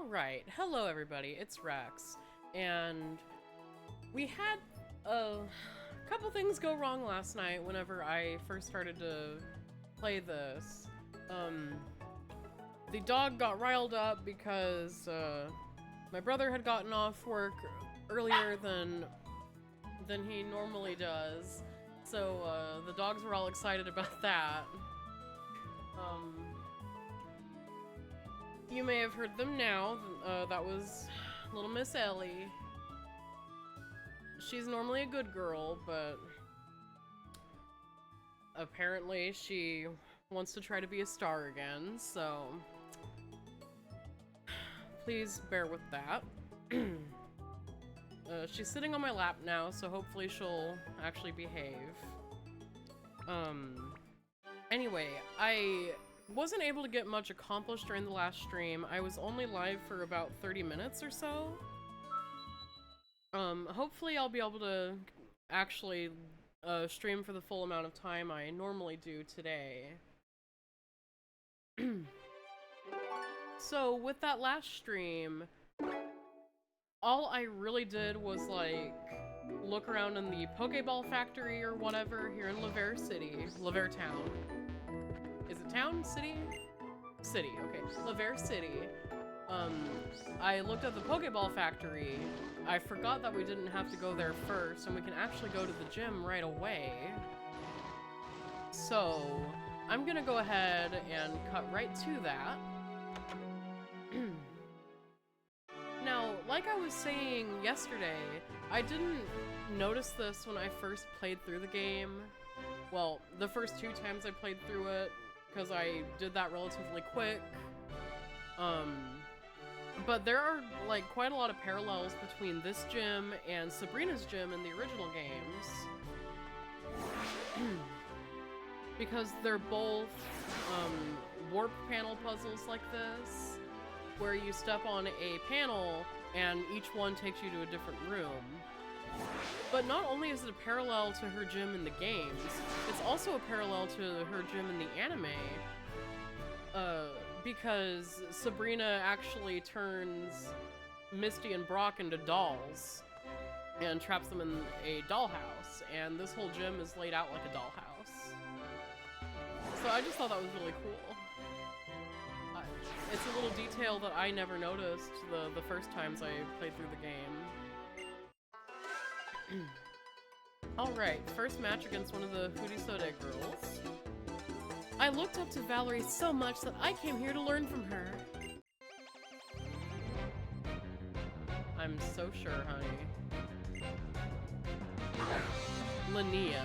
Alright, hello everybody, it's Rex, and we had a couple things go wrong last night whenever I first started to play this. The dog got riled up because my brother had gotten off work earlier than he normally does, so the dogs were all excited about that. You may have heard them now. That was little Miss Ellie. She's normally a good girl, but apparently she wants to try to be a star again, so please bear with that. She's sitting on my lap now, so hopefully she'll actually behave. Anyway, I wasn't able to get much accomplished during the last stream. I was only live for about 30 minutes or so. Hopefully I'll be able to actually stream for the full amount of time I normally do today. So with that last stream, all I really did was like look around in the Pokeball factory or whatever here in Lavere Town. Is it town? City? City, okay. Lavere City. I looked at the Pokeball factory. I forgot that we didn't have to go there first, and we can actually go to the gym right away. So, I'm gonna go ahead and cut right to that. Now, like I was saying yesterday, I didn't notice this when I first played through the game. Well, the first 2 times I played through it, because I did that relatively quick. But there are like quite a lot of parallels between this gym and Sabrina's gym in the original games. Because they're both warp panel puzzles like this, where you step on a panel and each one takes you to a different room. But not only is it a parallel to her gym in the games, it's also a parallel to her gym in the anime, because Sabrina actually turns Misty and Brock into dolls and traps them in a dollhouse, and this whole gym is laid out like a dollhouse. So I just thought that was really cool. It's a little detail that I never noticed the first times I played through the game. Alright, first match against one of the Furisode girls. I looked up to Valerie so much that I came here to learn from her. I'm so sure, honey. Linnea.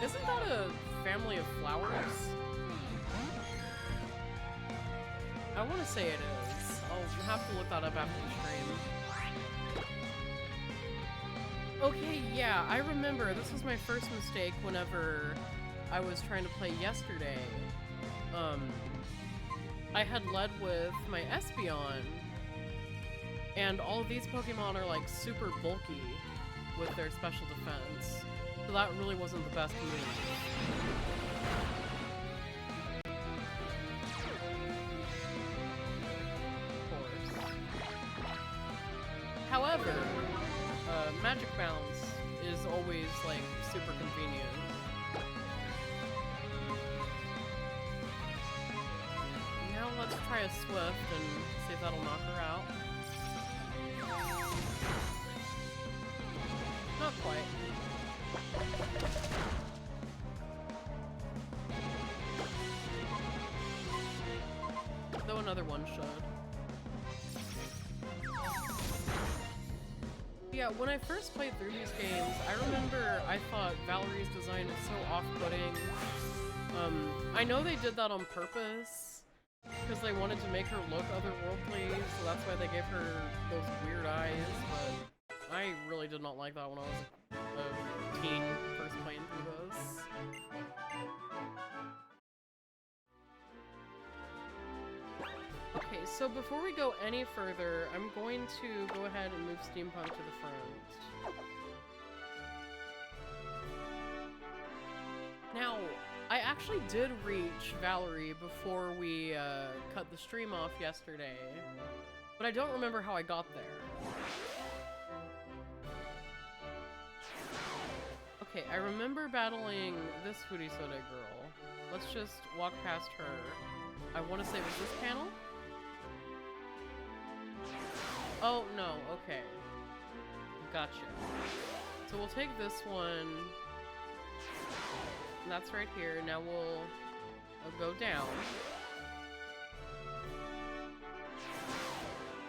Isn't that a family of flowers? I want to say it is. I'll have to look that up after the stream. Okay, yeah, I remember. This was my first mistake whenever I was trying to play yesterday. I had led with my Espeon, and all of these Pokemon are like super bulky with their special defense, so that really wasn't the best move. Of course. However, Magic Bounce is always, like, super convenient. Now let's try a Swift and see if that'll knock her out. Not quite. Though another one should. Yeah, when I first played through these games, I remember I thought Valerie's design was so off-putting. I know they did that on purpose, because they wanted to make her look otherworldly, so that's why they gave her those weird eyes, but I really did not like that when I was a teen first playing through this. Okay, so before we go any further, I'm going to go ahead and move Steampunk to the front. Now, I actually did reach Valerie before we cut the stream off yesterday, but I don't remember how I got there. Okay, I remember battling this Foodie Soda girl. Let's just walk past her. I want to say it was this panel? Oh, no, okay. Gotcha. So we'll take this one. That's right here. Now we'll go down.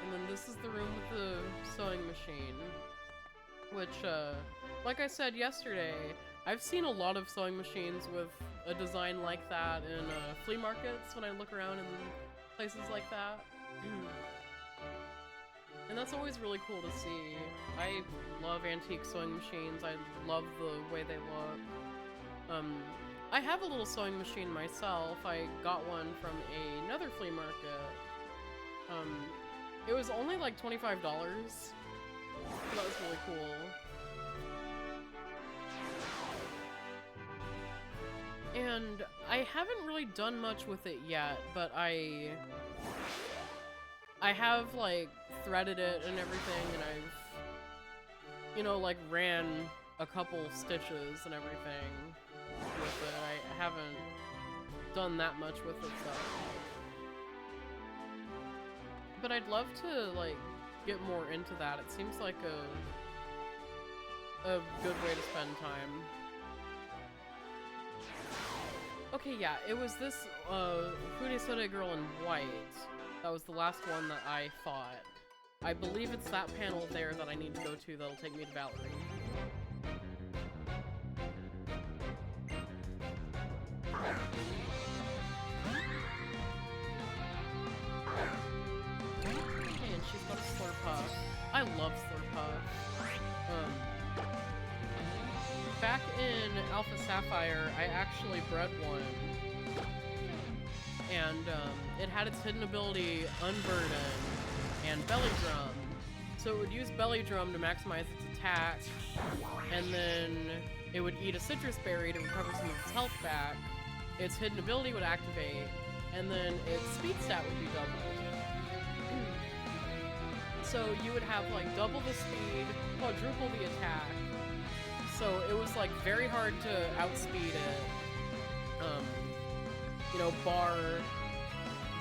And then this is the room with the sewing machine. Which, like I said yesterday, I've seen a lot of sewing machines with a design like that in flea markets when I look around in places like that. And that's always really cool to see. I love antique sewing machines. I love the way they look. I have a little sewing machine myself. I got one from another flea market. It was only like $25. So that was really cool. And I haven't really done much with it yet, but I have like threaded it and everything, and I've, you know, like ran a couple stitches and everything with it. I haven't done that much with it though. But I'd love to like get more into that. It seems like a good way to spend time. Okay, yeah, it was this Foodie Soda girl in white. That was the last one that I fought. I believe it's that panel there that I need to go to that'll take me to Valerie. Okay, and she's got a Slurpuff. I love Slurpuff. Back in Alpha Sapphire, I actually bred one. And it had its hidden ability, Unburden, and Belly Drum. So it would use Belly Drum to maximize its attack, and then it would eat a citrus berry to recover some of its health back. Its hidden ability would activate, and then its speed stat would be doubled. So you would have like double the speed, quadruple the attack. So it was like very hard to outspeed it. You know, bar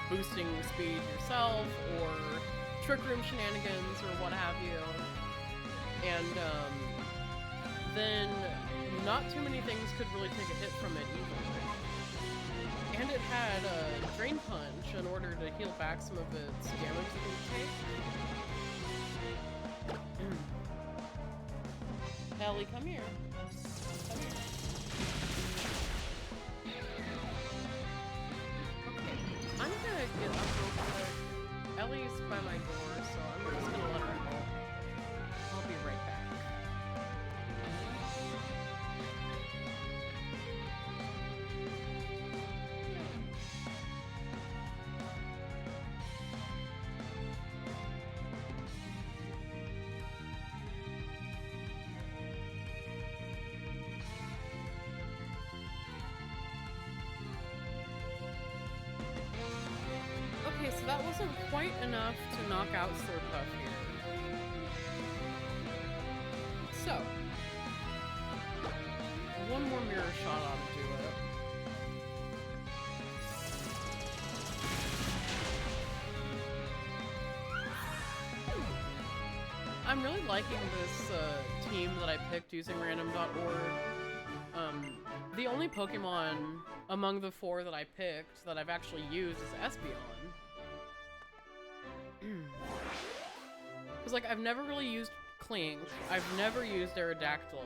boosting speed yourself or trick room shenanigans or what have you. And then not too many things could really take a hit from it either. And it had a Drain Punch in order to heal back some of its damage that it would take. Ellie, come here. Come here. Okay, I'm gonna get up real quick. Ellie's by my door, so I'm just gonna let her go. I'll be right back. Okay, so that wasn't quite enough to knock out Slurpuff here. So, one more mirror shot ought to do it. I'm really liking this team that I picked using random.org. The only Pokemon among the 4 that I picked that I've actually used is Espeon. Because, like, I've never really used Clink, I've never used Aerodactyl,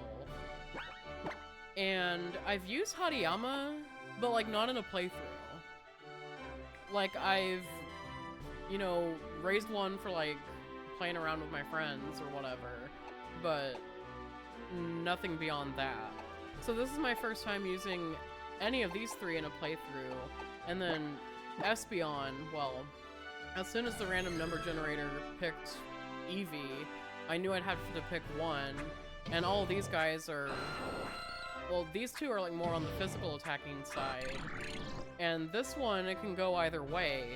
and I've used Hariyama, but, like, not in a playthrough. Like, I've, you know, raised one for, like, playing around with my friends or whatever, but nothing beyond that. So this is my first time using any of these 3 in a playthrough, and then Espeon, well, as soon as the random number generator picked Eevee, I knew I'd have to pick one, and all of these guys are well, these two are like more on the physical attacking side, and this one, it can go either way,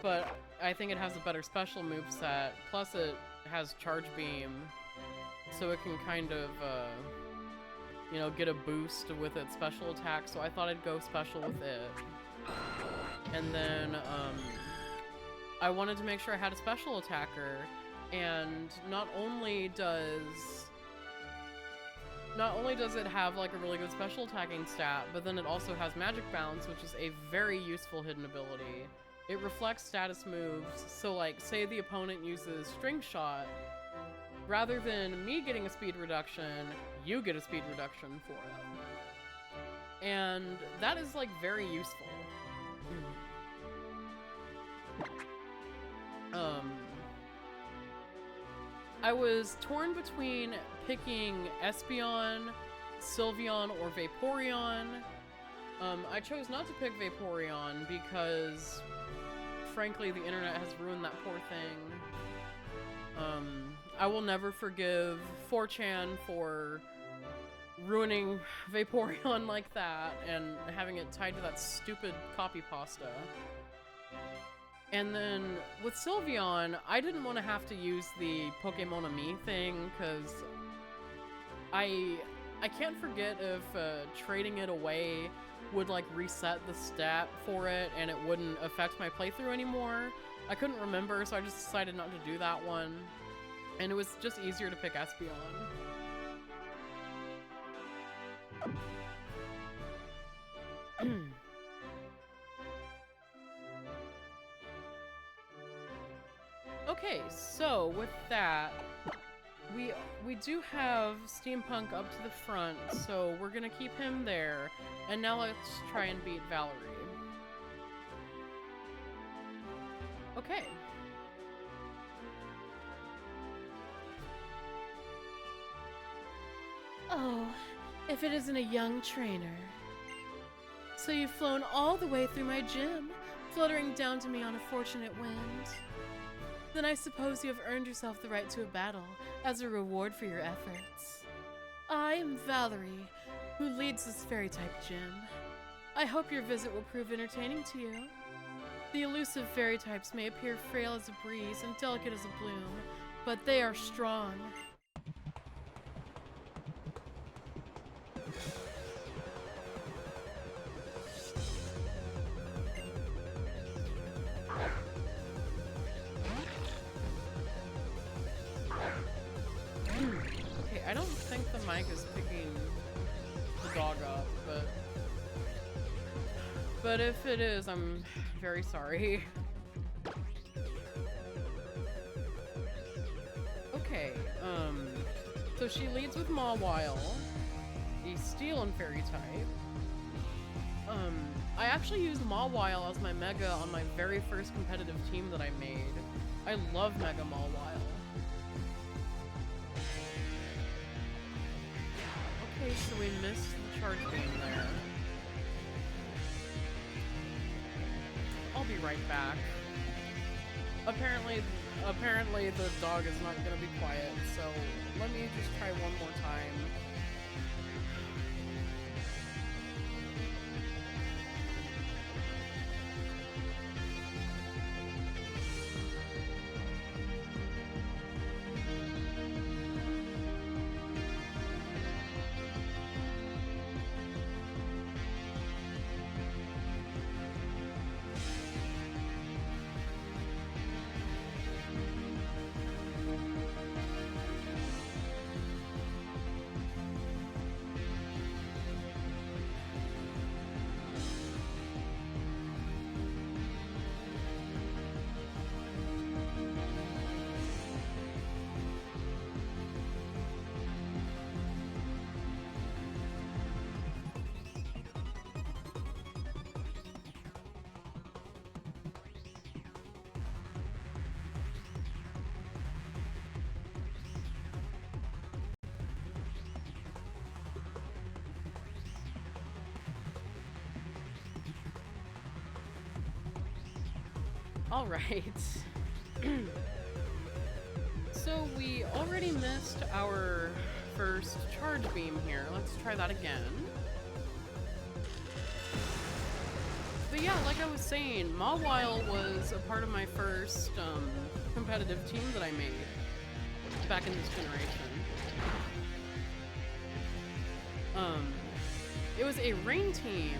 but I think it has a better special moveset, plus it has Charge Beam, so it can kind of, you know, get a boost with its special attack, so I thought I'd go special with it. And then, I wanted to make sure I had a special attacker, and not only does it have like a really good special attacking stat, but then it also has Magic Bounce, which is a very useful hidden ability. It reflects status moves, so like, say the opponent uses String Shot, rather than me getting a speed reduction, you get a speed reduction for it. And that is like very useful. I was torn between picking Espeon, Sylveon, or Vaporeon. I chose not to pick Vaporeon because, frankly, the internet has ruined that poor thing. I will never forgive 4chan for ruining Vaporeon like that and having it tied to that stupid copy pasta. And then with Sylveon, I didn't want to have to use the Pokemon Me thing, because I can't forget if trading it away would like reset the stat for it and it wouldn't affect my playthrough anymore. I couldn't remember, so I just decided not to do that one. And it was just easier to pick Espeon. Okay, so with that, we do have Steampunk up to the front, so we're gonna keep him there. And now let's try and beat Valerie. Okay. Oh, if it isn't a young trainer. So you've flown all the way through my gym, fluttering down to me on a fortunate wind. Then I suppose you have earned yourself the right to a battle as a reward for your efforts. I am Valerie, who leads this fairy-type gym. I hope your visit will prove entertaining to you. The elusive fairy types may appear frail as a breeze and delicate as a bloom, but they are strong. Okay, I don't think the mic is picking the dog up, but if it is, I'm very sorry. Okay, so she leads with Mawile, a Steel and Fairy type. I actually used Mawile as my Mega on my very first competitive team that I made. I love Mega Mawile. Okay, so we missed the charge beam there. I'll be right back. Apparently the dog is not gonna be quiet, so let me just try one more time. Alright. So we already missed our first charge beam here. Let's try that again. But yeah, like I was saying, Mawile was a part of my first competitive team that I made back in this generation. It was a rain team,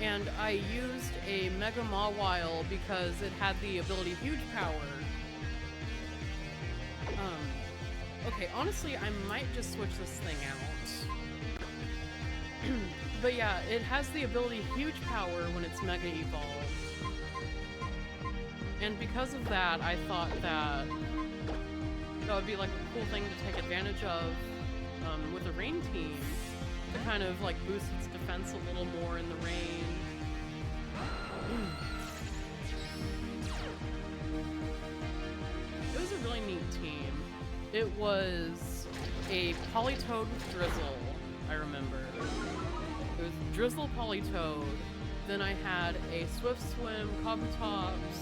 and I used a Mega Mawile because it had the ability Huge Power. Okay, honestly, I might just switch this thing out. But yeah, it has the ability Huge Power when it's Mega Evolved. And because of that, I thought that that would be like a cool thing to take advantage of with a rain team to kind of like boost its defense a little more in the rain. It was a really neat team. It was a Politoed with Drizzle, I remember. It was Drizzle Politoed. Then I had a Swift Swim, Kabutops.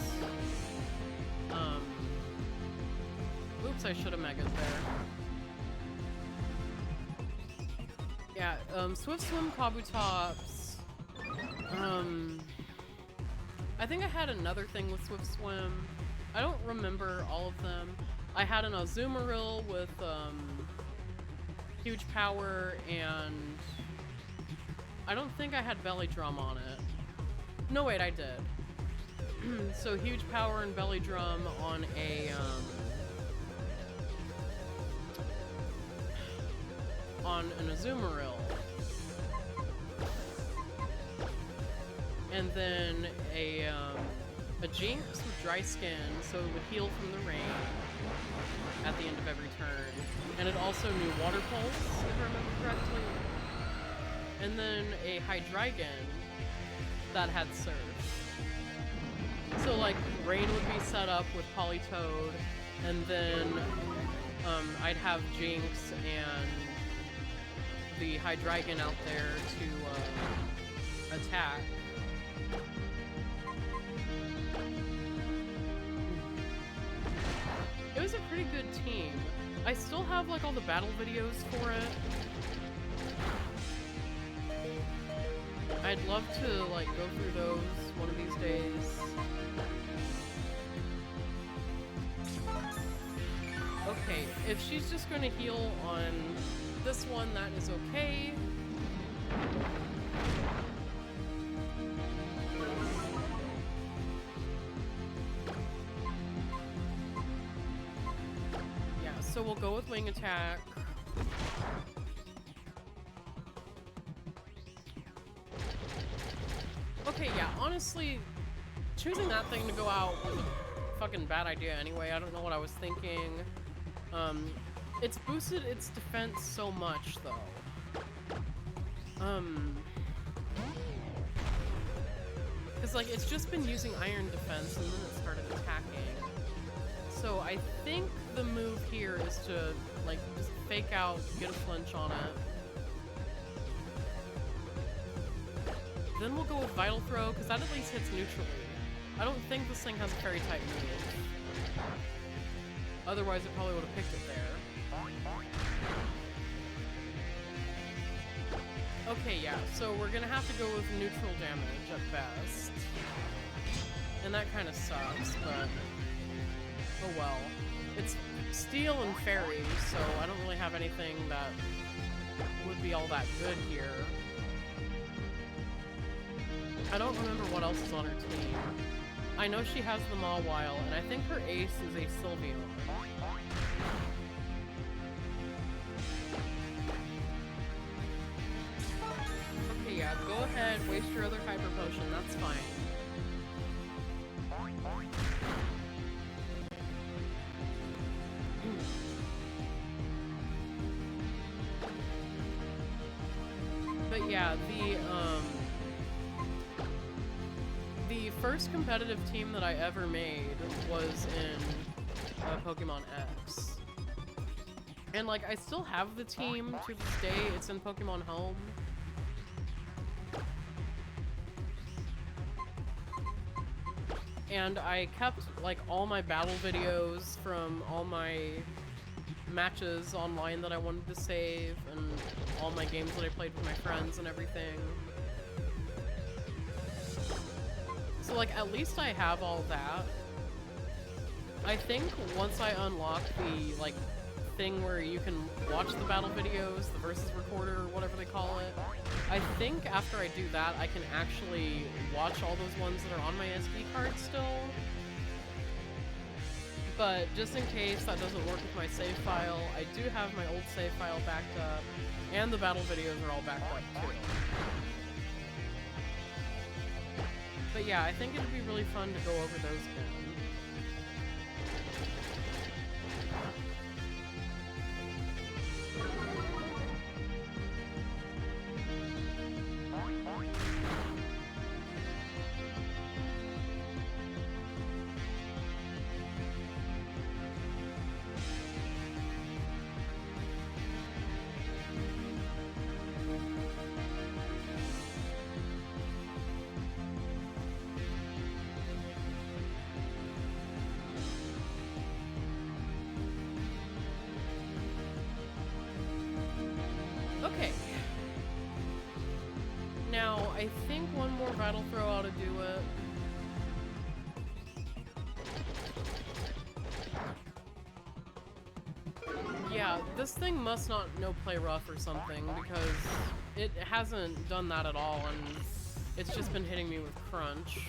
Oops, I should have megaed there. Yeah, Swift Swim, Kabutops. I think I had another thing with Swift Swim. I don't remember all of them. I had an Azumarill with Huge Power, and I don't think I had Belly Drum on it. No, wait, I did. So Huge Power and Belly Drum on a on an Azumarill. And then a Jinx with Dry Skin, so it would heal from the rain at the end of every turn. And it also knew Water Pulse, if I remember correctly. And then a Hydreigon that had Surf. So like, rain would be set up with Politoed, and then I'd have Jinx and the Hydreigon out there to attack. It was a pretty good team. I still have like all the battle videos for it. I'd love to like go through those one of these days. Okay, if she's just gonna heal on this one, that is okay. Yeah, so we'll go with Wing Attack. Okay, yeah, honestly, choosing that thing to go out was a fucking bad idea anyway. I don't know what I was thinking. It's boosted its defense so much, though. Because, like, it's just been using Iron Defense, and then it started attacking. So I think the move here is to, like, just fake out, get a flinch on it. Then we'll go with Vital Throw, because that at least hits neutrally. I don't think this thing has a Fairy-type move. Otherwise, it probably would have picked it there. Okay, yeah, so we're gonna have to go with neutral damage at best. And that kind of sucks, but oh well. It's Steel and Fairy, so I don't really have anything that would be all that good here. I don't remember what else is on her team. I know she has the Mawile, and I think her ace is a Sylveon. Okay, yeah, go ahead, waste your other Hyper Potion, that's fine. But yeah, the first competitive team that I ever made was in Pokemon X. And like, I still have the team to this day, it's in Pokemon Home. And I kept like all my battle videos from all my matches online that I wanted to save, and all my games that I played with my friends and everything. So like, at least I have all that. I think once I unlock the, like, thing where you can watch the battle videos, the versus recorder, or whatever they call it, I think after I do that, I can actually watch all those ones that are on my SD card still. But just in case that doesn't work with my save file, I do have my old save file backed up, and the battle videos are all backed up too. But yeah, I think it would be really fun to go over those again. Okay. Now, I think one more battle throw ought to do it. Yeah, this thing must not no play rough or something, because it hasn't done that at all, and it's just been hitting me with crunch.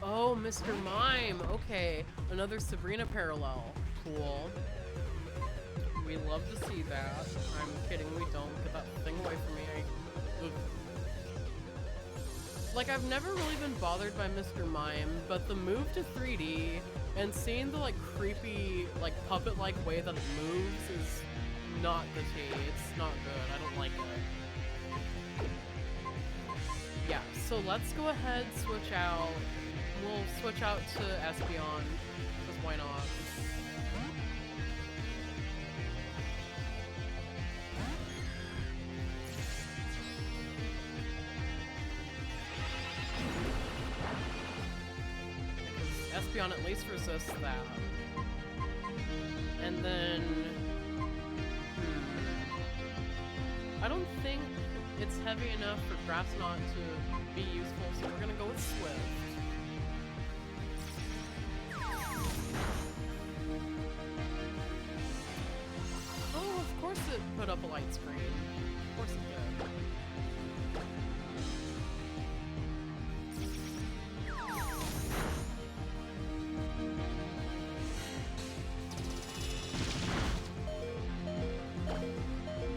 Oh, Mr. Mime! Okay, another Sabrina parallel. Cool. We love to see that. I'm kidding, we don't. Get that thing away from me. Ugh. Like, I've never really been bothered by Mr. Mime, but the move to 3D and seeing the, like, creepy, like, puppet-like way that it moves is not the tea. It's not good. I don't like it. Yeah, so let's go ahead, switch out. We'll switch out to Espeon, because why not? Because Espeon at least resists that. And then... I don't think it's heavy enough for Grassnot to be useful, so we're gonna go with Swift. Oh, of course it put up a light screen. Of course it did.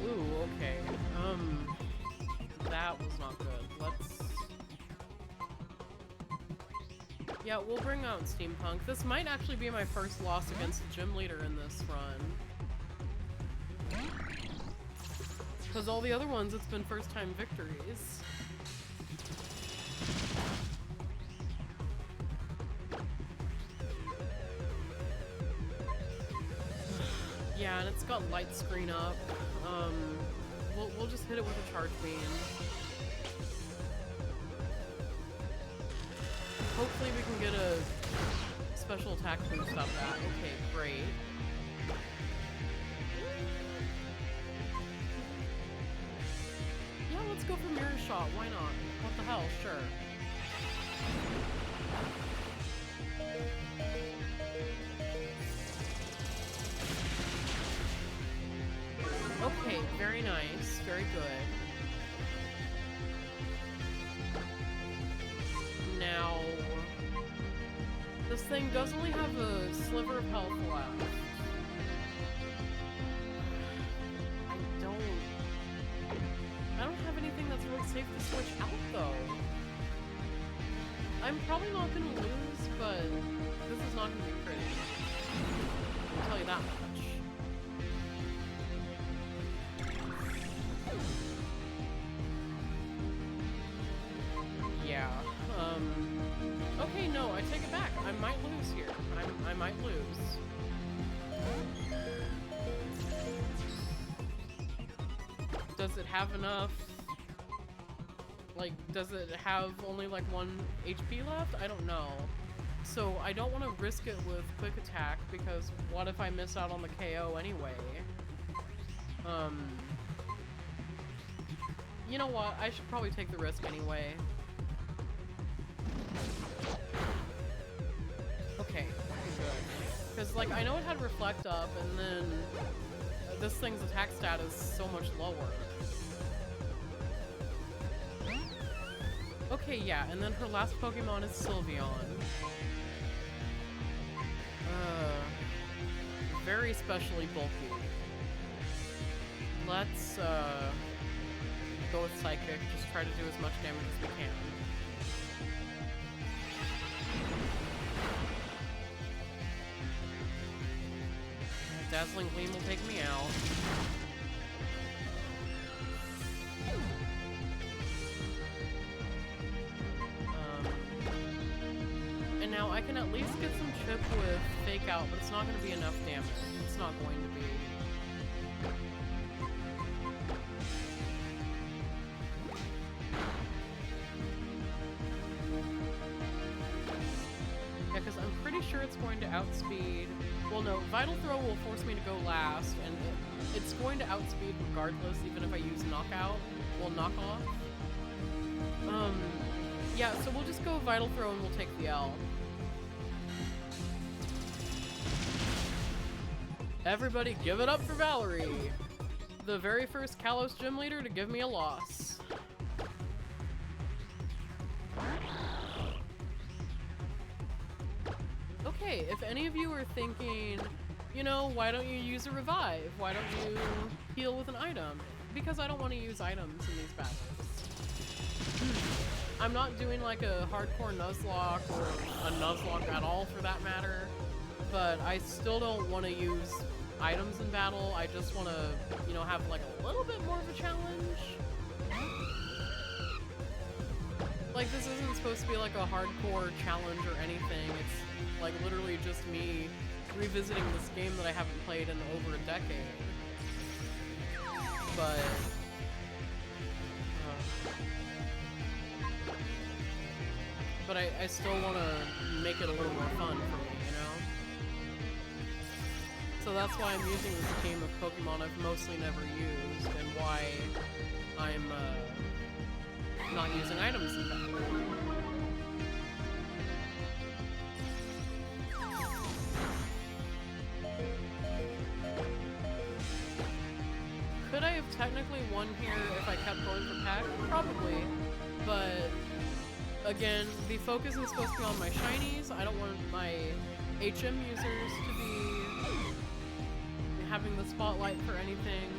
Ooh, okay. That was not good. Let's... Yeah, we'll bring out Steampunk. This might actually be my first loss against a gym leader in this run. Because all the other ones, it's been first-time victories. Yeah, and it's got light screen up. We'll just hit it with a charge beam. Hopefully we can get a special attack boost off that. Okay, great. Yeah, let's go for Mirror Shot. Why not? What the hell? Sure. Okay, very nice. Very good. Now, this thing does only have a sliver of health left. I don't have anything that's really safe to switch out, though. I'm probably not gonna lose, but this is not gonna be pretty. I'll tell you that much. Yeah, okay, no, I take it back. I might lose here. I might lose. Does it have enough Like, does it have only like 1 HP left? I don't know. So I don't want to risk it with quick attack because what if I miss out on the KO anyway? You know what? I should probably take the risk anyway. Okay, good. Because, like, I know it had Reflect up, and then this thing's attack stat is so much lower. Okay, yeah, and then her last Pokemon is Sylveon. Very specially bulky. Let's, go with Psychic, just try to do as much damage as we can. Dazzling Gleam will take me out. And now I can at least get some chip with Fake Out, but it's not going to be enough damage. It's not going to be. Yeah, because I'm pretty sure it's going to outspeed. Well, no, Vital Throw will force me to go last, and it's going to outspeed regardless, even if I use Knockout. Well, Knock Off. Yeah, so we'll just go Vital Throw and we'll take the L. Everybody give it up for Valerie! The very first Kalos gym leader to give me a loss. Okay, if any of you are thinking, you know, why don't you use a revive? Why don't you heal with an item? Because I don't want to use items in these battles. I'm not doing like a hardcore Nuzlocke or a Nuzlocke at all for that matter, but I still don't want to use items in battle. I just want to, you know, have like a little bit more of a challenge. Like, this isn't supposed to be like a hardcore challenge or anything. It's like literally just me revisiting this game that I haven't played in over a decade. But I still want to make it a little more fun for me, you know? So that's why I'm using this team of Pokemon I've mostly never used, and why I'm not using items in battle. Could I have technically won here if I kept going for Pack? Probably, but again, the focus is supposed to be on my shinies. I don't want my HM users to be having the spotlight for anything.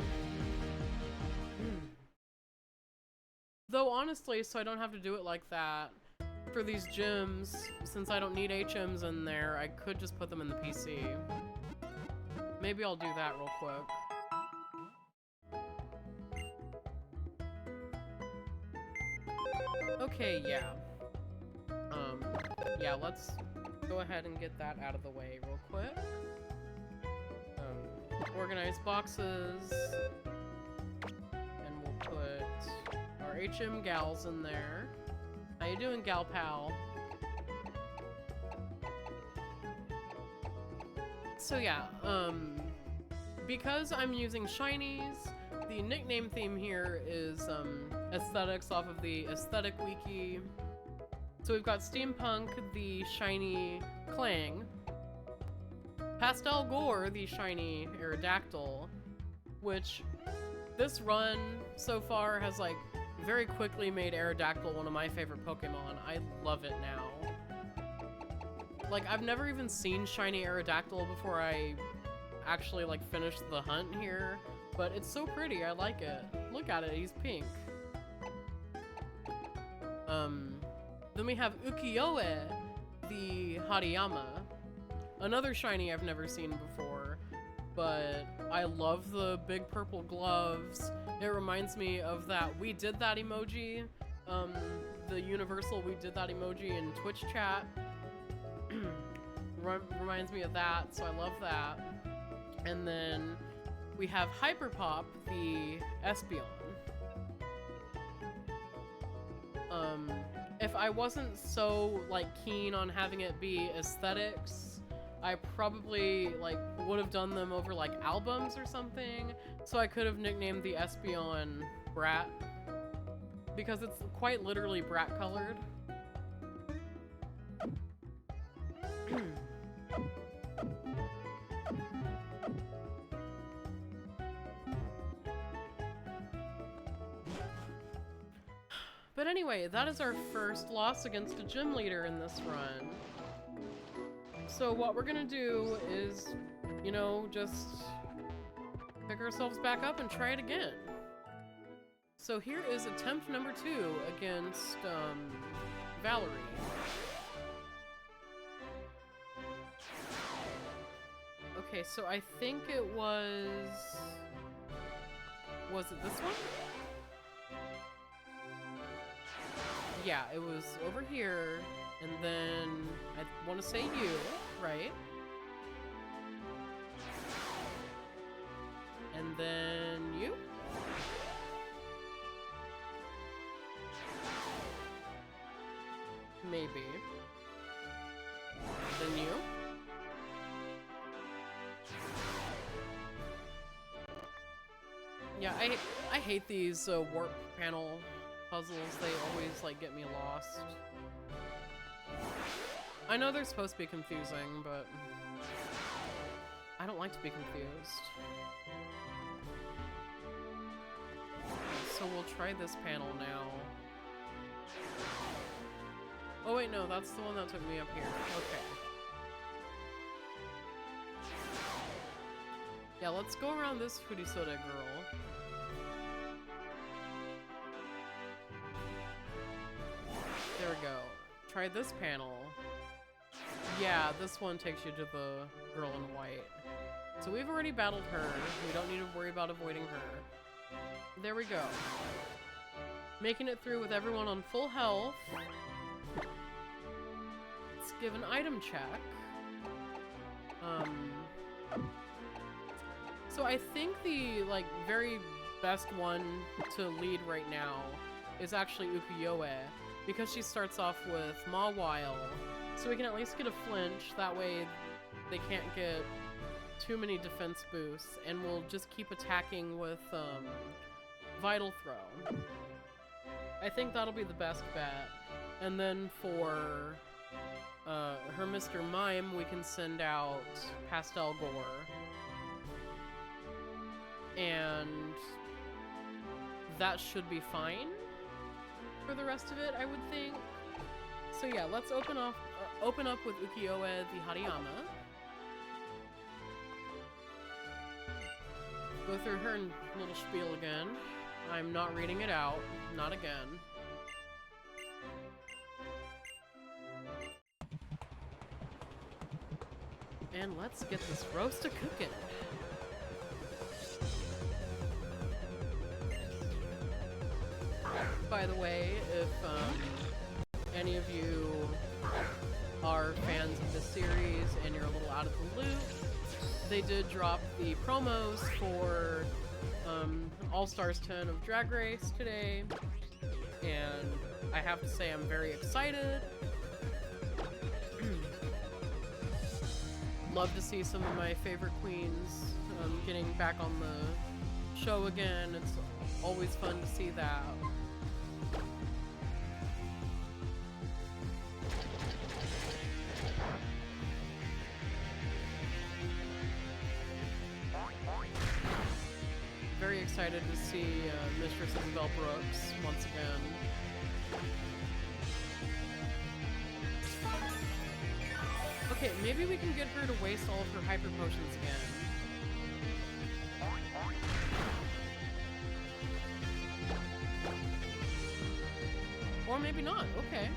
Though honestly, so I don't have to do it like that, for these gyms, since I don't need HMs in there, I could just put them in the PC. Maybe I'll do that real quick. Okay, yeah. Yeah, let's go ahead and get that out of the way real quick. Organize boxes. And we'll put our HM gals in there. How you doing, gal pal? So yeah, because I'm using shinies, the nickname theme here is aesthetics off of the aesthetic wiki. So we've got Steampunk, the shiny Clang, Pastel Gore, the shiny Aerodactyl, which this run so far has like very quickly made Aerodactyl one of my favorite Pokemon. I love it now. Like, I've never even seen shiny Aerodactyl before I actually like finished the hunt here, but it's so pretty. I like it. Look at it, he's pink. Then we have Ukiyo-e, the Hariyama. Another shiny I've never seen before, but I love the big purple gloves. It reminds me of that "we did that" emoji, the universal "we did that" emoji in Twitch chat. Reminds me of that, so I love that. And then we have Hyperpop, the Espeon. If I wasn't so, like, keen on having it be aesthetics, I probably, like, would have done them over, like, albums or something, so I could have nicknamed the Espeon Brat, because it's quite literally brat colored. But anyway, that is our first loss against a gym leader in this run. So what we're gonna do is, you know, just pick ourselves back up and try it again. So here is attempt number 2 against, Valerie. Okay, so I think it was it this one? Yeah, it was over here, and then I want to say you, right? And then you? Maybe. Then you? Yeah, I hate these warp panel puzzles. They always like get me lost. I know they're supposed to be confusing, but I don't like to be confused. So we'll try this panel now. Oh wait, no, that's the one that took me up here. Okay. Yeah, let's go around this Furisoda girl. There we go. Try this panel. Yeah, this one takes you to the girl in white. So we've already battled her. We don't need to worry about avoiding her. There we go. Making it through with everyone on full health. Let's give an item check. So I think the, like, very best one to lead right now is actually Ukiyo-e, because she starts off with Mawile, so we can at least get a flinch, that way they can't get too many defense boosts, and we'll just keep attacking with, Vital Throw. I think that'll be the best bet. And then for, her Mr. Mime, we can send out Pastel Gore. And that should be fine for the rest of it, I would think. So yeah, let's open up with Ukiyo-e the Hariyama. Go through her little spiel again. I'm not reading it out. Not again. And let's get this roast a-cookin'. By the way, if any of you are fans of this series and you're a little out of the loop, they did drop the promos for All-Stars 10 of Drag Race today, and I have to say I'm very excited. Love to see some of my favorite queens getting back on the show again. It's always fun to see that. Very excited to see Mistress Isabel Brooks once again. Okay, maybe we can get her to waste all of her hyper potions again. Or maybe not, okay.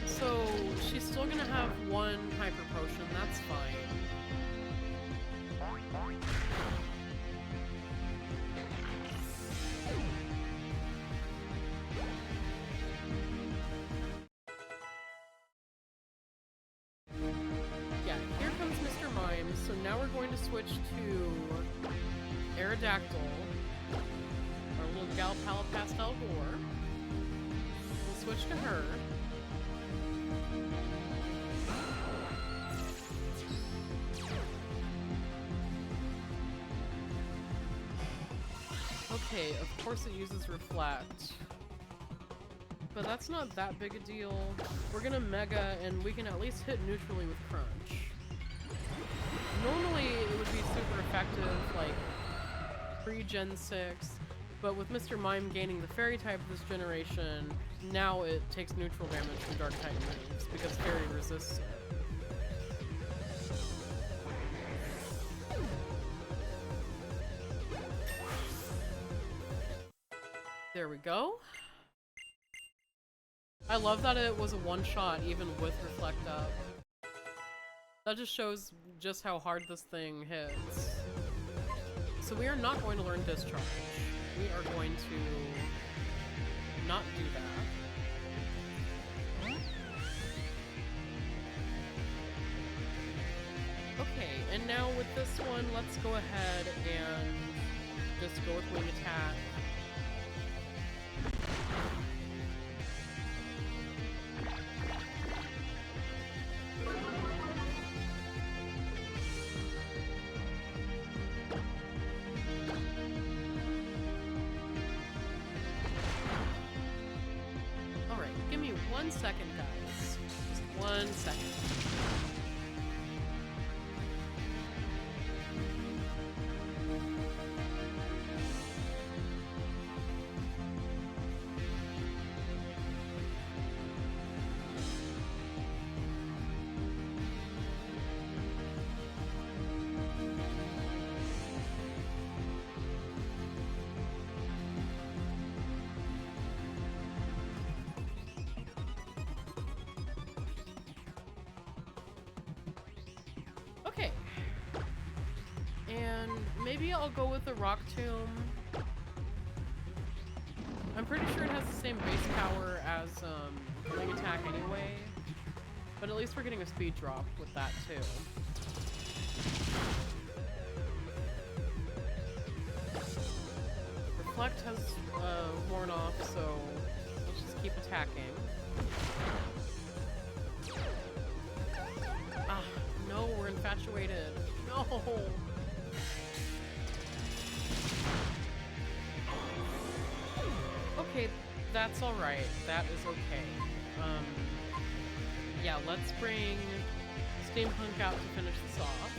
So, she's still gonna have one hyper potion, that's fine. So now we're going to switch to Aerodactyl, our little gal Pastel Gore. We'll switch to her. Okay, of course it uses Reflect. But that's not that big a deal. We're gonna Mega and we can at least hit neutrally with Crunch. Normally it would be super effective, like, pre-Gen 6, but with Mr. Mime gaining the Fairy type this generation, now it takes neutral damage from Dark type moves, because Fairy resists it. There we go. I love that it was a one-shot even with Reflect up. That just shows just how hard this thing hits. So we are not going to learn Discharge. We are going to not do that. Okay, and now with this one, let's go ahead and just go with Wing Attack. Alright, give me 1 second, guys. Just 1 second. Okay. And maybe I'll go with the Rock Tomb. I'm pretty sure it has the same base power as Wing Attack anyway. But at least we're getting a speed drop with that too. Reflect has worn off, so let's just keep attacking. Ah, no, we're infatuated. No! Okay, that's alright. That is okay. Yeah, let's bring Steampunk out to finish this off.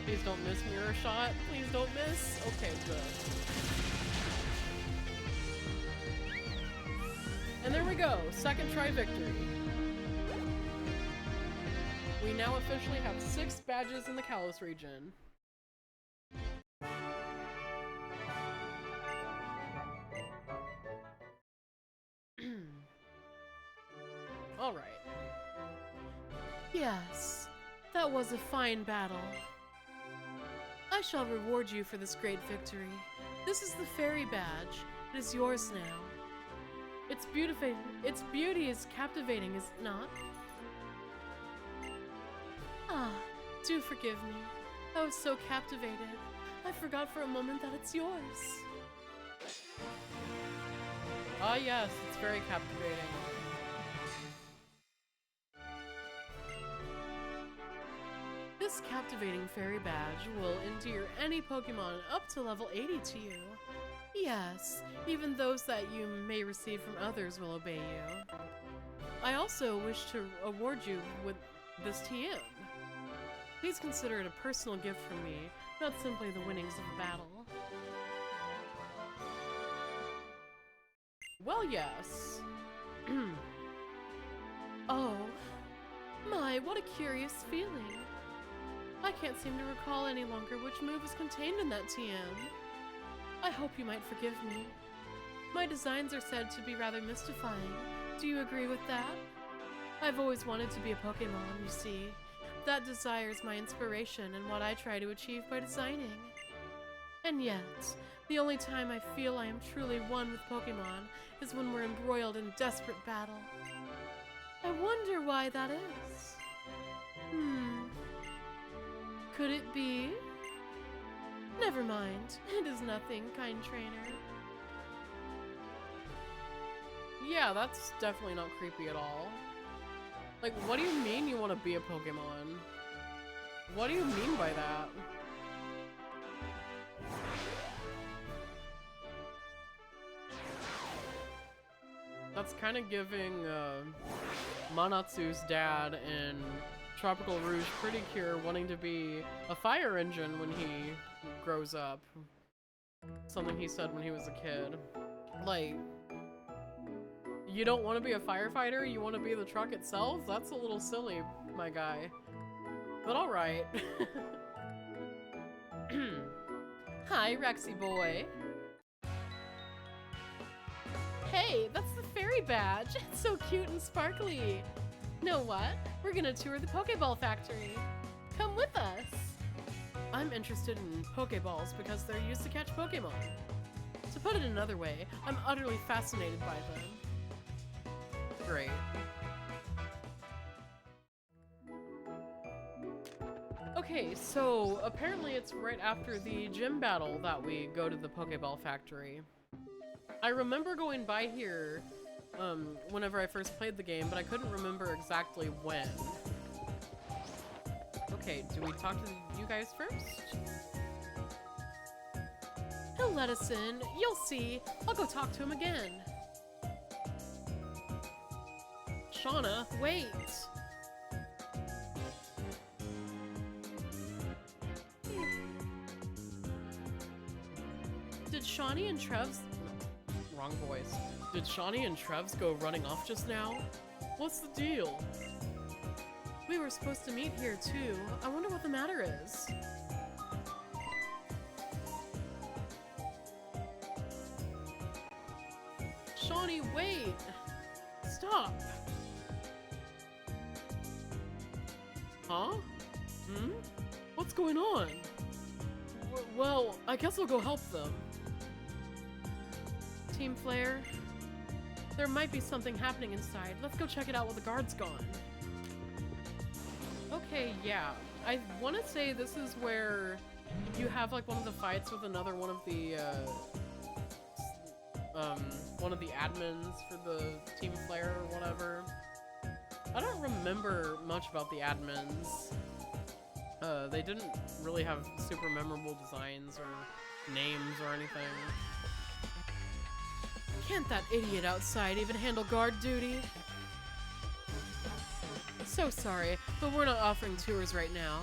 Please don't miss Mirror Shot. Please don't miss. Okay, good. And there we go. Second try victory. We now officially have 6 badges in the Kalos region. Alright. Yes, that was a fine battle. I shall reward you for this great victory. This is the Fairy Badge. It is yours now. Its beauty is captivating, is it not? Ah, do forgive me. I was so captivated. I forgot for a moment that it's yours. Ah yes, it's very captivating. This captivating Fairy Badge will endear any Pokemon up to level 80 to you. Yes, even those that you may receive from others will obey you. I also wish to award you with this TM. Please consider it a personal gift from me, not simply the winnings of a battle. Well, yes. Oh, my, what a curious feeling. I can't seem to recall any longer which move is contained in that TM. I hope you might forgive me. My designs are said to be rather mystifying. Do you agree with that? I've always wanted to be a Pokemon, you see. That desire is my inspiration and what I try to achieve by designing. And yet, the only time I feel I am truly one with Pokemon is when we're embroiled in desperate battle. I wonder why that is. Could it be? Never mind. It is nothing, kind trainer. Yeah, that's definitely not creepy at all. Like, what do you mean you want to be a Pokemon? What do you mean by that? That's kind of giving Manatsu's dad in Tropical Rouge Pretty Cure wanting to be a fire engine when he grows up. Something he said when he was a kid. Like, you don't want to be a firefighter? You want to be the truck itself? That's a little silly, my guy. But alright. Hi, Rexy boy. Hey, that's the fairy badge. It's so cute and sparkly. Know what? We're gonna tour the Pokeball factory. Come with us. I'm interested in Pokeballs because they're used to catch Pokemon. To put it another way, I'm utterly fascinated by them. Great. Okay, so apparently it's right after the gym battle that we go to the Pokeball factory. I remember going by here whenever I first played the game, but I couldn't remember exactly when. Okay, do we talk to you guys first? He'll let us in. You'll see. I'll go talk to him again. Shauna, Wait. Did Shawnee and Trev's... Wrong voice. Did Shawnee and Trevs go running off just now? What's the deal? We were supposed to meet here too. I wonder what the matter is. Shawnee, wait! Stop! Huh? Hmm? What's going on? Well, I guess I'll go help them. Team Flare, there might be something happening inside. Let's go check it out while the guard's gone. Okay, yeah. I want to say this is where you have like one of the fights with another one of the admins for the Team Flare or whatever. I don't remember much about the admins. They didn't really have super memorable designs or names or anything. Can't that idiot outside even handle guard duty? So sorry, but we're not offering tours right now.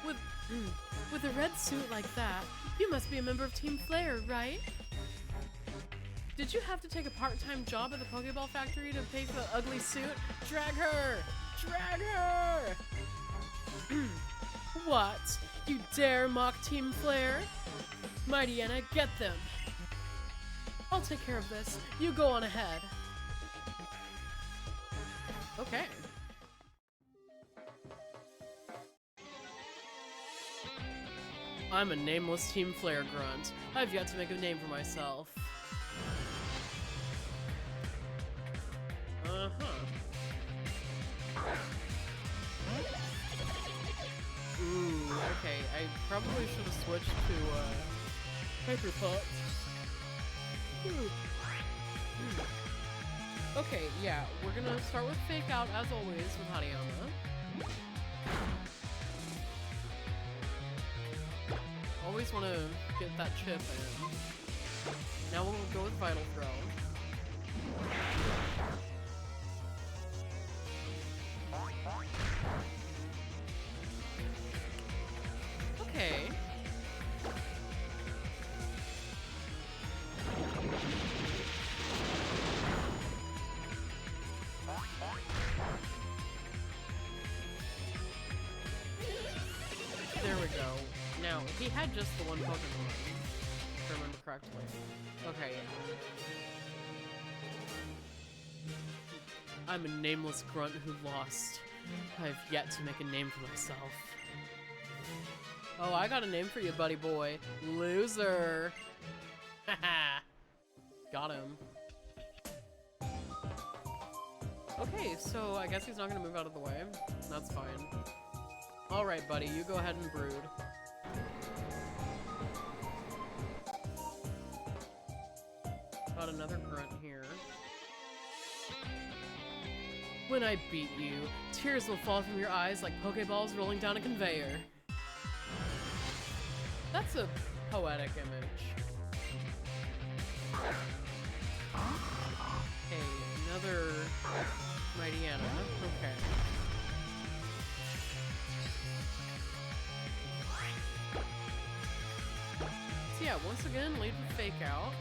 With a red suit like that, you must be a member of Team Flare, right? Did you have to take a part-time job at the Pokeball factory to pay for the ugly suit? Drag her! Drag her! What? You dare mock Team Flare? Mighty Anna, get them! I'll take care of this. You go on ahead. Okay. I'm a nameless Team Flare grunt. I've yet to make a name for myself. Ooh, okay. I probably should have switched to, Paper Pot. Okay, yeah, we're gonna start with Fake Out, as always, with Hariyama. Always want to get that chip in. Now we'll go with Vital Throw. Okay. There we go. Now, if he had just the one Pokemon, if I remember correctly. Okay, yeah. I'm a nameless grunt who lost. I've yet to make a name for myself. Oh, I got a name for you, buddy boy. Loser! Haha! Got him. Okay, so I guess he's not gonna move out of the way. That's fine. Alright, buddy, you go ahead and brood. Got another grunt here. When I beat you, tears will fall from your eyes like Pokeballs rolling down a conveyor. That's a poetic image. Okay, another Mightyena. Okay. So yeah, once again, lead with Fake Out.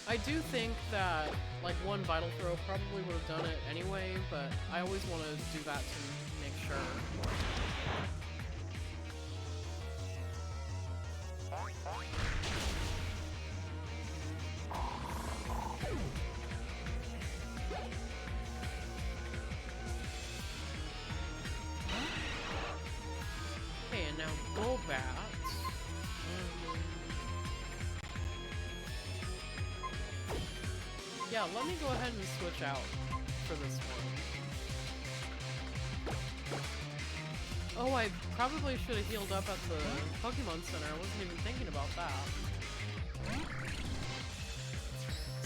I do think that, like, one Vital Throw probably would have done it anyway, but I always want to do that to make sure. Okay, and now Golbat. Yeah, let me go ahead and switch out for this one. Oh, I probably should have healed up at the Pokemon Center. I wasn't even thinking about that.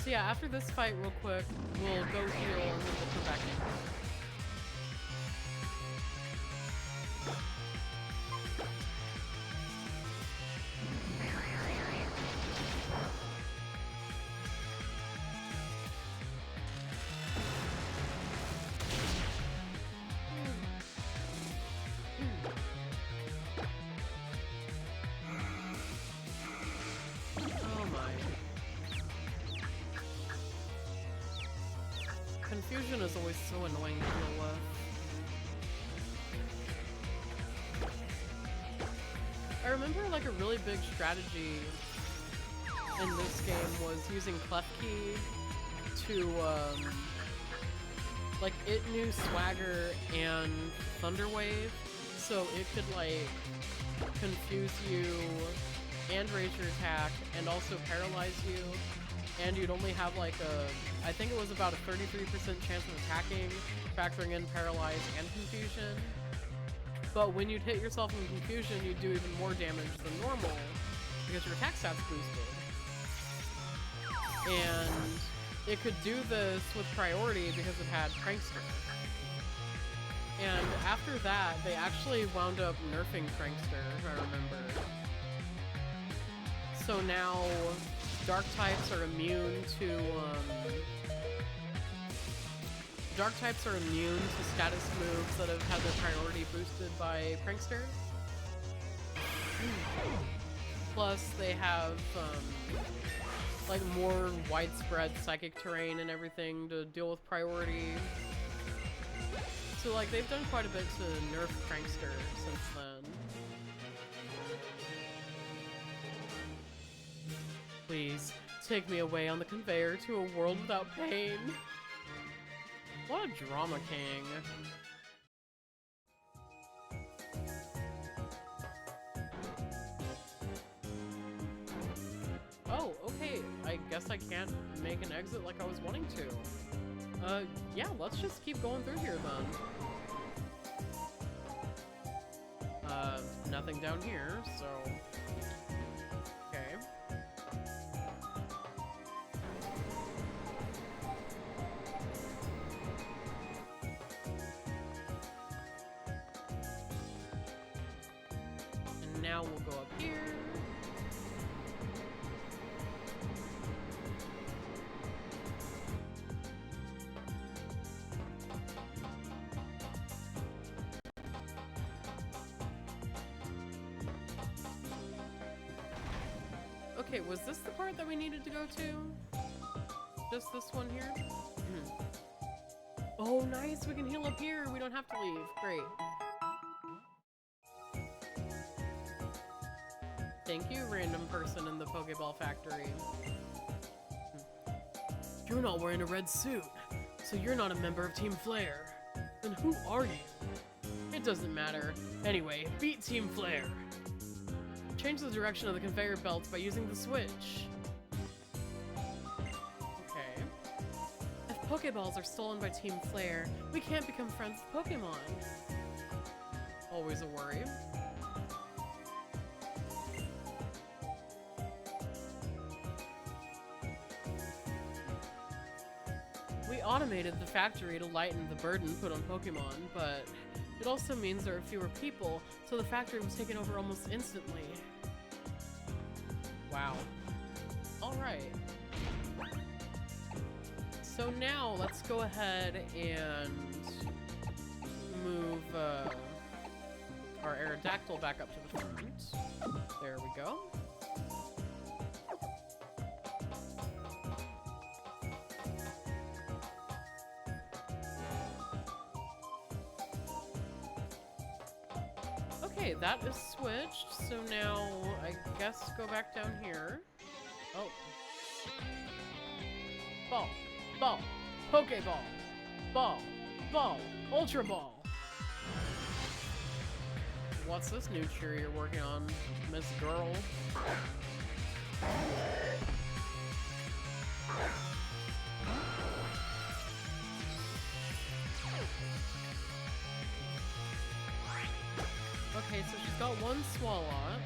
So yeah, after this fight real quick, we'll go heal and then we'll come back in. Confusion is always so annoying to deal with. I remember like a really big strategy in this game was using Clef Key to like it knew Swagger and Thunder Wave, so it could like confuse you and raise your attack and also paralyze you. And you'd only have like I think it was about a 33% chance of attacking, factoring in paralyze and confusion. But when you'd hit yourself in confusion, you'd do even more damage than normal because your attack stats boosted. And it could do this with priority because it had Prankster. And after that, they actually wound up nerfing Prankster, if I remember. So now Dark types are immune to status moves that have had their priority boosted by Prankster. Plus, they have like more widespread psychic terrain and everything to deal with priority. So like they've done quite a bit to nerf Prankster since then. Please, take me away on the conveyor to a world without pain. What a drama king. Oh, okay. I guess I can't make an exit like I was wanting to. Yeah, let's just keep going through here then. Nothing down here, so... Okay. And now we'll go up here. Okay, was this the part that we needed to go to? Just this one here? Oh, nice! We can heal up here! We don't have to leave. Great. Thank you, random person in the Pokeball factory. You're not wearing a red suit, so you're not a member of Team Flare. Then who are you? It doesn't matter. Anyway, beat Team Flare. Change the direction of the conveyor belt by using the switch. Okay. I've Pokeballs are stolen by Team Flare. We can't become friends with Pokemon. Always a worry. We automated the factory to lighten the burden put on Pokemon, but it also means there are fewer people, so the factory was taken over almost instantly. Wow. Alright. So now let's go ahead and move our Aerodactyl back up to the front. There we go. Okay, that is switched, so now I guess go back down here. Oh. Ball. Ball. Pokeball. Ball. Ball. Ultra Ball. What's this new cheer you're working on, Miss Girl? Okay, so she's got one Swalot.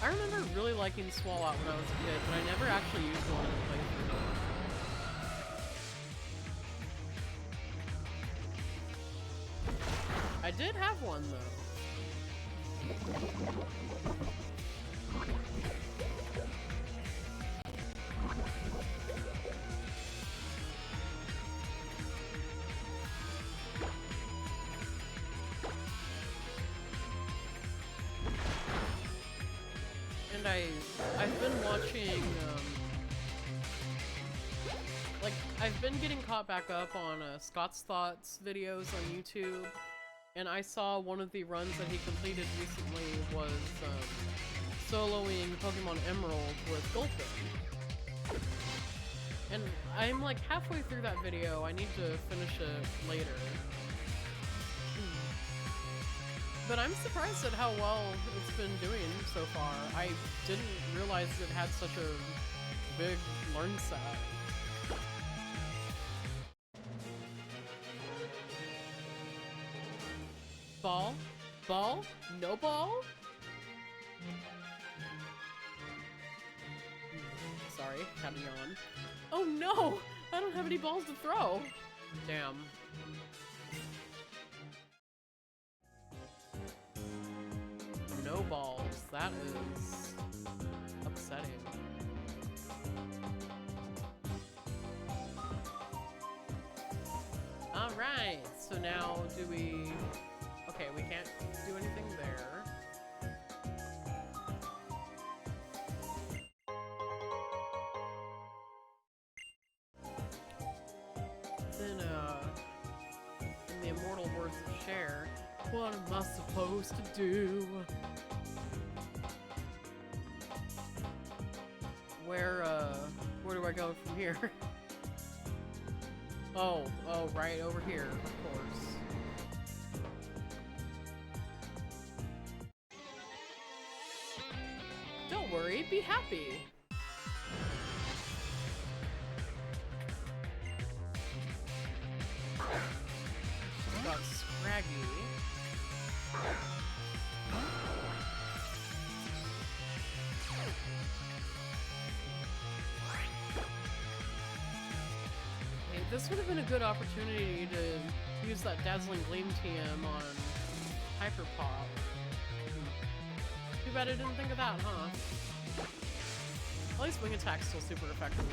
I remember really liking Swalot when I was a kid, but I never actually used one in the playthrough. I did have one, though. And I've been watching, like, I've been getting caught back up on Scott's Thoughts videos on YouTube, and I saw one of the runs that he completed recently was soloing Pokemon Emerald with Gulpin. And I'm like halfway through that video. I need to finish it later. But I'm surprised at how well it's been doing so far. I didn't realize it had such a big learn set. Ball? Ball? No ball? Sorry, had to yawn. Oh no! I don't have any balls to throw! Damn. No balls. That is upsetting. Alright, so now do we... Okay, we can't do anything there. Then, in the immortal words of Cher, what am I supposed to do? Where do I go from here? Oh, right over here, of course. Don't worry, be happy. She's got Scraggy. Hey, this would have been a good opportunity to use that Dazzling Gleam TM on Hyper Pop. Too bad I didn't think of that, huh? At least Wing Attack's still super effective.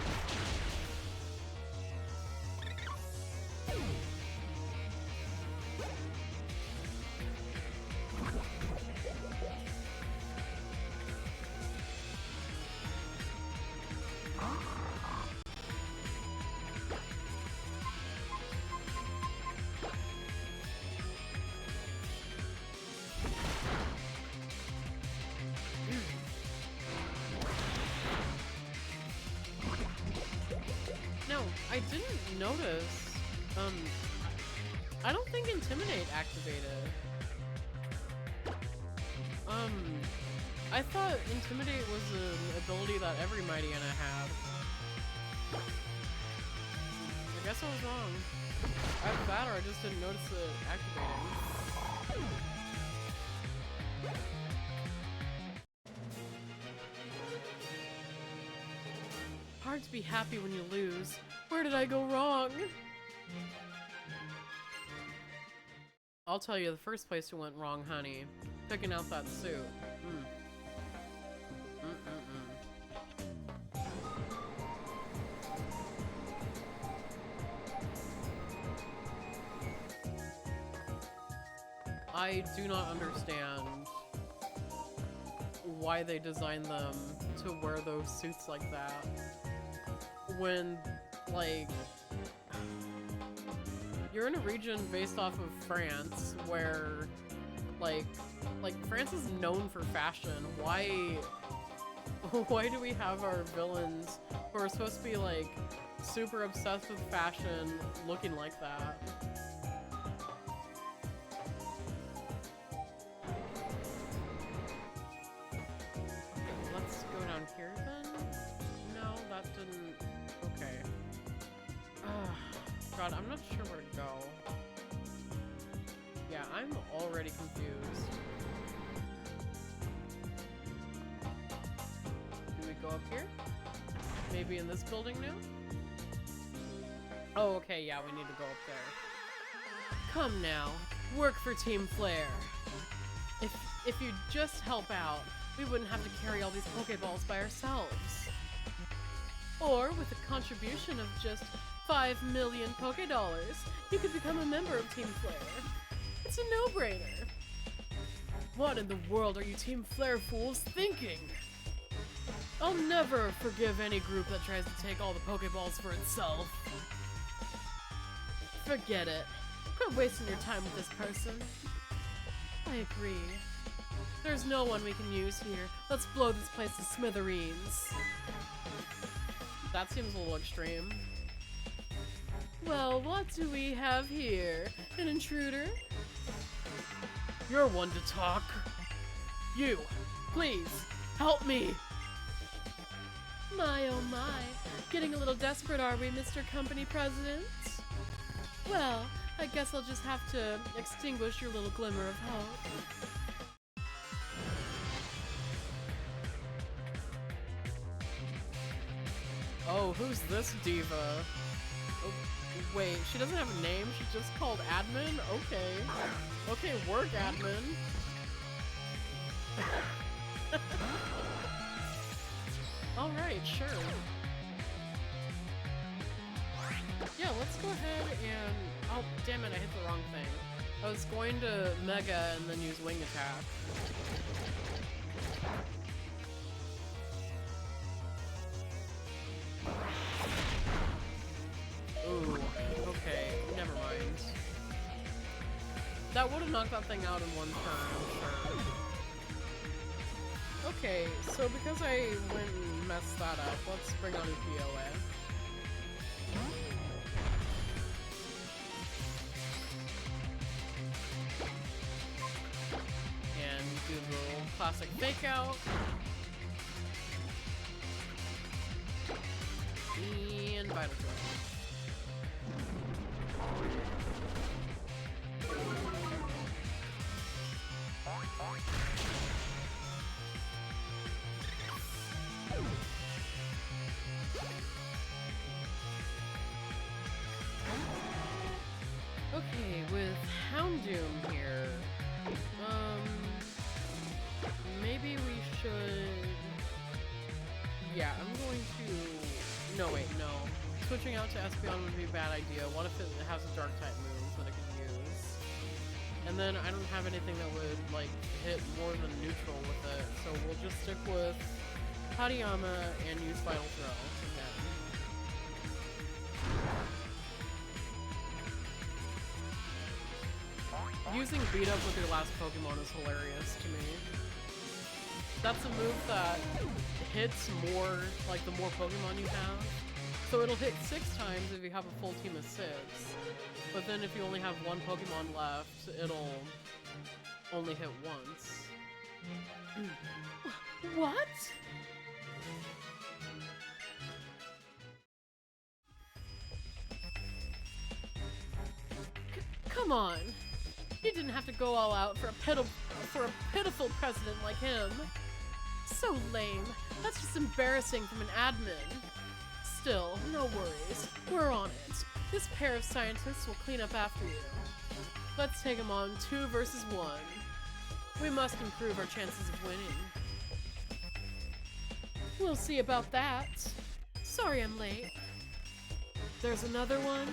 I didn't notice. I don't think Intimidate activated. I thought Intimidate was an ability that every Mightyena had. I guess I was wrong. Either that or I just didn't notice it activating. Hard to be happy when you lose. Where did I go wrong? I'll tell you the first place you went wrong, honey. Picking out that suit. I do not understand why they designed them to wear those suits like that. When, like, you're in a region based off of France where, like France is known for fashion. Why do we have our villains who are supposed to be, like, super obsessed with fashion looking like that? Here then? No, that didn't... Okay. God, I'm not sure where to go. Yeah, I'm already confused. Do we go up here? Maybe in this building now? Oh, okay, yeah, we need to go up there. Come now, work for Team Flare. If you'd just help out, we wouldn't have to carry all these Pokeballs by ourselves. Or, with a contribution of just 5 million Pokédollars, you could become a member of Team Flare. It's a no-brainer. What in the world are you Team Flare fools thinking? I'll never forgive any group that tries to take all the Pokeballs for itself. Forget it. Quit wasting your time with this person. I agree. There's no one we can use here. Let's blow this place to smithereens. That seems a little extreme. Well, what do we have here? An intruder? You're one to talk. You, please, help me! My oh my, getting a little desperate are we, Mr. Company President? Well, I guess I'll just have to extinguish your little glimmer of hope. Oh, who's this diva? Oh, wait, she doesn't have a name, she's just called Admin? Okay. Okay, work, Admin. Alright, sure. Yeah, let's go ahead and... Oh, damn it, I hit the wrong thing. I was going to Mega and then use Wing Attack. Ooh, okay, never mind. That would have knocked that thing out in one turn, I'm sure. Okay, so because I went and messed that up, let's bring on POA. And do the little classic fake out. And Vital Throw. Okay, with Houndoom here, maybe we should... Yeah, I'm going to... No, wait, no. Switching out to Espeon would be a bad idea. What if it has a Dark-type move that I can use? And then I don't have anything that would, like, hit more than neutral with it, so we'll just stick with Hariyama and use Vital Throw again. Using Beat Up with your last Pokemon is hilarious to me. That's a move that hits more, like, the more Pokemon you have. So it'll hit 6 times if you have a full team of 6. But then if you only have one Pokemon left, it'll only hit once. What? Come on. You didn't have to go all out for a pitiful president like him. So lame. That's just embarrassing from an admin. Still, no worries. We're on it. This pair of scientists will clean up after you. Let's take them on 2 versus 1. We must improve our chances of winning. We'll see about that. Sorry I'm late. There's another one?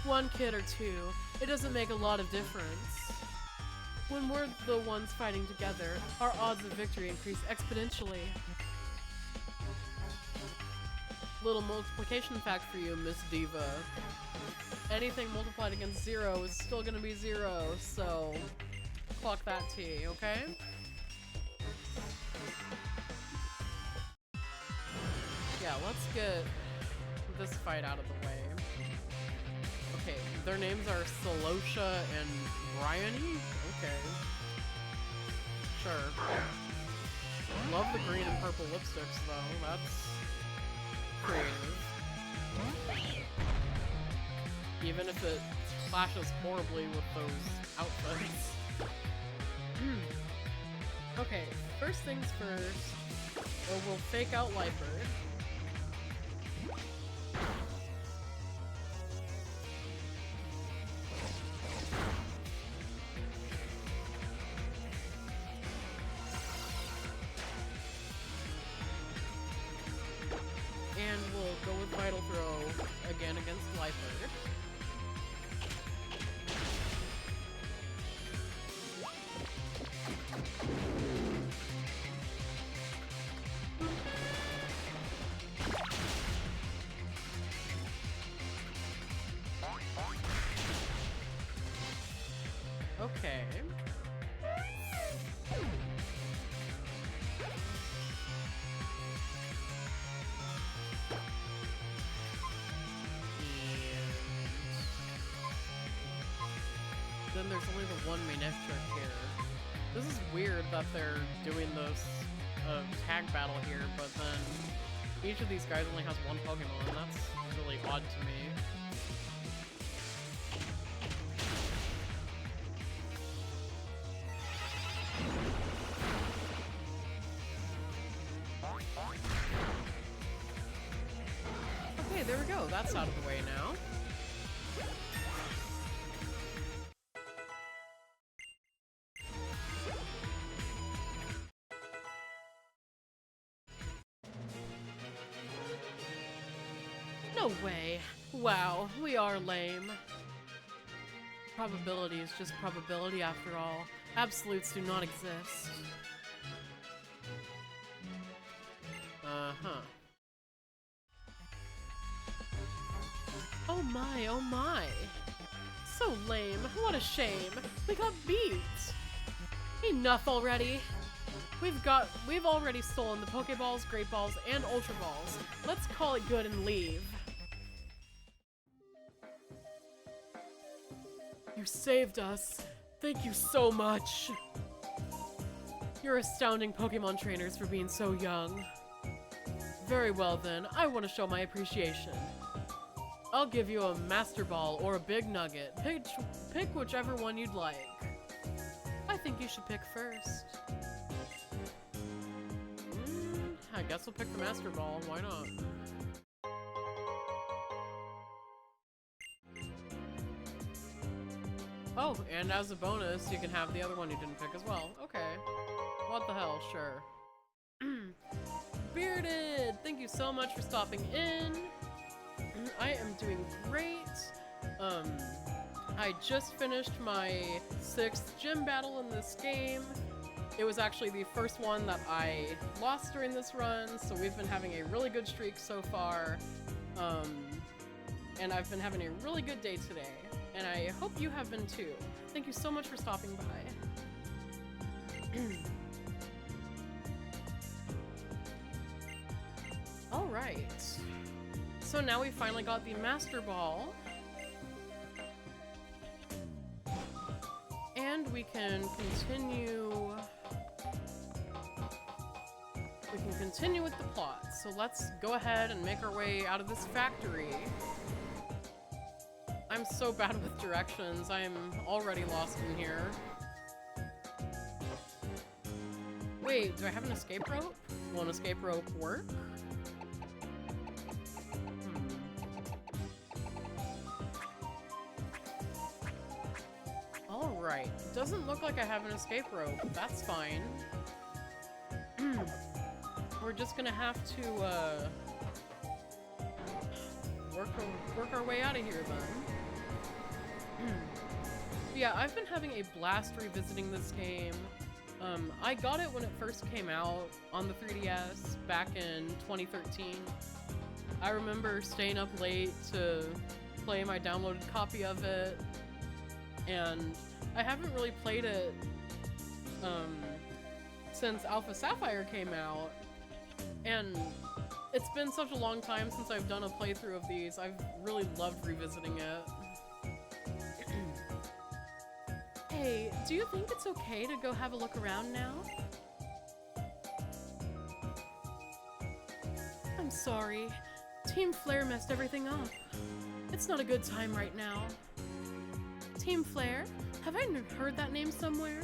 1 kid or 2. It doesn't make a lot of difference. When we're the ones fighting together, our odds of victory increase exponentially. Little multiplication fact for you, Miss Diva. Anything multiplied against 0 is still gonna be 0, so clock that T, okay? Yeah, let's get this fight out of the way. Okay, their names are Celosha and Bryony? Okay. Sure. Love the green and purple lipsticks though, that's creative. Even if it clashes horribly with those outfits. Okay, first things first, we'll fake out Lightbird. And we'll go with Vital Throw again against Lightbird. Okay. Then there's only the one main extra here. This is weird that they're doing this tag battle here, but then each of these guys only has 1 Pokemon. That's really odd to me. Okay, there we go. That's out of the way now. No way. Wow, we are lame. Probability is just probability after all. Absolutes do not exist. Uh-huh. Oh my, oh my. So lame. What a shame. We got beat. Enough already. We've already stolen the Pokeballs, Great Balls, and Ultra Balls. Let's call it good and leave. You saved us. Thank you so much. You're astounding Pokemon trainers for being so young. Very well then, I want to show my appreciation. I'll give you a Master Ball or a Big Nugget. Pick whichever one you'd like. I think you should pick first. I guess we'll pick the Master Ball, why not? Oh, and as a bonus, you can have the other one you didn't pick as well. Okay. What the hell, sure. Bearded! Thank you so much for stopping in. I am doing great. I just finished my 6th gym battle in this game. It was actually the first one that I lost during this run, so we've been having a really good streak so far. And I've been having a really good day today. And I hope you have been too. Thank you so much for stopping by. Alright. So now we finally got the Master Ball. And we can continue we can continue with the plot. So let's go ahead and make our way out of this factory. I'm so bad with directions. I'm already lost in here. Wait, do I have an escape rope? Will an escape rope work? Alright, doesn't look like I have an escape rope. That's fine. We're just gonna have to, work our way out of here then. Yeah, I've been having a blast revisiting this game. I got it when it first came out on the 3DS back in 2013. I remember staying up late to play my downloaded copy of it, and I haven't really played it since Alpha Sapphire came out, and it's been such a long time since I've done a playthrough of these. I've really loved revisiting it. Hey, do you think it's okay to go have a look around now? I'm sorry. Team Flare messed everything up. It's not a good time right now. Team Flare? Have I heard that name somewhere?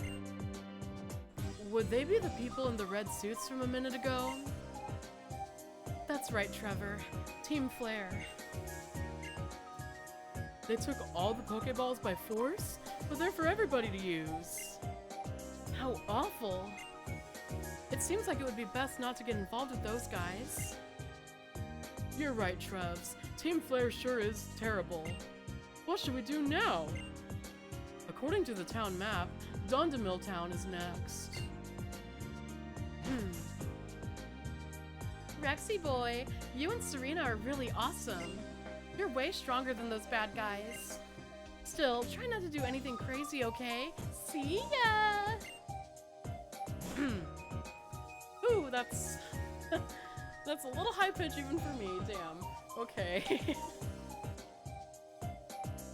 Would they be the people in the red suits from a minute ago? That's right, Trevor. Team Flare. They took all the Pokeballs by force, but they're for everybody to use. How awful. It seems like it would be best not to get involved with those guys. You're right, Trevs. Team Flare sure is terrible. What should we do now? According to the town map, Dondamil Town is next. Rexy boy, you and Serena are really awesome. You're way stronger than those bad guys. Still, try not to do anything crazy, okay? See ya! Ooh, that's a little high pitch even for me, damn. Okay.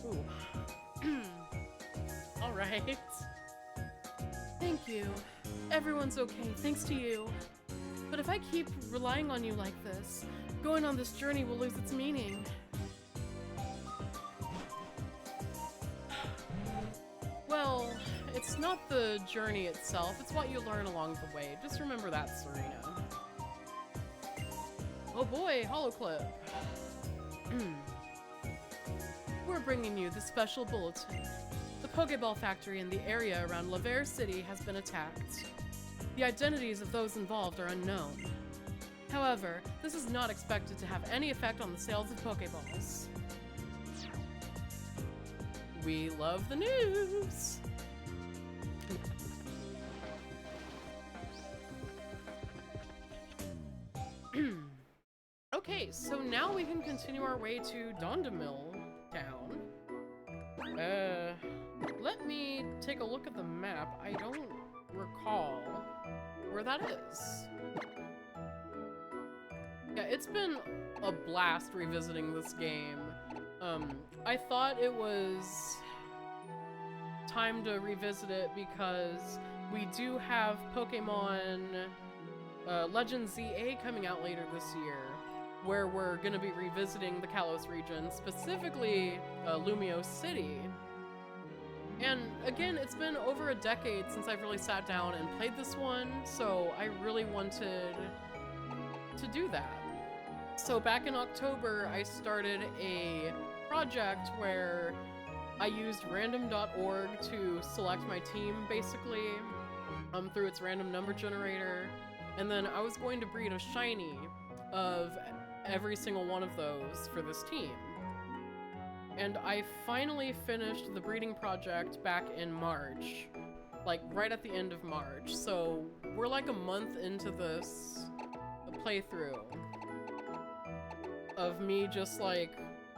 Ooh. Alright. Thank you. Everyone's okay, thanks to you. But if I keep relying on you like this, going on this journey will lose its meaning. Well, it's not the journey itself, it's what you learn along the way. Just remember that, Serena. Oh boy, holoclip. We're bringing you the special bulletin. The Pokeball factory in the area around Lavere City has been attacked. The identities of those involved are unknown. However, this is not expected to have any effect on the sales of Pokeballs. We love the news! Okay, so now we can continue our way to Dondamil Town. Let me take a look at the map. I don't recall where that is. Yeah, it's been a blast revisiting this game. I thought it was time to revisit it because we do have Pokemon Legend ZA coming out later this year, where we're gonna be revisiting the Kalos region, specifically Lumio City. And again, it's been over a decade since I've really sat down and played this one, so I really wanted to do that. So back in October, I started a project where I used random.org to select my team, basically, through its random number generator, and then I was going to breed a shiny of every single one of those for this team. And I finally finished the breeding project back in March, like right at the end of March. So we're like a month into this playthrough of me just like,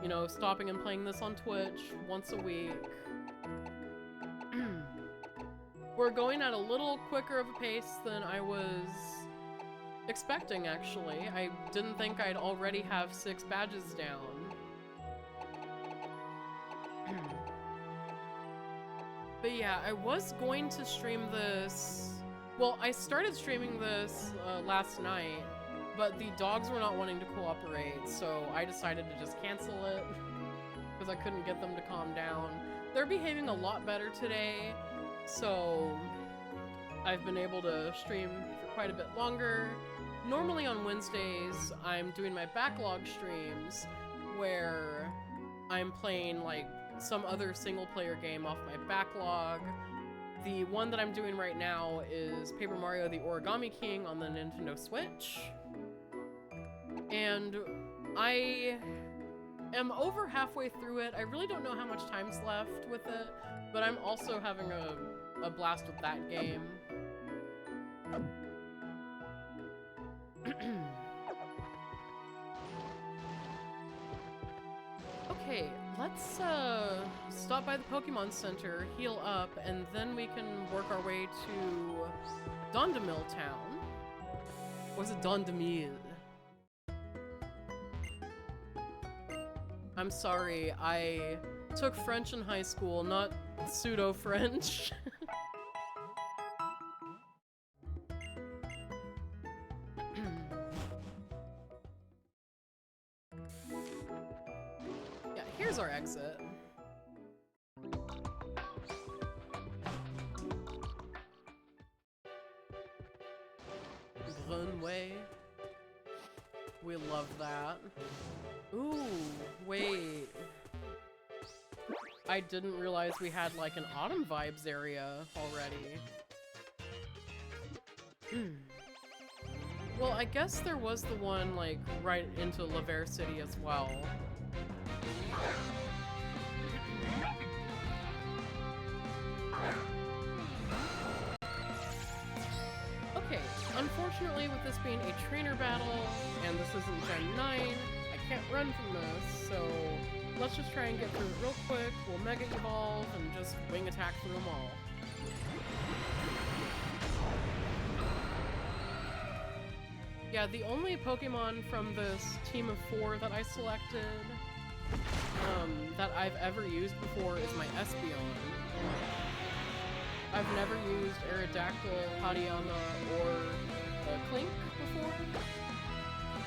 you know, stopping and playing this on Twitch once a week. We're going at a little quicker of a pace than I was expecting, actually. I didn't think I'd already have 6 badges down. But yeah, I was going to stream this... Well, I started streaming this last night, but the dogs were not wanting to cooperate, so I decided to just cancel it because I couldn't get them to calm down. They're behaving a lot better today, so I've been able to stream for quite a bit longer. Normally on Wednesdays, I'm doing my backlog streams where I'm playing like some other single player game off my backlog. The one that I'm doing right now is Paper Mario the Origami King on the Nintendo Switch. And I am over halfway through it. I really don't know how much time's left with it, but I'm also having a blast with that game. Okay, let's stop by the Pokemon Center, heal up, and then we can work our way to Dondemil Town. Or is it Dondemil? I'm sorry, I took French in high school, not pseudo-French. Yeah, here's our exit. Runway. We love that. Ooh, wait. I didn't realize we had like an autumn vibes area already. Well, I guess there was the one like right into Laver City as well. Okay, unfortunately with this being a trainer battle, and this isn't Gen 9, I can't run from this, so let's just try and get through it real quick. We'll Mega Evolve and just wing attack through them all. Yeah, the only Pokemon from this team of 4 that I selected that I've ever used before is my Espeon. I've never used Aerodactyl, Hadiana, or Clink before,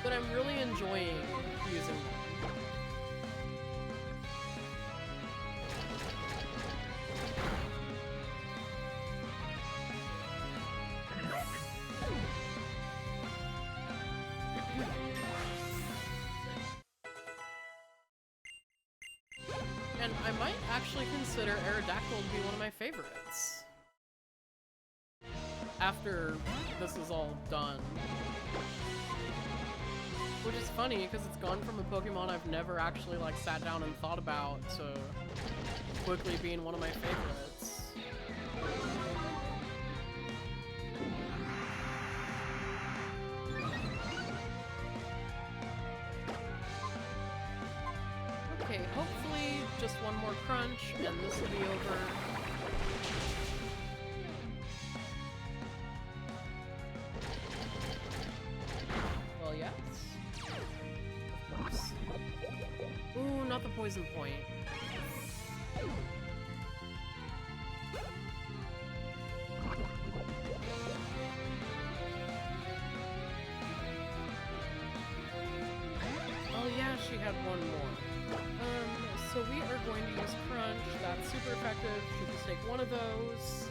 but I'm really enjoying using them. And I might actually consider Aerodactyl to be one of my favorites after this is all done. Which is funny, because it's gone from a Pokemon I've never actually like sat down and thought about to quickly being one of my favorites. Okay, hopefully just one more crunch and this will be over. Well, yes. Of course. Ooh, not the poison point. Oh yeah, she had one more. So we are going to use Crunch. That's super effective. Should just take one of those.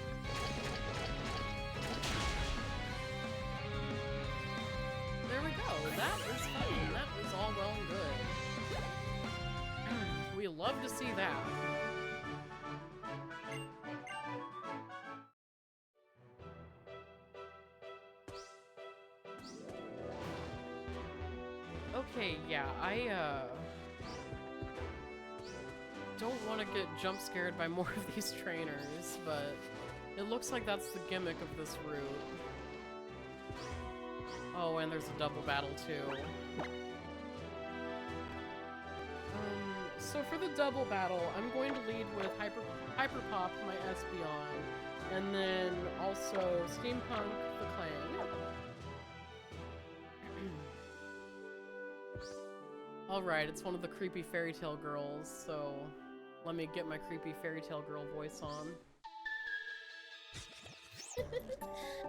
There we go. That is fine. That was all well and good. We love to see that. Okay, yeah, I don't want to get jump scared by more of these trainers, but it looks like that's the gimmick of this route. Oh, and there's a double battle too. So for the double battle, I'm going to lead with Hyper Pop, my Espeon, and then also Steampunk the Clang. Alright, it's one of the creepy fairy tale girls, so let me get my creepy fairy tale girl voice on.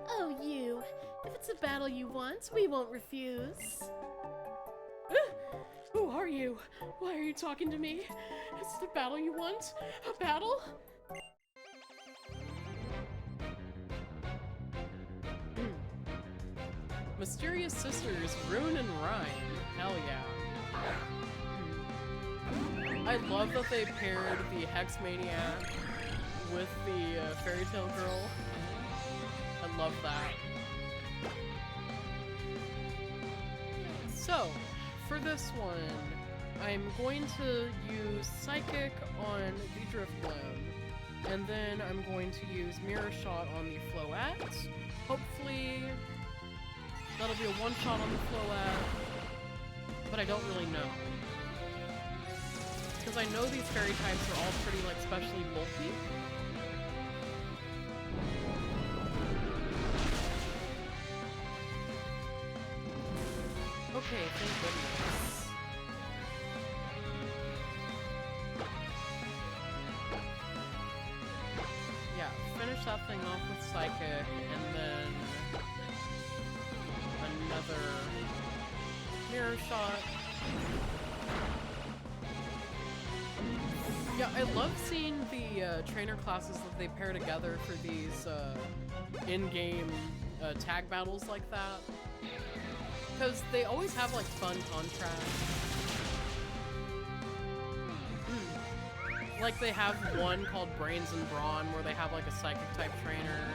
Oh, you. If it's a battle you want, we won't refuse. Who are you? Why are you talking to me? Is it a battle you want? A battle? Mysterious Sisters, Rune and Rhyme. Hell yeah. I love that they paired the Hex Maniac with the Fairy Tale Girl. I love that. So, for this one, I'm going to use Psychic on the Driftbloom, and then I'm going to use Mirror Shot on the Floette. Hopefully, that'll be a one-shot on the Floette, but I don't really know. Because I know these fairy types are all pretty, like, specially bulky. Okay, thank goodness. Yeah, finish that thing off with Psychic, and then another Mirror Shot. Yeah, I love seeing the trainer classes that they pair together for these in-game tag battles like that. Because they always have, like, fun contrasts. Like, they have one called Brains and Brawn, where they have, like, a Psychic-type trainer,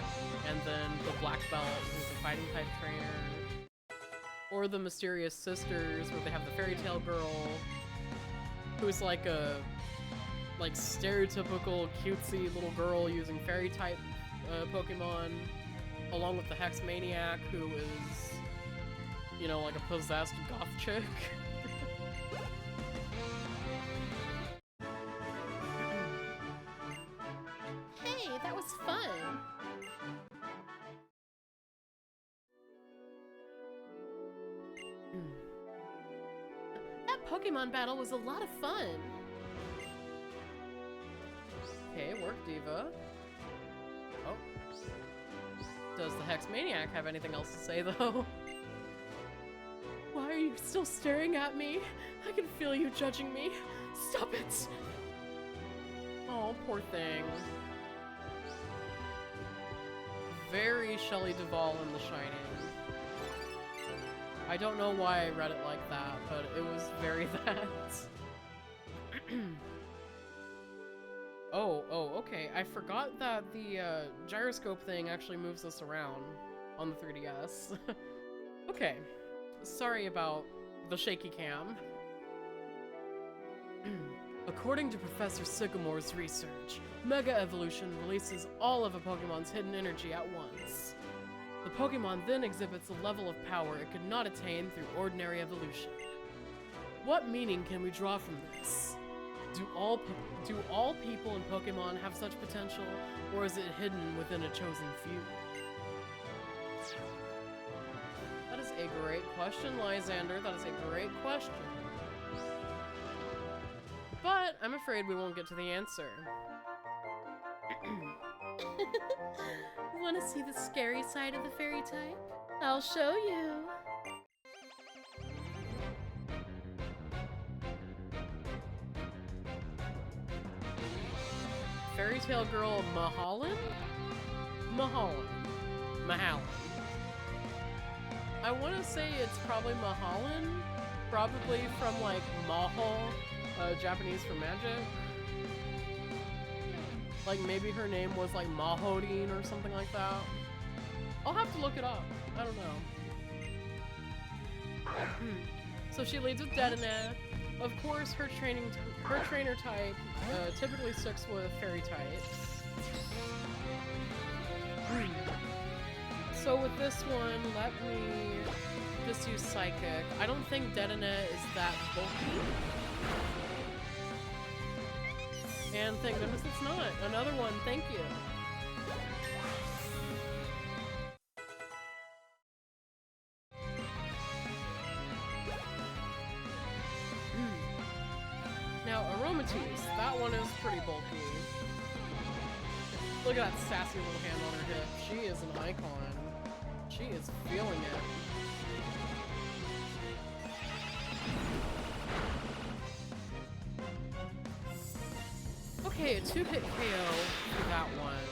and then the Black Belt, who's a Fighting-type trainer. Or the Mysterious Sisters, where they have the Fairy Tale Girl, who's, like, a, like, stereotypical, cutesy little girl using Fairy-type Pokemon, along with the Hex Maniac, who is, you know, like a possessed goth chick. Hey, that was fun. That Pokemon battle was a lot of fun. Okay, work, Diva. Oh. Does the Hex Maniac have anything else to say, though? Why are you still staring at me? I can feel you judging me. Stop it! Oh, poor thing. Very Shelley Duvall in The Shining. I don't know why I read it like that, but it was very that. Oh, okay. I forgot that the gyroscope thing actually moves us around on the 3DS. Okay. Sorry about the shaky cam. According to Professor Sycamore's research, Mega Evolution releases all of a Pokemon's hidden energy at once. The Pokemon then exhibits a level of power it could not attain through ordinary evolution. What meaning can we draw from this? Do all people in Pokemon have such potential, or is it hidden within a chosen few? That is a great question, Lysander. That is a great question. But I'm afraid we won't get to the answer. Want to see the scary side of the fairy type? I'll show you. Fairy Tale Girl Mahalan? Mahalan. I want to say it's probably Mahalan. Probably from, like, Mahal, Japanese for magic. Like, maybe her name was, like, Mahodine or something like that. I'll have to look it up. I don't know. So she leads with Dedenne. Of course, her trainer type typically sticks with fairy types. So with this one, let me just use Psychic. I don't think Dedenne is that bulky. And thank goodness it's not. Another one, thank you. Now, Aromatisse, that one is pretty bulky. Look at that sassy little hand on her hip. She is an icon. She is feeling it. Okay, a 2-hit KO for that one.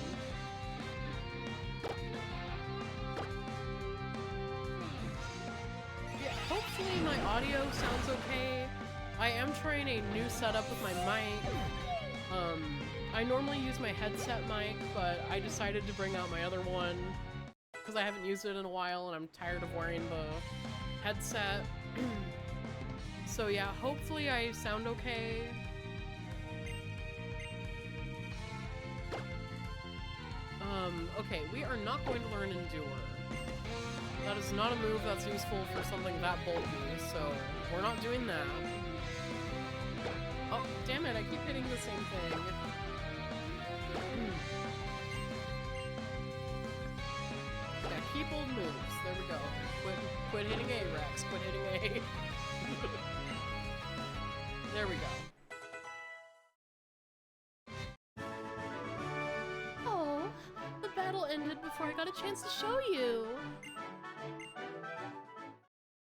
Yeah, hopefully my audio sounds okay. I am trying a new setup with my mic. I normally use my headset mic, but I decided to bring out my other one because I haven't used it in a while and I'm tired of wearing the headset. So yeah, hopefully I sound okay. Okay, we are not going to learn Endure. That is not a move that's useful for something that bulky, so we're not doing that. Oh, damn it, I keep hitting the same thing. Yeah, keep old moves. There we go. Quit hitting A, Rex. Quit hitting A. There we go. Oh, the battle ended before I got a chance to show you.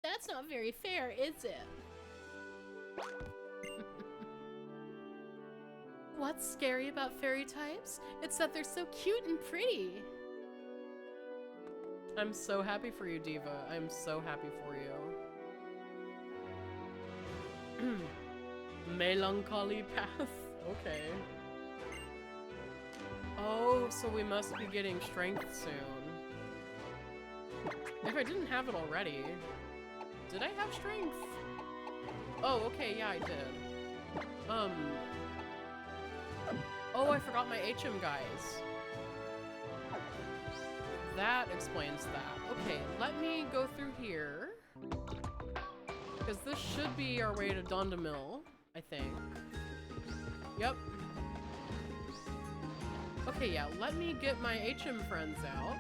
That's not very fair, is it? What's scary about fairy types? It's that they're so cute and pretty. I'm so happy for you, Diva. I'm so happy for you. Melancholy path. Okay. Oh, so we must be getting strength soon. If I didn't have it already. Did I have strength? Oh, okay, yeah, I did. Oh, I forgot my HM guys. That explains that. Okay, let me go through here. Because this should be our way to Dondamil, I think. Yep. Okay, yeah, let me get my HM friends out.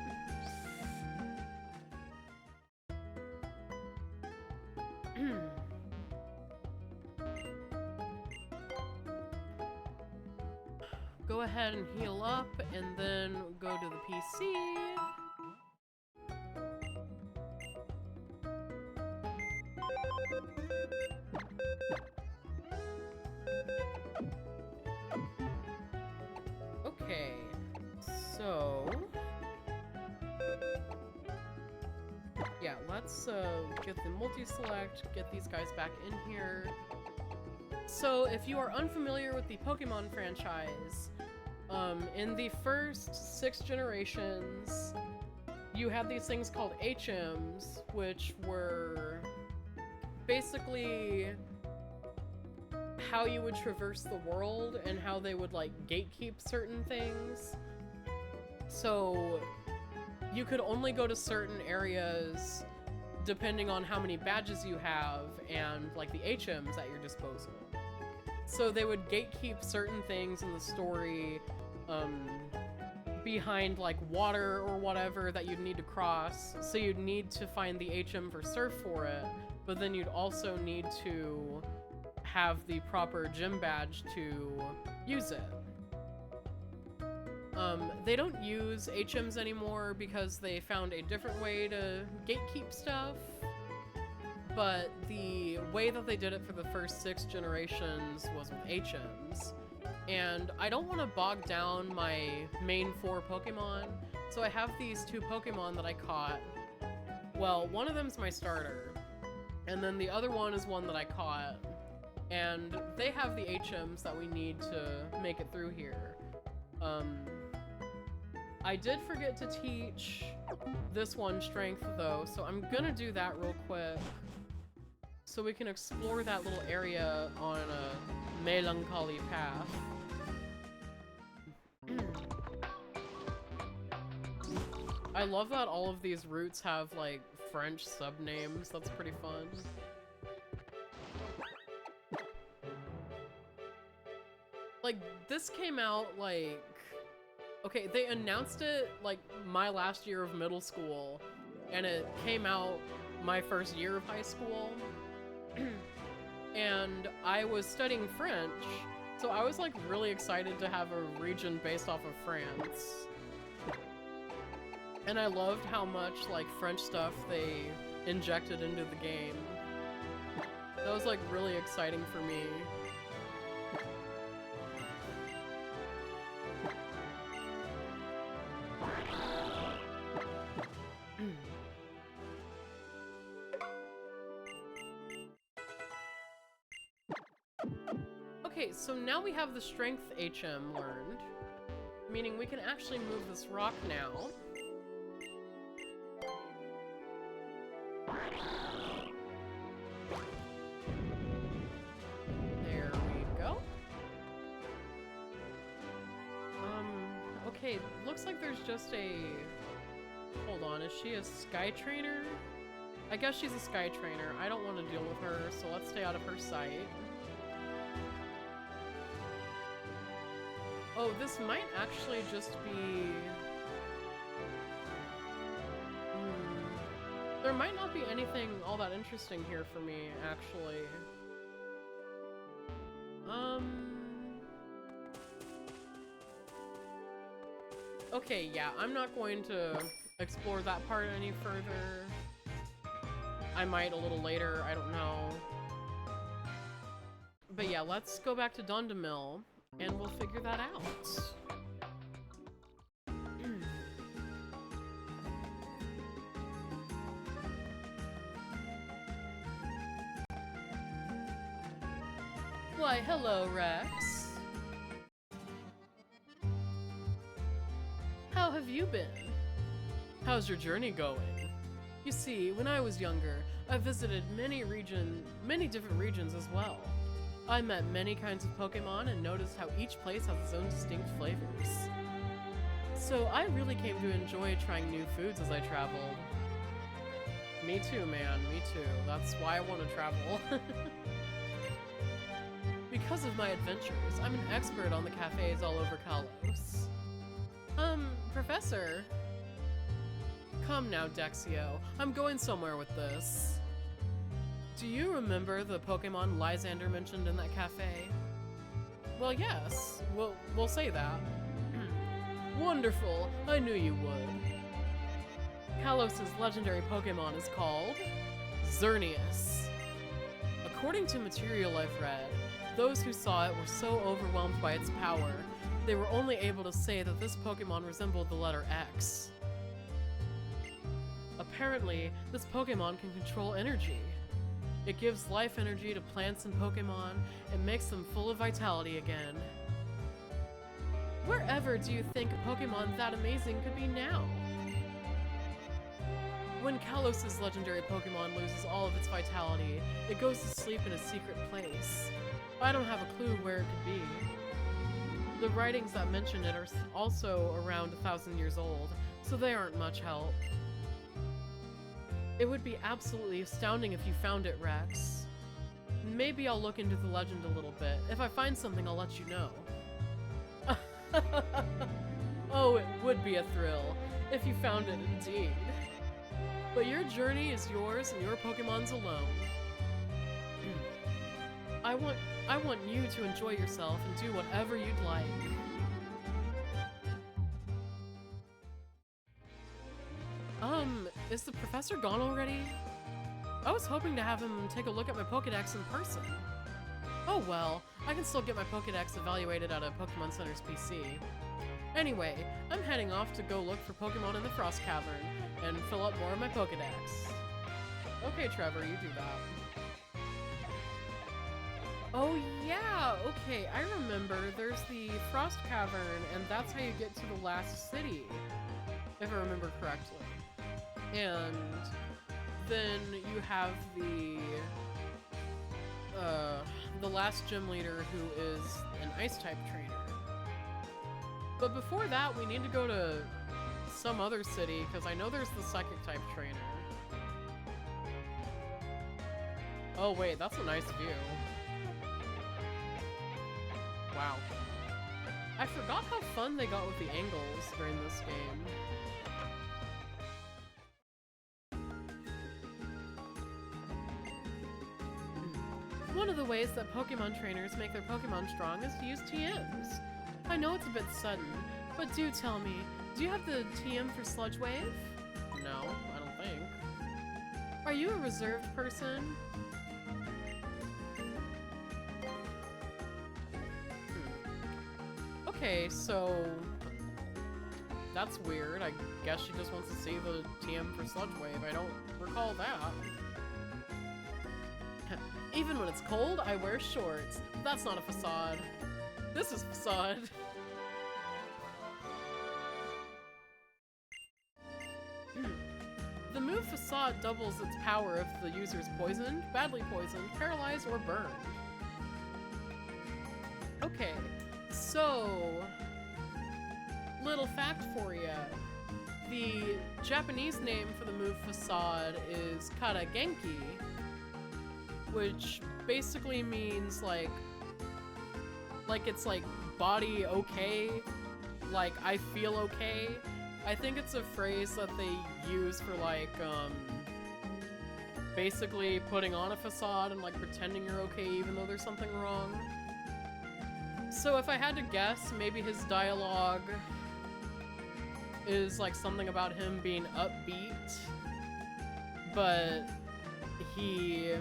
Go ahead and heal up, and then go to the PC. Okay, so... yeah, let's get the multi-select, get these guys back in here. So, if you are unfamiliar with the Pokemon franchise, in the first 6 generations, you had these things called HMs, which were basically how you would traverse the world and how they would, like, gatekeep certain things. So, you could only go to certain areas depending on how many badges you have and, like, the HMs at your disposal. So they would gatekeep certain things in the story, behind, like, water or whatever that you'd need to cross. So you'd need to find the HM for Surf for it, but then you'd also need to have the proper gym badge to use it. They don't use HMs anymore because they found a different way to gatekeep stuff. But the way that they did it for the first 6 generations was with HMs. And I don't want to bog down my main 4 Pokemon, so I have these 2 Pokemon that I caught. Well, one of them's my starter, and then the other one is one that I caught. And they have the HMs that we need to make it through here. I did forget to teach this one strength though, so I'm gonna do that real quick. So we can explore that little area on a melancholy path. I love that all of these routes have, like, French sub-names. That's pretty fun. Like, this came out, like... okay, they announced it, like, my last year of middle school, and it came out my first year of high school. And I was studying French, So I was like really excited to have a region based off of France. And I loved how much like French stuff they injected into the game. That was like really exciting for me. Okay, so now we have the strength HM learned, meaning we can actually move this rock now. There we go. Okay, looks like there's just a... Hold on, is she a Sky Trainer? I guess she's a Sky Trainer. I don't want to deal with her, so let's stay out of her sight. Oh, this might actually just be... There might not be anything all that interesting here for me, actually. Okay, yeah, I'm not going to explore that part any further. I might a little later, I don't know. But yeah, let's go back to Dundamil, and we'll figure that out. Why, hello, Rex. How have you been? How's your journey going? You see, when I was younger, I visited many different regions as well. I met many kinds of Pokemon and noticed how each place has its own distinct flavors. So I really came to enjoy trying new foods as I traveled. Me too, man, me too. That's why I want to travel. Because of my adventures, I'm an expert on the cafes all over Kalos. Professor? Come now, Dexio. I'm going somewhere with this. Do you remember the Pokemon Lysander mentioned in that cafe? Well, yes. We'll say that. Wonderful. I knew you would. Kalos' legendary Pokemon is called Xerneas. According to material I've read, those who saw it were so overwhelmed by its power, they were only able to say that this Pokemon resembled the letter X. Apparently, this Pokemon can control energy. It gives life energy to plants and Pokemon and makes them full of vitality again. Wherever do you think a Pokemon that amazing could be now? When Kalos' legendary Pokemon loses all of its vitality, it goes to sleep in a secret place. I don't have a clue where it could be. The writings that mention it are also around 1,000 years old, so they aren't much help. It would be absolutely astounding if you found it, Rex. Maybe I'll look into the legend a little bit. If I find something, I'll let you know. Oh, it would be a thrill, if you found it indeed. But your journey is yours and your Pokemon's alone. I want you to enjoy yourself and do whatever you'd like. Is the professor gone already? I was hoping to have him take a look at my Pokedex in person. Oh well, I can still get my Pokedex evaluated at a Pokemon Center's PC. Anyway, I'm heading off to go look for Pokemon in the Frost Cavern and fill up more of my Pokedex. Okay, Trevor, you do that. Oh yeah, okay, I remember. There's the Frost Cavern, and that's how you get to the last city, if I remember correctly. And then you have the last gym leader who is an Ice-type trainer. But before that, we need to go to some other city, because I know there's the Psychic-type trainer. Oh wait, that's a nice view. Wow. I forgot how fun they got with the angles during this game. One of the ways that Pokemon trainers make their Pokemon strong is to use TMs. I know it's a bit sudden, but do tell me, do you have the TM for Sludge Wave? No, I don't think. Are you a reserved person? Okay, so that's weird. I guess she just wants to see the TM for Sludge Wave. I don't recall that. Even when it's cold, I wear shorts. That's not a facade. This is facade. The move Facade doubles its power if the user is poisoned, badly poisoned, paralyzed, or burned. Okay, so little fact for you. The Japanese name for the move Facade is Karagenki, which basically means like it's like body okay, like I feel okay. I think it's a phrase that they use for like basically putting on a facade and like pretending you're okay even though there's something wrong. So if I had to guess, maybe his dialogue is like something about him being upbeat, but he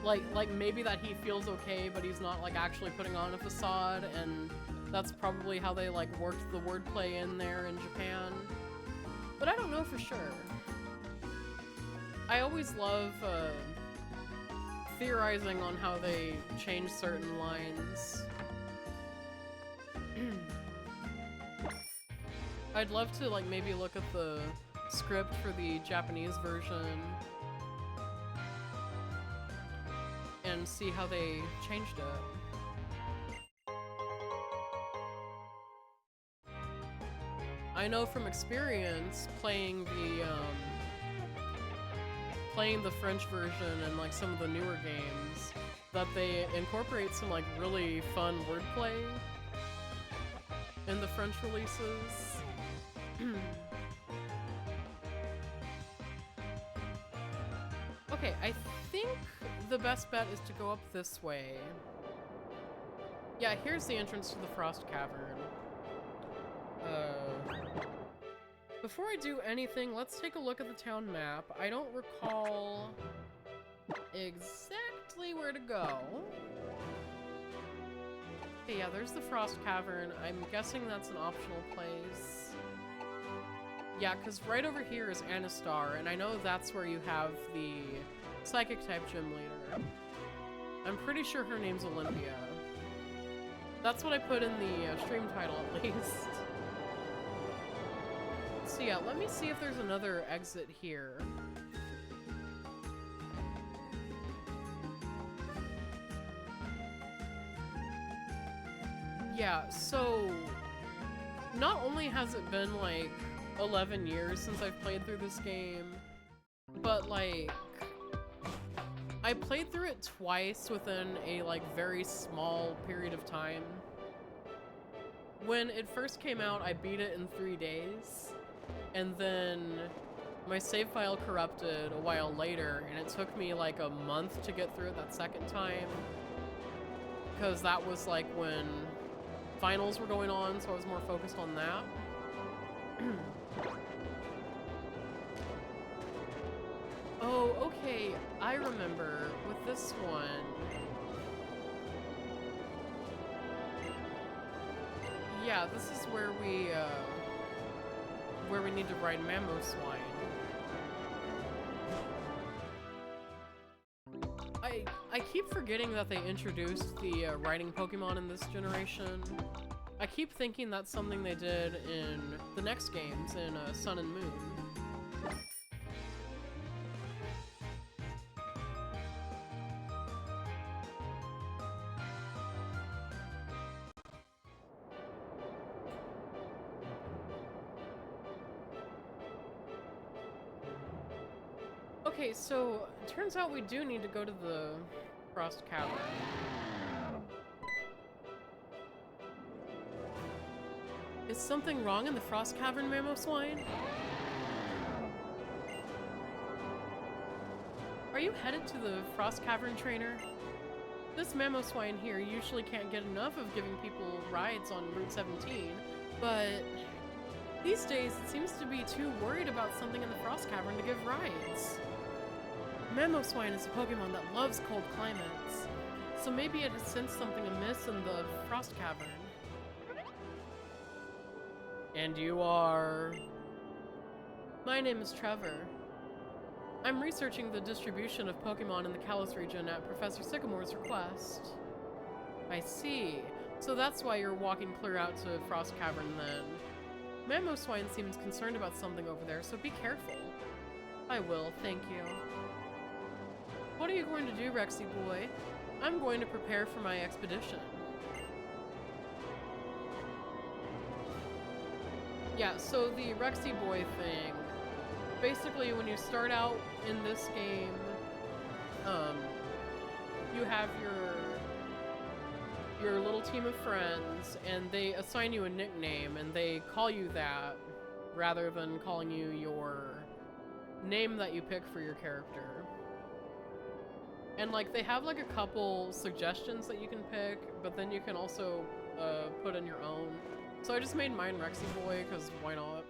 like maybe that he feels okay, but he's not like actually putting on a facade, and that's probably how they like worked the wordplay in there in Japan. But I don't know for sure. I always love theorizing on how they change certain lines. I'd love to like maybe look at the script for the Japanese version and see how they changed it. I know from experience playing the French version and like some of the newer games that they incorporate some like really fun wordplay in the French releases. Okay, I think the best bet is to go up this way. Yeah, here's the entrance to the Frost Cavern. Before I do anything, let's take a look at the town map. I don't recall exactly where to go. Okay, yeah, there's the Frost Cavern. I'm guessing that's an optional place. Yeah, because right over here is Anastar, and I know that's where you have the Psychic-type gym leader. I'm pretty sure her name's Olympia. That's what I put in the stream title, at least. So yeah, let me see if there's another exit here. Yeah, so not only has it been like 11 years since I've played through this game, but like I played through it twice within a like very small period of time. When it first came out, I beat it in 3 days, and then my save file corrupted a while later, and it took me like a month to get through it that second time, because that was like when finals were going on, so I was more focused on that. Oh, okay, I remember with this one. Yeah, this is where we need to ride Mamoswine. I keep forgetting that they introduced the riding Pokemon in this generation. I keep thinking that's something they did in the next games, in Sun and Moon. Okay, so it turns out we do need to go to the Frost Cavern. Is something wrong in the Frost Cavern, Mamoswine? Are you headed to the Frost Cavern, trainer? This Mamoswine here usually can't get enough of giving people rides on Route 17, but these days it seems to be too worried about something in the Frost Cavern to give rides. Mamoswine is a Pokemon that loves cold climates, so maybe it has sensed something amiss in the Frost Cavern. And you are... My name is Trevor. I'm researching the distribution of Pokemon in the Kalos region at Professor Sycamore's request. I see. So that's why you're walking clear out to Frost Cavern then. Mamoswine seems concerned about something over there, so be careful. I will, thank you. What are you going to do, Rexy boy? I'm going to prepare for my expedition. Yeah, so the Rexy boy thing, basically when you start out in this game, you have your little team of friends, and they assign you a nickname, and they call you that, rather than calling you your name that you pick for your character. And like, they have like a couple suggestions that you can pick, but then you can also put in your own. So I just made mine Rexy Boy, because why not?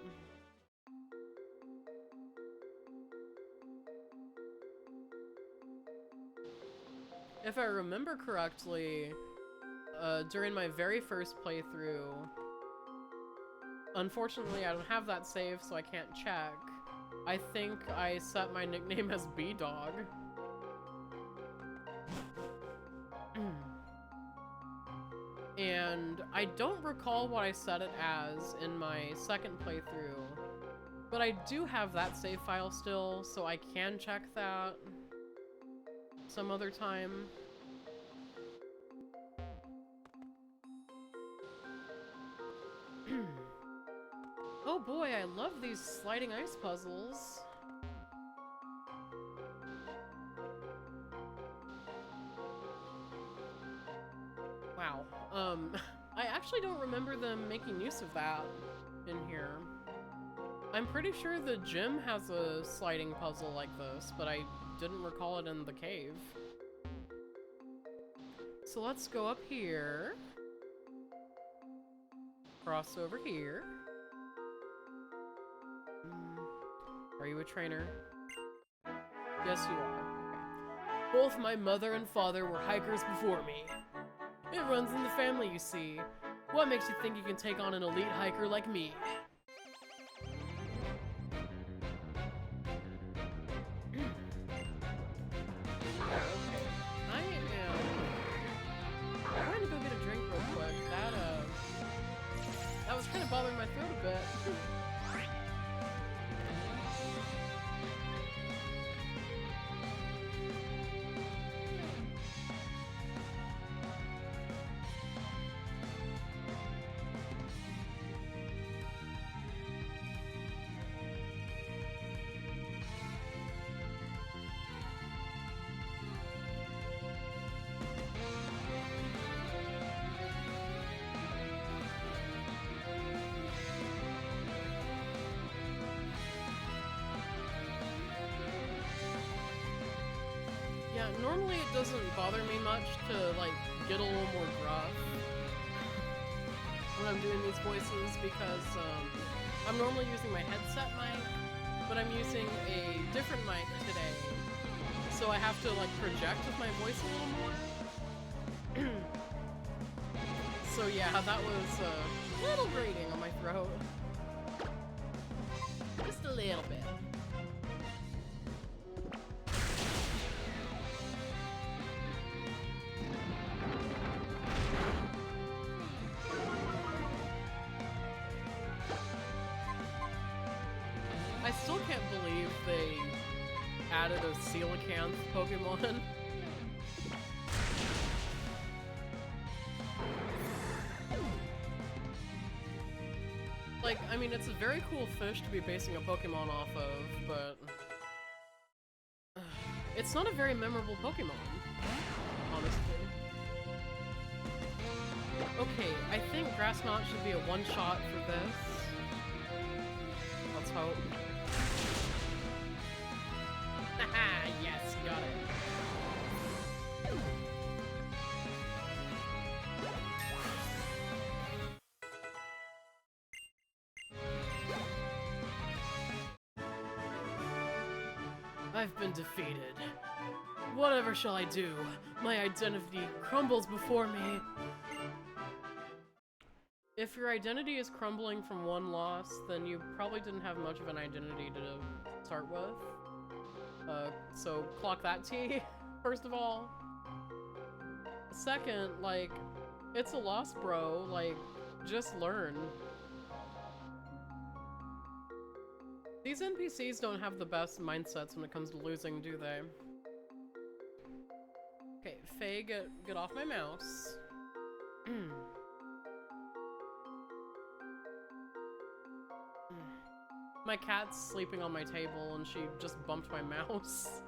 If I remember correctly, during my very first playthrough, unfortunately I don't have that save, so I can't check. I think I set my nickname as B-Dog. And I don't recall what I set it as in my second playthrough, but I do have that save file still, so I can check that some other time. Oh boy, I love these sliding ice puzzles. Wow. I actually don't remember them making use of that in here. I'm pretty sure the gym has a sliding puzzle like this, but I didn't recall it in the cave. So let's go up here. Cross over here. Are you a trainer? Yes, you are. Okay. Both my mother and father were hikers before me. It runs in the family, you see. What makes you think you can take on an elite hiker like me? I am trying to go get a drink real quick. That was kind of bothering my throat a bit. Yeah, normally it doesn't bother me much to, like, get a little more gruff when I'm doing these voices because, I'm normally using my headset mic, but I'm using a different mic today, so I have to, like, project with my voice a little more. So yeah, that was a little grating on my throat. Just a little bit. I still can't believe they added a coelacanth Pokemon. Like, I mean, it's a very cool fish to be basing a Pokemon off of, but it's not a very memorable Pokemon, honestly. Okay, I think Grassmont should be a one-shot for this. Let's hope. Haha, yes, got it. I've been defeated. Whatever shall I do? My identity crumbles before me. If your identity is crumbling from one loss, then you probably didn't have much of an identity to start with. So clock that T, first of all. Second, like, it's a loss, bro. Like, just learn. These NPCs don't have the best mindsets when it comes to losing, do they? Okay, Faye, get off my mouse. My cat's sleeping on my table and she just bumped my mouse.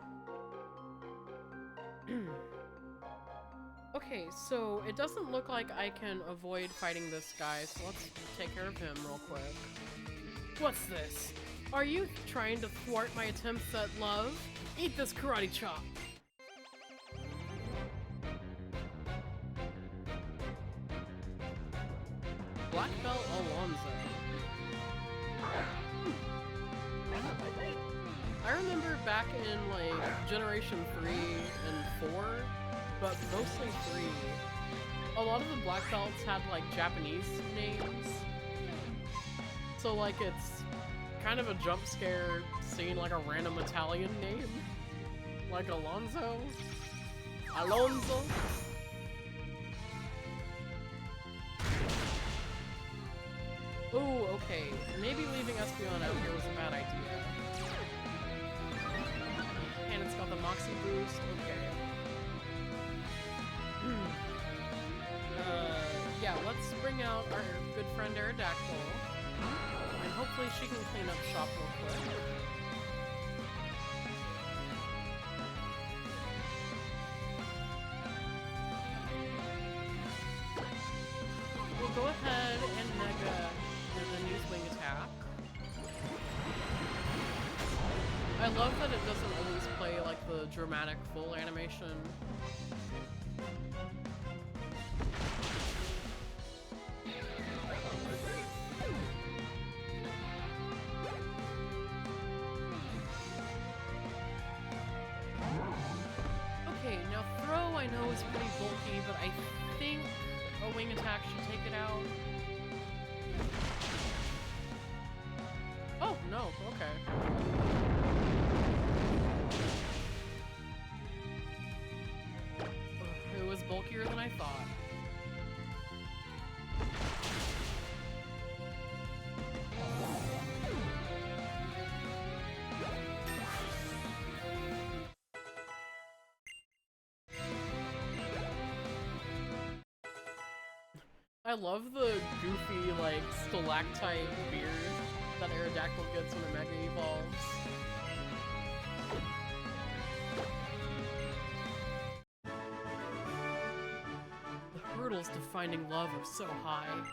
Okay, so it doesn't look like I can avoid fighting this guy, so let's take care of him real quick. What's this? Are you trying to thwart my attempts at love? Eat this karate chop. Black Belt Alonzo. I remember back in like Generation 3 and 4, but mostly 3, a lot of the Black Belts had like Japanese names. So like it's kind of a jump scare seeing like a random Italian name. Like Alonzo. Alonzo. Ooh, okay. Maybe leaving Espeon out here was a bad idea. And it's got the Moxie boost. Okay. Yeah, let's bring out our good friend Aerodactyl. And hopefully she can clean up shop real quick. We'll go ahead and Mega and then use Wing Attack. I love that it doesn't always play like the dramatic full animation. Okay, now throw I know is pretty bulky, but I think a wing attack should take it out. Oh, no, okay. It was bulkier than I thought. I love the goofy, like, stalactite beard that Aerodactyl gets when a Mega evolves. The hurdles to finding love are so high.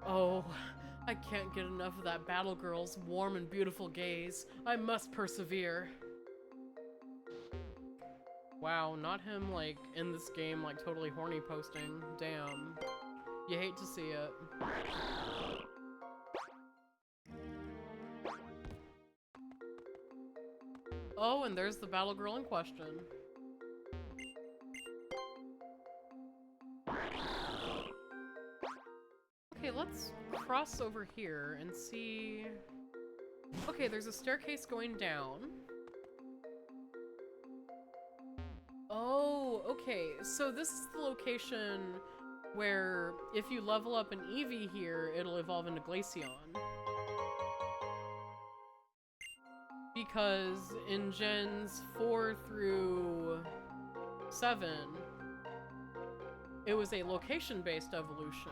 Oh, I can't get enough of that battle girl's warm and beautiful gaze. I must persevere. Wow, not him, like, in this game, like, totally horny posting. Damn. You hate to see it. Oh, and there's the battle girl in question. Okay, let's cross over here and see... Okay, there's a staircase going down. Oh, okay, so this is the location where if you level up an Eevee here, it'll evolve into Glaceon. Because in Gens 4 through 7, it was a location-based evolution.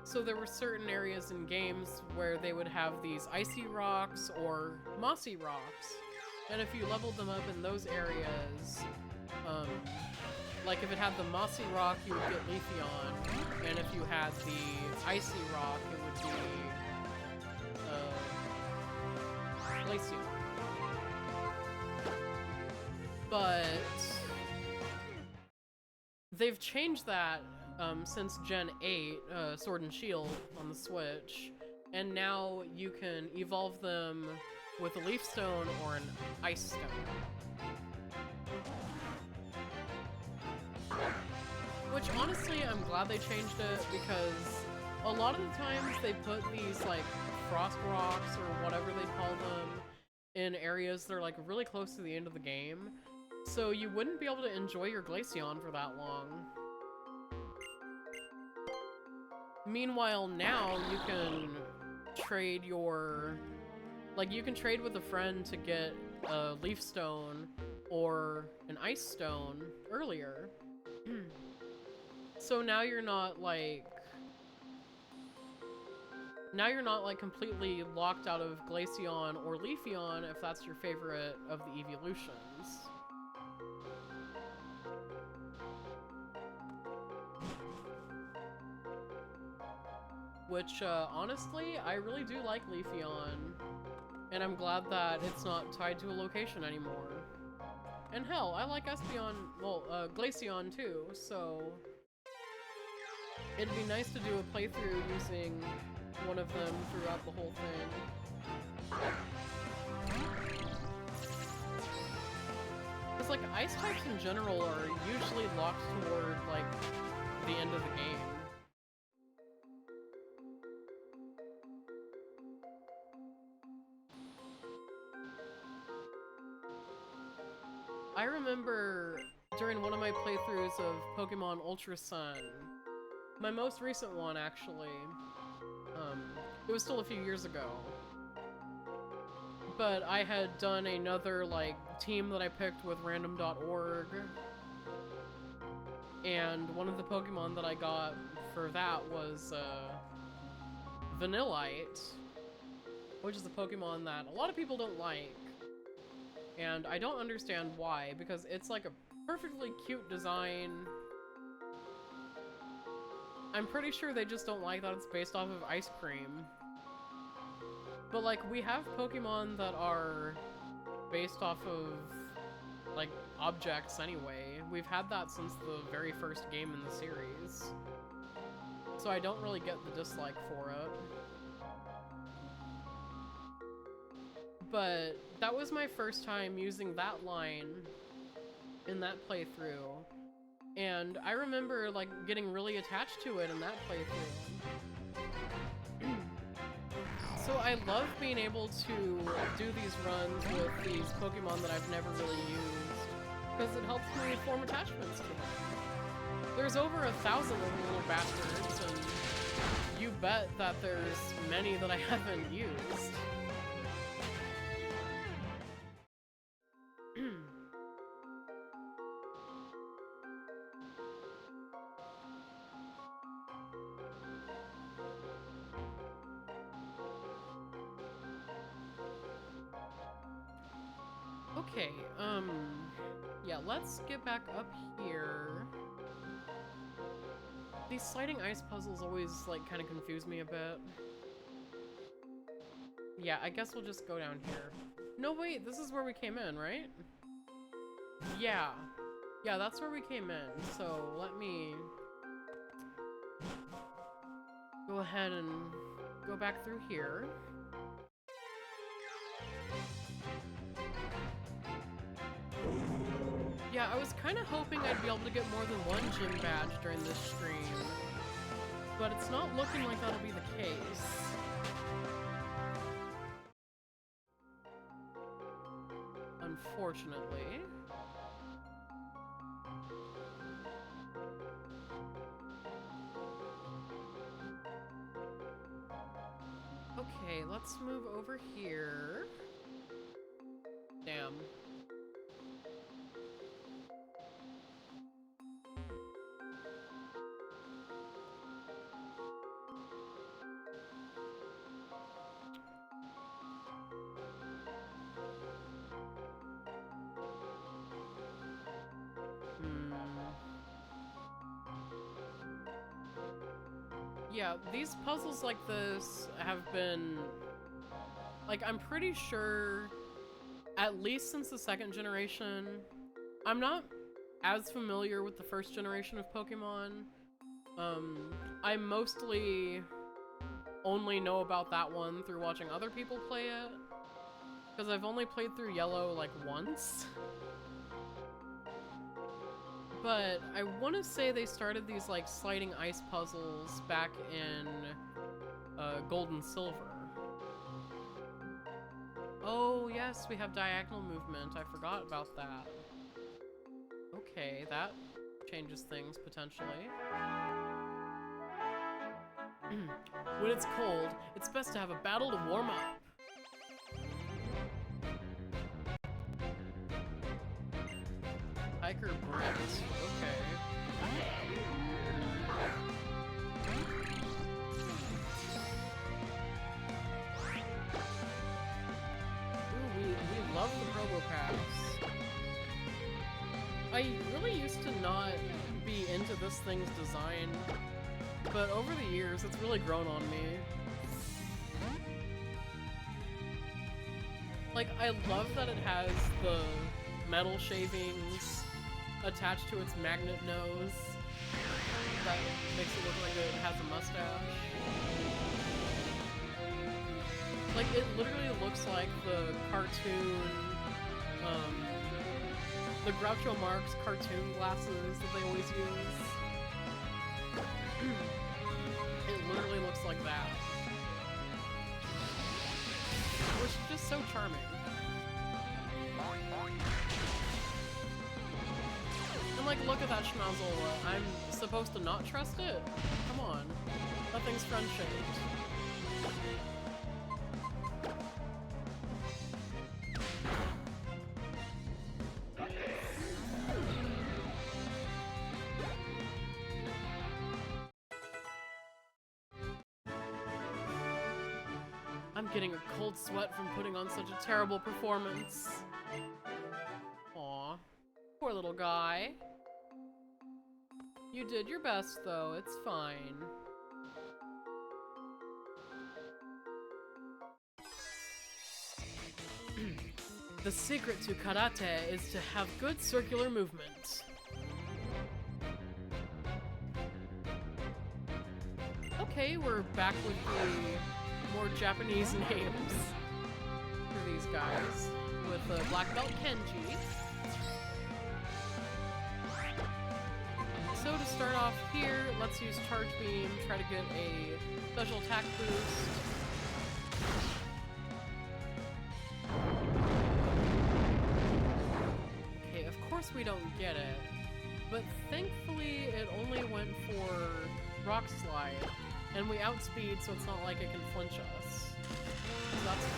So there were certain areas in games where they would have these icy rocks or mossy rocks. And if you leveled them up in those areas, like if it had the mossy rock, you would get Leafeon, and if you had the icy rock, it would be Glaceon. But they've changed that since Gen 8, Sword and Shield on the Switch, and now you can evolve them with a Leaf Stone or an Ice Stone. Which, honestly, I'm glad they changed it, because a lot of the times they put these, like, Frost Rocks, or whatever they call them, in areas that are, like, really close to the end of the game, so you wouldn't be able to enjoy your Glaceon for that long. Meanwhile, now you can trade your... Like, you can trade with a friend to get a Leaf Stone or an Ice Stone earlier. So now you're not, like... Now you're not, like, completely locked out of Glaceon or Leafeon if that's your favorite of the evolutions. Which, honestly, I really do like Leafeon. And I'm glad that it's not tied to a location anymore. And hell, I like Espeon, well, Glaceon too, so... It'd be nice to do a playthrough using one of them throughout the whole thing. Because, like, ice types in general are usually locked toward, like, the end of the game. I remember during one of my playthroughs of Pokemon Ultra Sun, my most recent one actually, it was still a few years ago, but I had done another, like, team that I picked with random.org, and one of the Pokemon that I got for that was, Vanillite, which is a Pokemon that a lot of people don't like. And I don't understand why, because it's like a perfectly cute design. I'm pretty sure they just don't like that it's based off of ice cream. But, like, we have Pokemon that are based off of, like, objects anyway. We've had that since the very first game in the series. So I don't really get the dislike for it. But that was my first time using that line in that playthrough, and I remember, like, getting really attached to it in that playthrough. So I love being able to do these runs with these Pokemon that I've never really used, because it helps me form attachments to them. There's over 1,000 of the little bastards, and you bet that there's many that I haven't used. Okay, yeah, let's get back up here. These sliding ice puzzles always, like, kind of confuse me a bit. Yeah, I guess we'll just go down here. No, wait, this is where we came in, right? Yeah. Yeah, that's where we came in, so let me go ahead and go back through here. Yeah, I was kind of hoping I'd be able to get more than one gym badge during this stream, but it's not looking like that'll be the case. Unfortunately. Okay, let's move over here. Damn. Yeah, these puzzles like this have been, like, I'm pretty sure, at least since the second generation, I'm not as familiar with the first generation of Pokemon, I mostly only know about that one through watching other people play it, because I've only played through Yellow like once. But I want to say they started these like sliding ice puzzles back in Gold and Silver. Oh yes, we have diagonal movement. I forgot about that. Okay, that changes things potentially. When it's cold, it's best to have a battle to warm up. Hiker Brent. Okay. Ooh, we love the Probo Packs. I really used to not be into this thing's design, but over the years, it's really grown on me. Like, I love that it has the metal shavings attached to its magnet nose. That makes it look like it has a mustache. Like, it literally looks like the cartoon, the Groucho Marx cartoon glasses that they always use. It literally looks like that. Which is just so charming. And like, look at that schmazzola. I'm supposed to not trust it? Come on. Nothing's friend-shaped. I'm getting a cold sweat from putting on such a terrible performance. Aw. Poor little guy. You did your best, though. It's fine. The secret to karate is to have good circular movement. Okay, we're back with the more Japanese names for these guys, with Black Belt Kenji. So to start off here, let's use Charge Beam, try to get a special attack boost. Okay, of course we don't get it, but thankfully it only went for Rock Slide. And we outspeed, so it's not like it can flinch us. So that's good.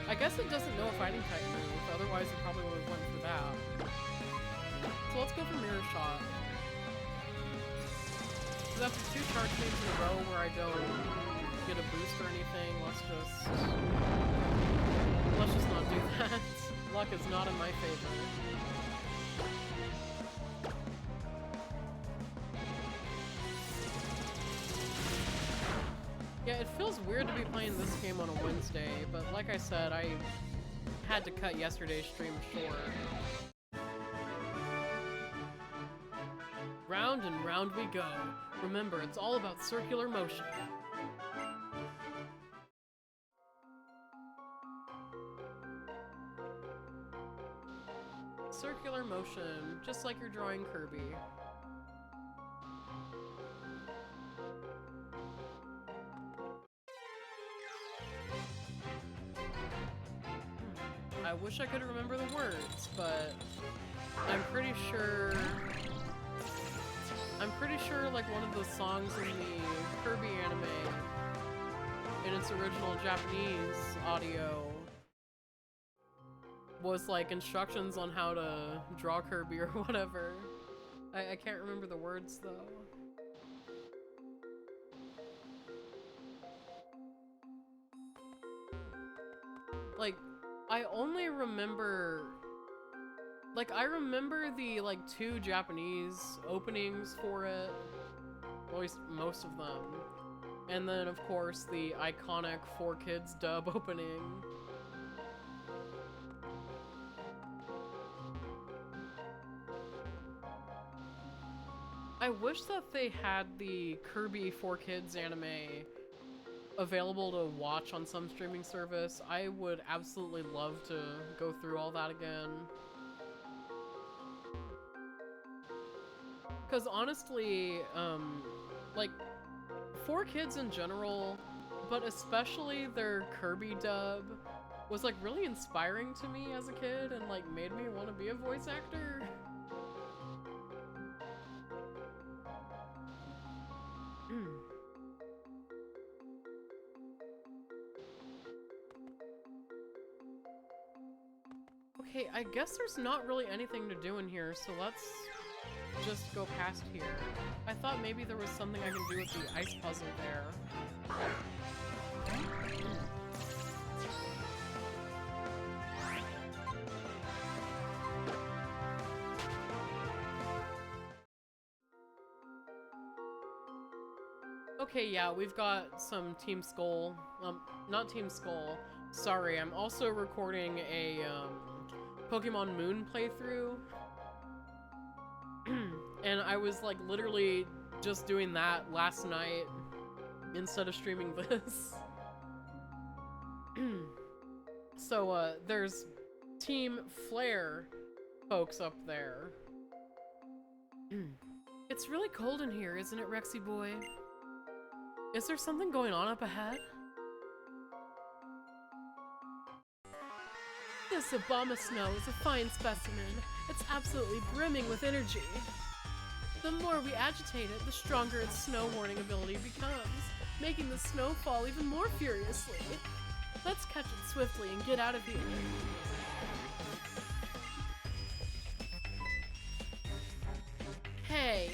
I guess it doesn't know a fighting type move, otherwise it probably would have went for that. So let's go for Mirror Shot. Because after 2 charge beams in a row where I don't get a boost or anything, let's just not do that. Luck is not in my favor. Yeah, it feels weird to be playing this game on a Wednesday, but like I said, I had to cut yesterday's stream short. Round and round we go. Remember, it's all about circular motion. Circular motion, just like you're drawing Kirby. I wish I could remember the words, but I'm pretty sure like one of the songs in the Kirby anime in its original Japanese audio was like instructions on how to draw Kirby or whatever. I can't remember the words though. Like, I only remember, like, I remember the like 2 Japanese openings for it, or at least most of them, and then of course the iconic 4Kids dub opening. wish that they had the Kirby 4Kids anime available to watch on some streaming service. I would absolutely love to go through all that again. Because honestly, like, 4Kids in general, but especially their Kirby dub, was like really inspiring to me as a kid and like made me want to be a voice actor. Okay, I guess there's not really anything to do in here, so let's just go past here. I thought maybe there was something I can do with the ice puzzle there. Okay, yeah, we've got some Team Skull. Not Team Skull. Sorry, I'm also recording a, Pokemon Moon playthrough. And I was, like, literally just doing that last night instead of streaming this. So, there's Team Flare folks up there. It's really cold in here, isn't it, Rexy boy? Is there something going on up ahead? This Abomasnow is a fine specimen. It's absolutely brimming with energy. The more we agitate it, the stronger its snow warning ability becomes, making the snow fall even more furiously. Let's catch it swiftly and get out of here. Hey!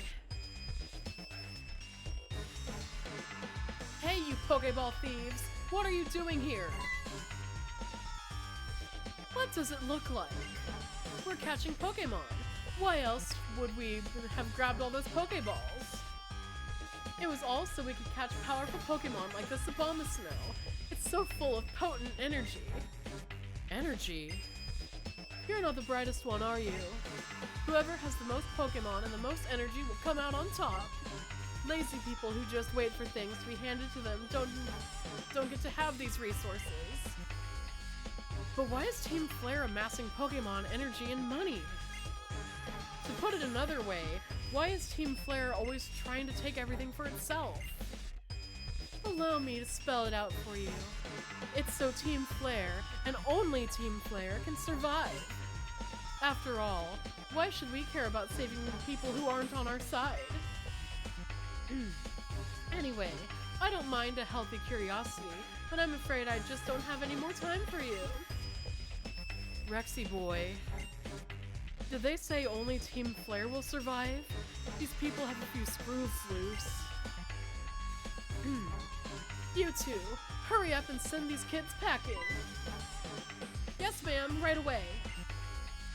Hey, you Pokeball thieves! What are you doing here? What does it look like? We're catching Pokemon. Why else would we have grabbed all those Pokeballs? It was all so we could catch powerful Pokemon like this Abomasnow. It's so full of potent energy. Energy? You're not the brightest one, are you? Whoever has the most Pokemon and the most energy will come out on top. Lazy people who just wait for things to be handed to them don't get to have these resources. But why is Team Flare amassing Pokemon, energy, and money? To put it another way, why is Team Flare always trying to take everything for itself? Allow me to spell it out for you. It's so Team Flare, and only Team Flare, can survive. After all, why should we care about saving the people who aren't on our side? Anyway, I don't mind a healthy curiosity, but I'm afraid I just don't have any more time for you. Rexy boy, did they say only Team Flare will survive? These people have a few screws loose. You two, hurry up and send these kids packing. Yes, ma'am, right away.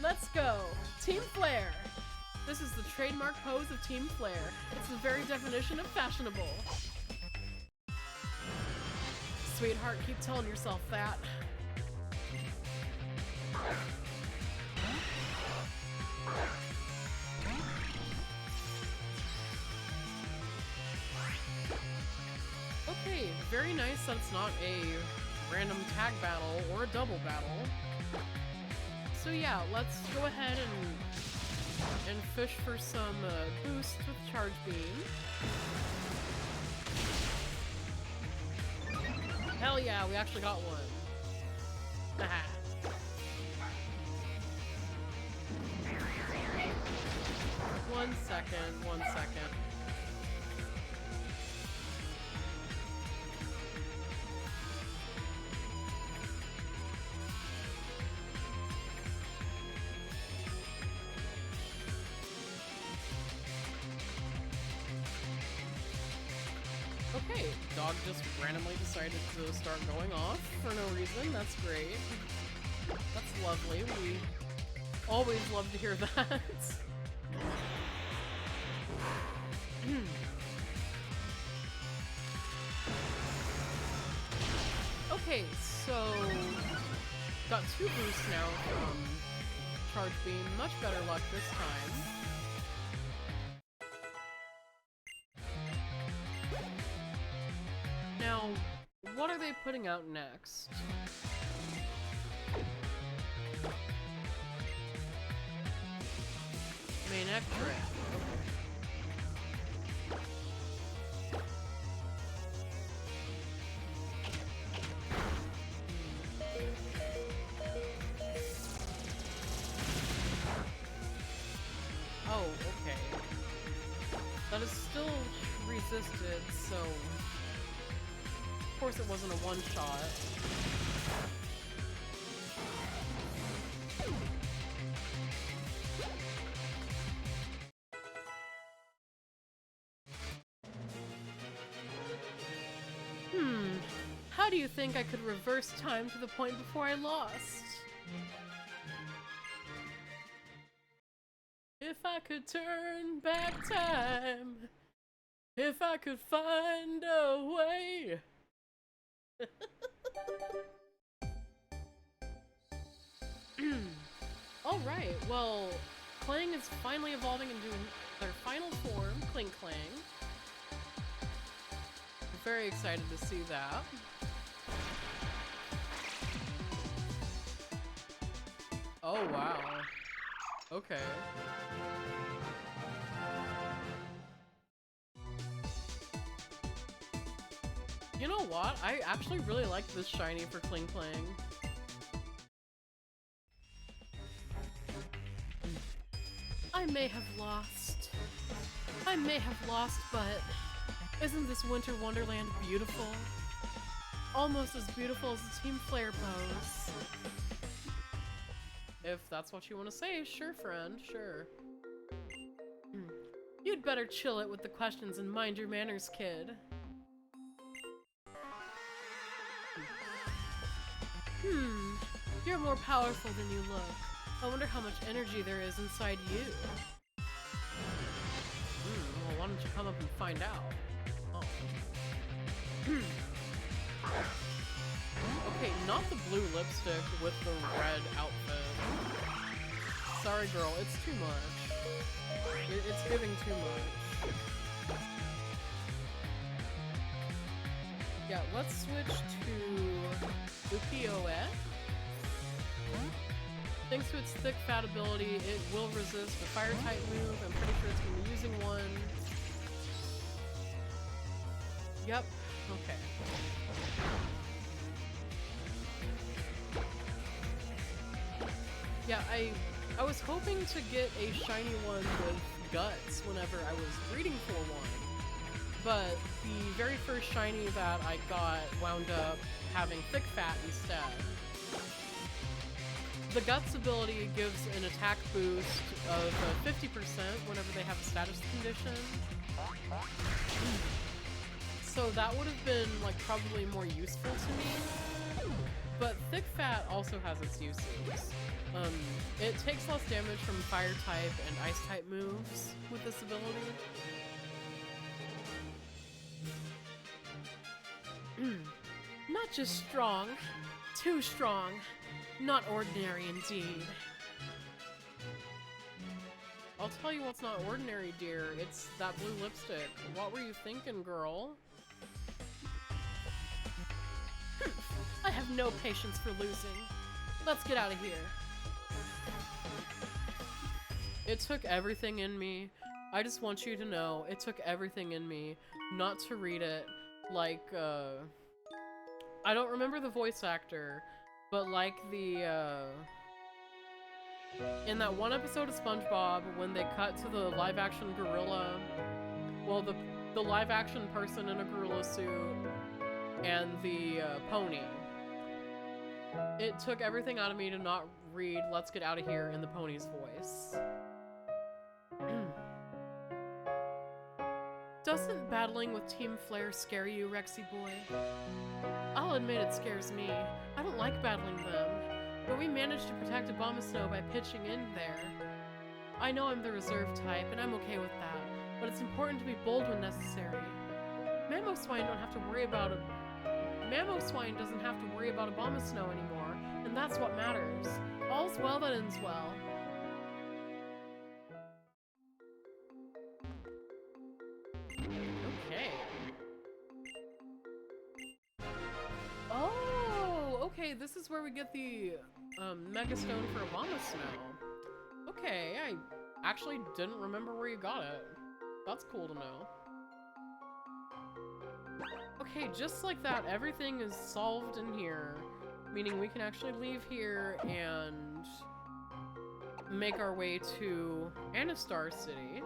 Let's go, Team Flare. This is the trademark pose of Team Flare. It's the very definition of fashionable. Sweetheart, keep telling yourself that. Okay, very nice that it's not a random tag battle or a double battle. So yeah, let's go ahead and fish for some boosts with Charge Beam. Hell yeah, we actually got one. Haha. One second. Okay, dog just randomly decided to start going off for no reason. That's great. That's lovely. We always love to hear that. Okay, so got 2 boosts now from Charge Beam. Much better luck this time. Now, what are they putting out next? Main extra. Oh, okay. That is still resisted, so... Of course it wasn't a one-shot. How do you think I could reverse time to the point before I lost? If I could turn back time, if I could find a way. Alright, well, Clang is finally evolving into their final form, Cling Clang. I'm very excited to see that. Oh wow. Okay. You know what? I actually really like this shiny for Cling Clang. I may have lost. I may have lost, but isn't this winter wonderland beautiful? Almost as beautiful as the Team Flare pose. If that's what you want to say, sure friend, sure. You'd better chill it with the questions and mind your manners, kid. You're more powerful than you look. I wonder how much energy there is inside you. Well, why don't you come up and find out? Oh. Okay, not the blue lipstick with the red outfit. Sorry girl, it's too much. It's giving too much. Yeah, let's switch to Ukiyo-e. Thanks to its thick fat ability, it will resist a fire type move. I'm pretty sure it's gonna be using one. Yep, okay. Yeah, I was hoping to get a shiny one with guts whenever I was breeding for one. But the very first shiny that I got wound up having thick fat instead. The Guts ability gives an attack boost of 50% whenever they have a status condition. So that would have been like probably more useful to me. But thick fat also has its uses. It takes less damage from fire type and ice type moves with this ability. Not just strong, too strong. Not ordinary indeed. I'll tell you what's not ordinary, dear. It's that blue lipstick. What were you thinking, girl? I have no patience for losing. Let's get out of here. It took everything in me. I just want you to know, it took everything in me not to read it like, I don't remember the voice actor, but like the, in that one episode of SpongeBob, when they cut to the live-action gorilla, well, the live-action person in a gorilla suit, and the, pony. It took everything out of me to not read Let's Get Out of Here in the pony's voice. Doesn't battling with Team Flare scare you, Rexy boy? I'll admit it scares me. I don't like battling them, but we managed to protect Abomasnow by pitching in there. I know I'm the reserve type, and I'm okay with that, but it's important to be bold when necessary. Mamoswine doesn't have to worry about Abomasnow anymore, and that's what matters. All's well that ends well. Okay. hey, this is where we get the Mega Stone for Obama Snow. Okay, I actually didn't remember where you got it. That's cool to know. Okay, just like that, everything is solved in here, meaning we can actually leave here and make our way to Anastar City.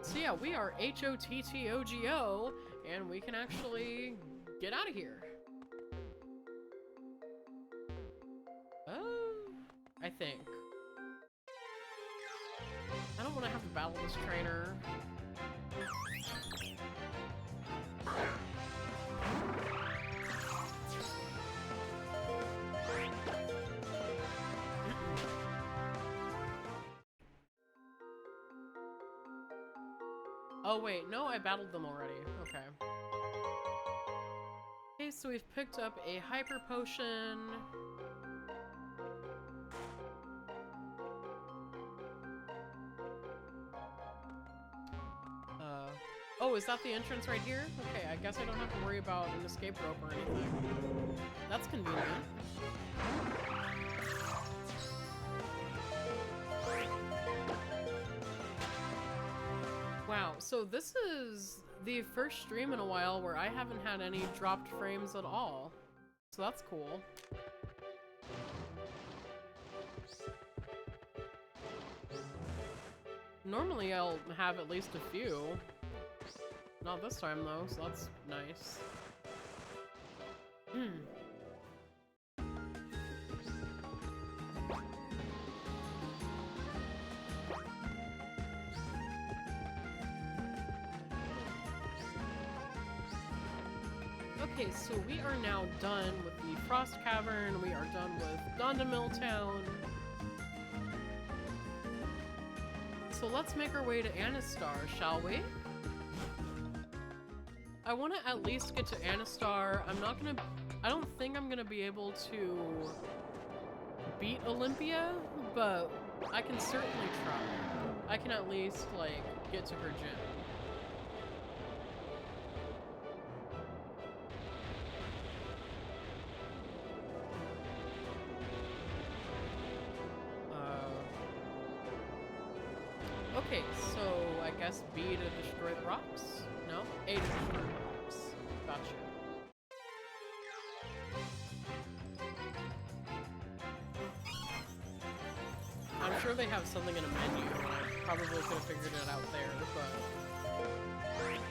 So yeah, we are H-O-T-T-O-G-O, and we can actually get out of here. I think. I don't want to have to battle this trainer. Oh wait, no, I battled them already. Okay. Okay, so we've picked up a hyper potion. Oh, is that the entrance right here? Okay, I guess I don't have to worry about an escape rope or anything. That's convenient. Wow, so this is the first stream in a while where I haven't had any dropped frames at all. So that's cool. Normally I'll have at least a few. Not this time though, so that's nice. Okay, so we are now done with the Frost Cavern, we are done with Dondamil Town. So let's make our way to Anastar, shall we? I want to at least get to Anastar. I don't think I'm gonna be able to beat Olympia, but I can certainly try. I can at least, like, get to her gym. Okay, so I guess B to destroy the rocks? No? A to destroy the rocks. Gotcha. I'm sure they have something in a menu, and I probably could have figured it out there,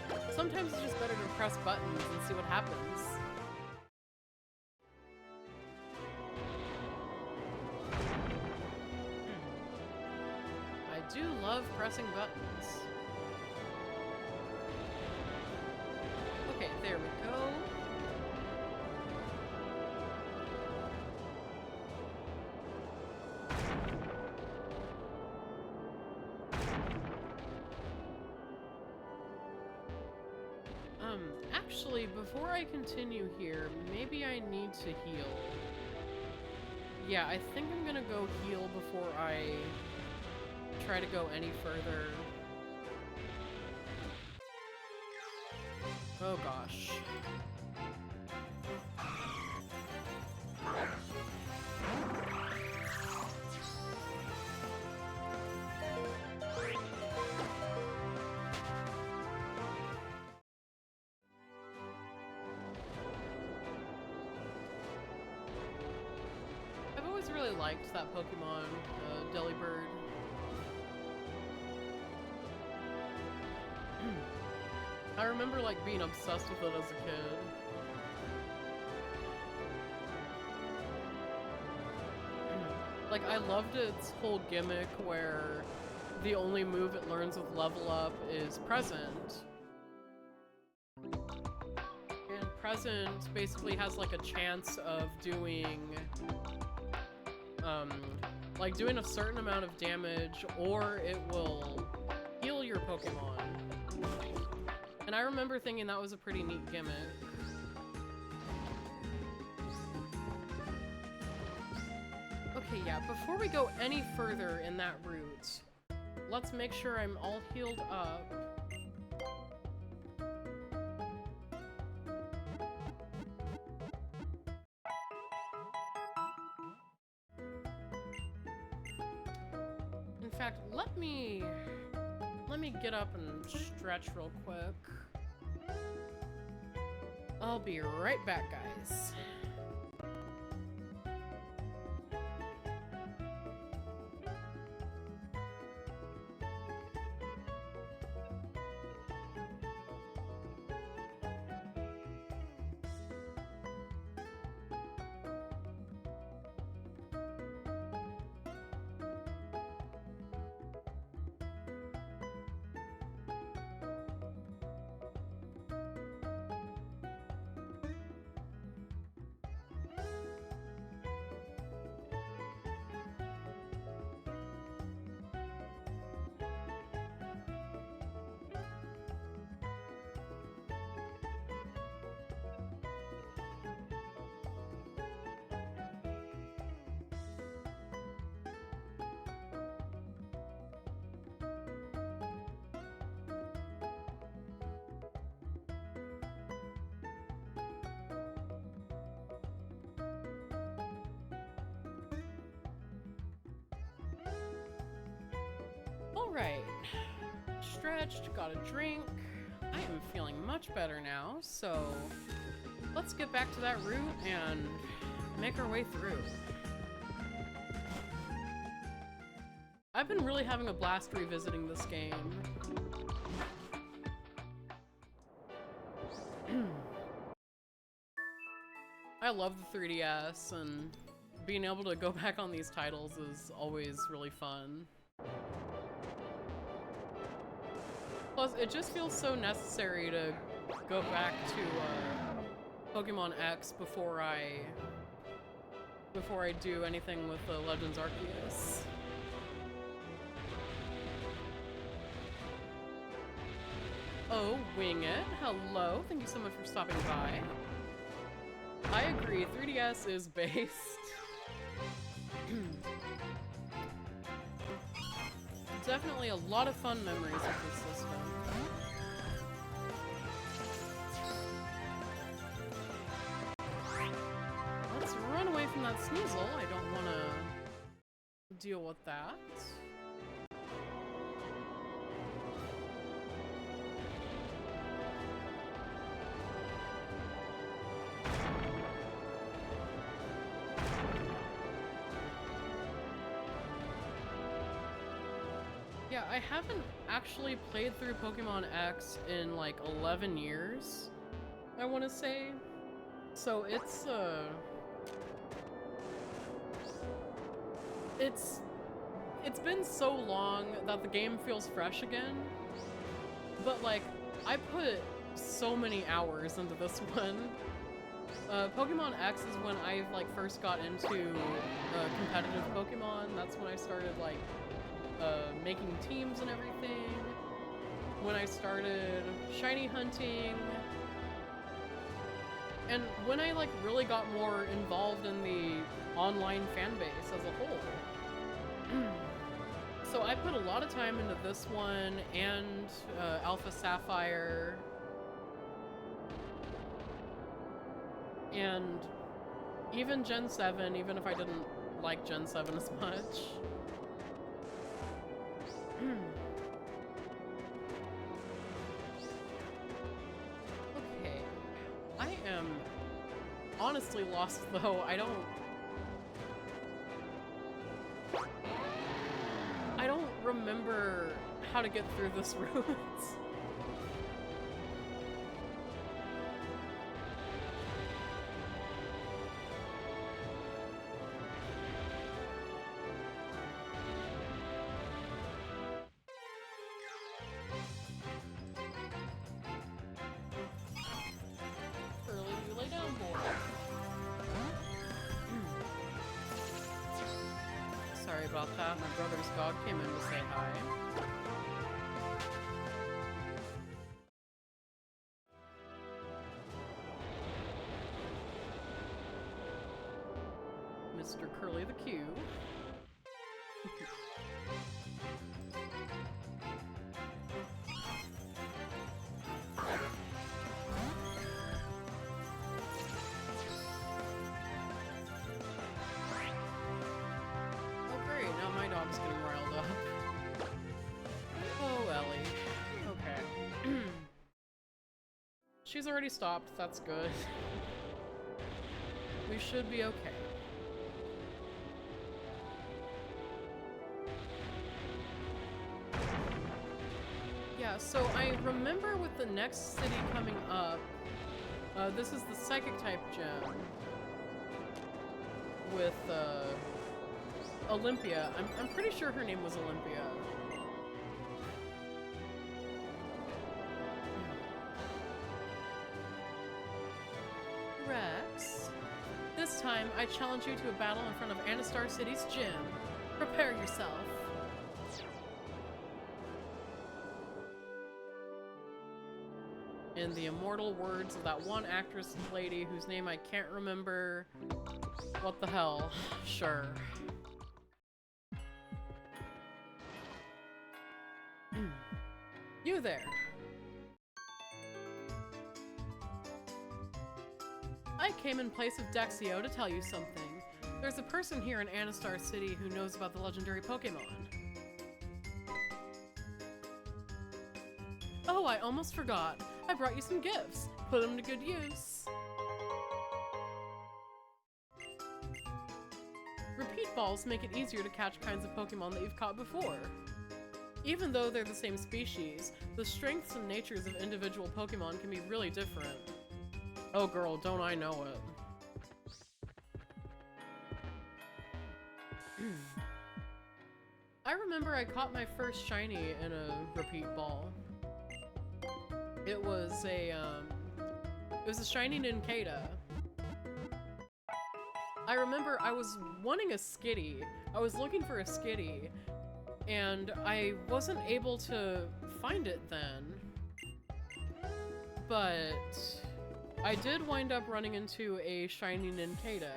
but sometimes it's just better to press buttons and see what happens. I do love pressing buttons. Okay, there we go. Actually, before I continue here, maybe I need to heal. Yeah, I think I'm gonna go heal before I try to go any further. Oh gosh. I've always really liked that Pokemon, Delibird. I remember, like, being obsessed with it as a kid. Like, I loved its whole gimmick where the only move it learns with level up is Present. And Present basically has, like, a chance of doing, like, doing a certain amount of damage, or it will heal your Pokemon. And I remember thinking that was a pretty neat gimmick. Okay, yeah, before we go any further in that route, let's make sure I'm all healed up. fact, let me get up and stretch real quick. I'll be right back, guys. Alright, stretched, got a drink. I am feeling much better now, so let's get back to that route and make our way through. I've been really having a blast revisiting this game. I love the 3DS, and being able to go back on these titles is always really fun. Plus, it just feels so necessary to go back to Pokemon X before I do anything with the Legends Arceus. Oh, Wing It, hello, thank you so much for stopping by. I agree, 3DS is based. Definitely a lot of fun memories of this system. Let's run away from that Sneasel. I don't want to deal with that. Yeah, I haven't actually played through Pokemon X in like 11 years, I want to say. So it's been so long that the game feels fresh again. But like, I put so many hours into this one. Pokemon X is when I like first got into competitive Pokemon. That's when I started like making teams and everything, when I started shiny hunting, and when I like really got more involved in the online fan base as a whole. So I put a lot of time into this one and Alpha Sapphire, and even Gen 7, even if I didn't like Gen 7 as much. Okay, I am honestly lost though. I don't remember how to get through this route. Sorry about that. My brother's dog came in to say hi. Mr. Curly the Q. Oh great, now my dog's getting riled up. She's already stopped, that's good. We should be okay. Yeah, so I remember with the next city coming up, this is the Psychic type gem with Olympia. I'm pretty sure her name was Olympia. Rex, this time I challenge you to a battle in front of Anastar City's gym. Prepare yourself. In the immortal words of that one actress lady whose name I can't remember. What the hell? Sure. You there. I came in place of Dexio to tell you something. There's a person here in Anastar City who knows about the legendary Pokemon. Oh, I almost forgot. I brought you some gifts. Put them to good use. Repeat balls make it easier to catch kinds of Pokemon that you've caught before. Even though they're the same species, the strengths and natures of individual Pokemon can be really different. Oh girl, don't I know it. I remember I caught my first shiny in a repeat ball. It was a shiny Nincada. I remember I was wanting a Skitty. I was looking for a Skitty, and I wasn't able to find it then. But I did wind up running into a shiny Nincada.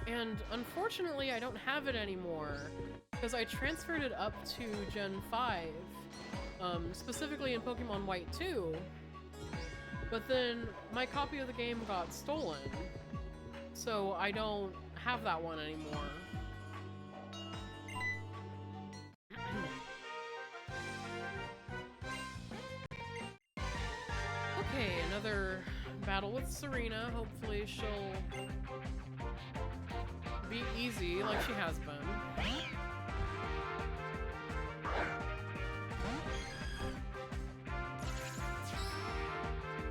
And unfortunately, I don't have it anymore, because I transferred it up to Gen 5. Specifically in Pokemon White 2, but then my copy of the game got stolen, so I don't have that one anymore. Okay, another battle with Serena. Hopefully she'll be easy like she has been.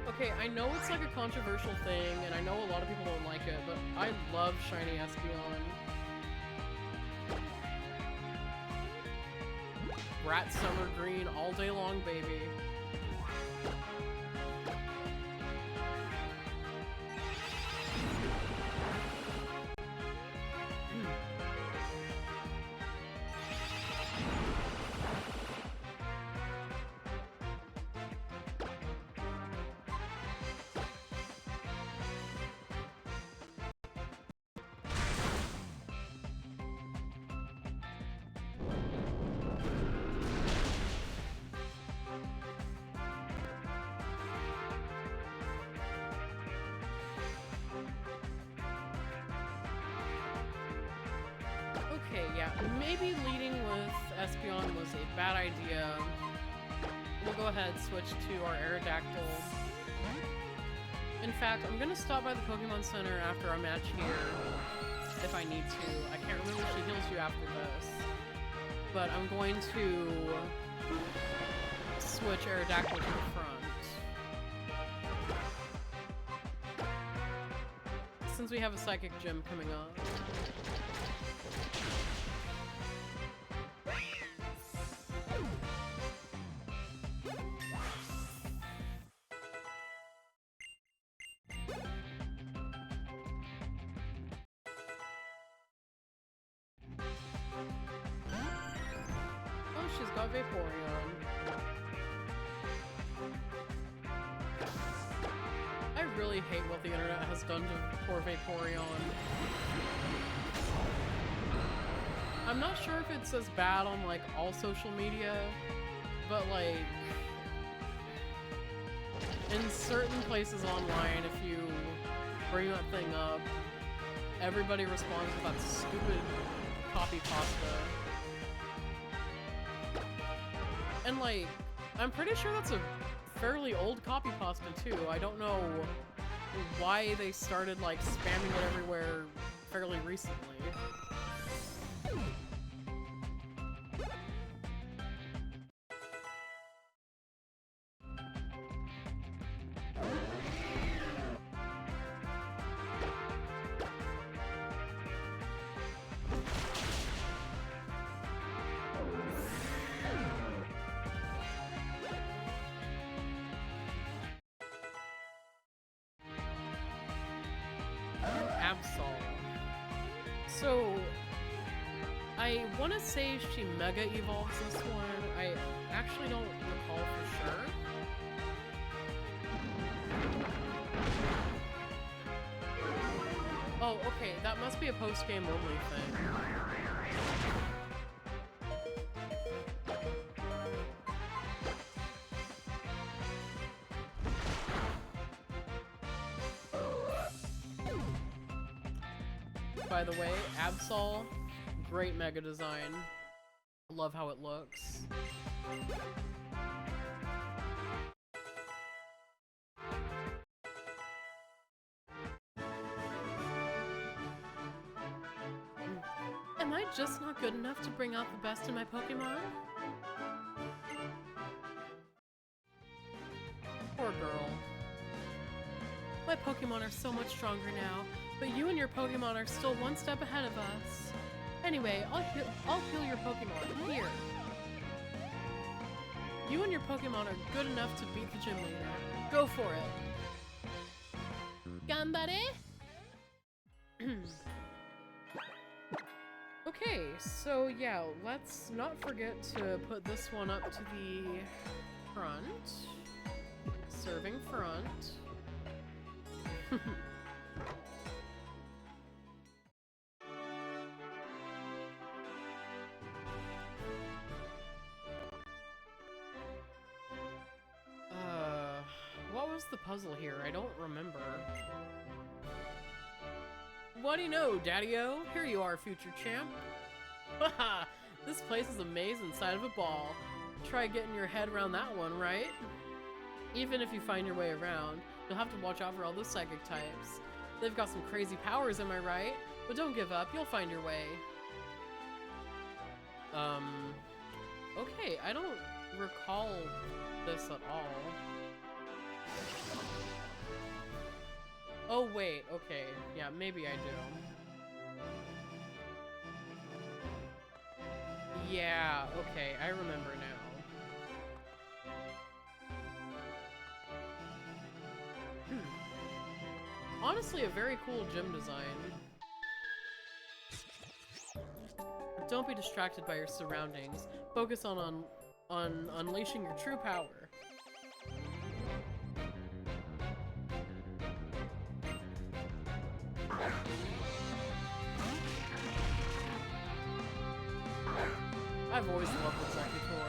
Okay, I know it's like a controversial thing, and I know a lot of people don't like it, but I love shiny Espeon. Brat Summer Green all day long, baby. Okay, yeah, maybe leading with Espeon was a bad idea. We'll go ahead and switch to our Aerodactyl. In fact, I'm gonna stop by the Pokemon Center after our match here, if I need to. I can't remember if she heals you after this. But I'm going to switch Aerodactyl to the front. Since we have a Psychic Gym coming up. She's got Vaporeon. I really hate what the internet has done to poor Vaporeon. I'm not sure if it's as bad on like all social media, but like in certain places online, if you bring that thing up, everybody responds with that stupid copy pasta. And like, I'm pretty sure that's a fairly old copy pasta too. I don't know why they started like spamming it everywhere fairly recently. Absol. So, I want to say she Mega Evolves this one. I actually don't recall for sure. Oh, okay, that must be a post-game only thing. By the way, Absol, great mega design. Love how it looks. Am I just not good enough to bring out the best in my Pokemon? Poor girl. My Pokemon are so much stronger now, but you and your Pokemon are still one step ahead of us. Anyway, I'll heal your Pokemon. Here. You and your Pokemon are good enough to beat the gym leader. Go for it. Gambare? Okay, so yeah, let's not forget to put this one up to the front. Serving front. What was the puzzle here? I don't remember. What do you know, Daddy-O? Here you are, future champ. Haha! This place is a maze inside of a ball. Try getting your head around that one, right? Even if you find your way around, you'll have to watch out for all those psychic types. They've got some crazy powers, am I right? But don't give up, you'll find your way. Okay, I don't recall this at all. Oh wait, okay, yeah, maybe I do. Yeah, okay, I remember now. Honestly, a very cool gym design. Don't be distracted by your surroundings. Focus on unleashing your true power. I've always loved Executor.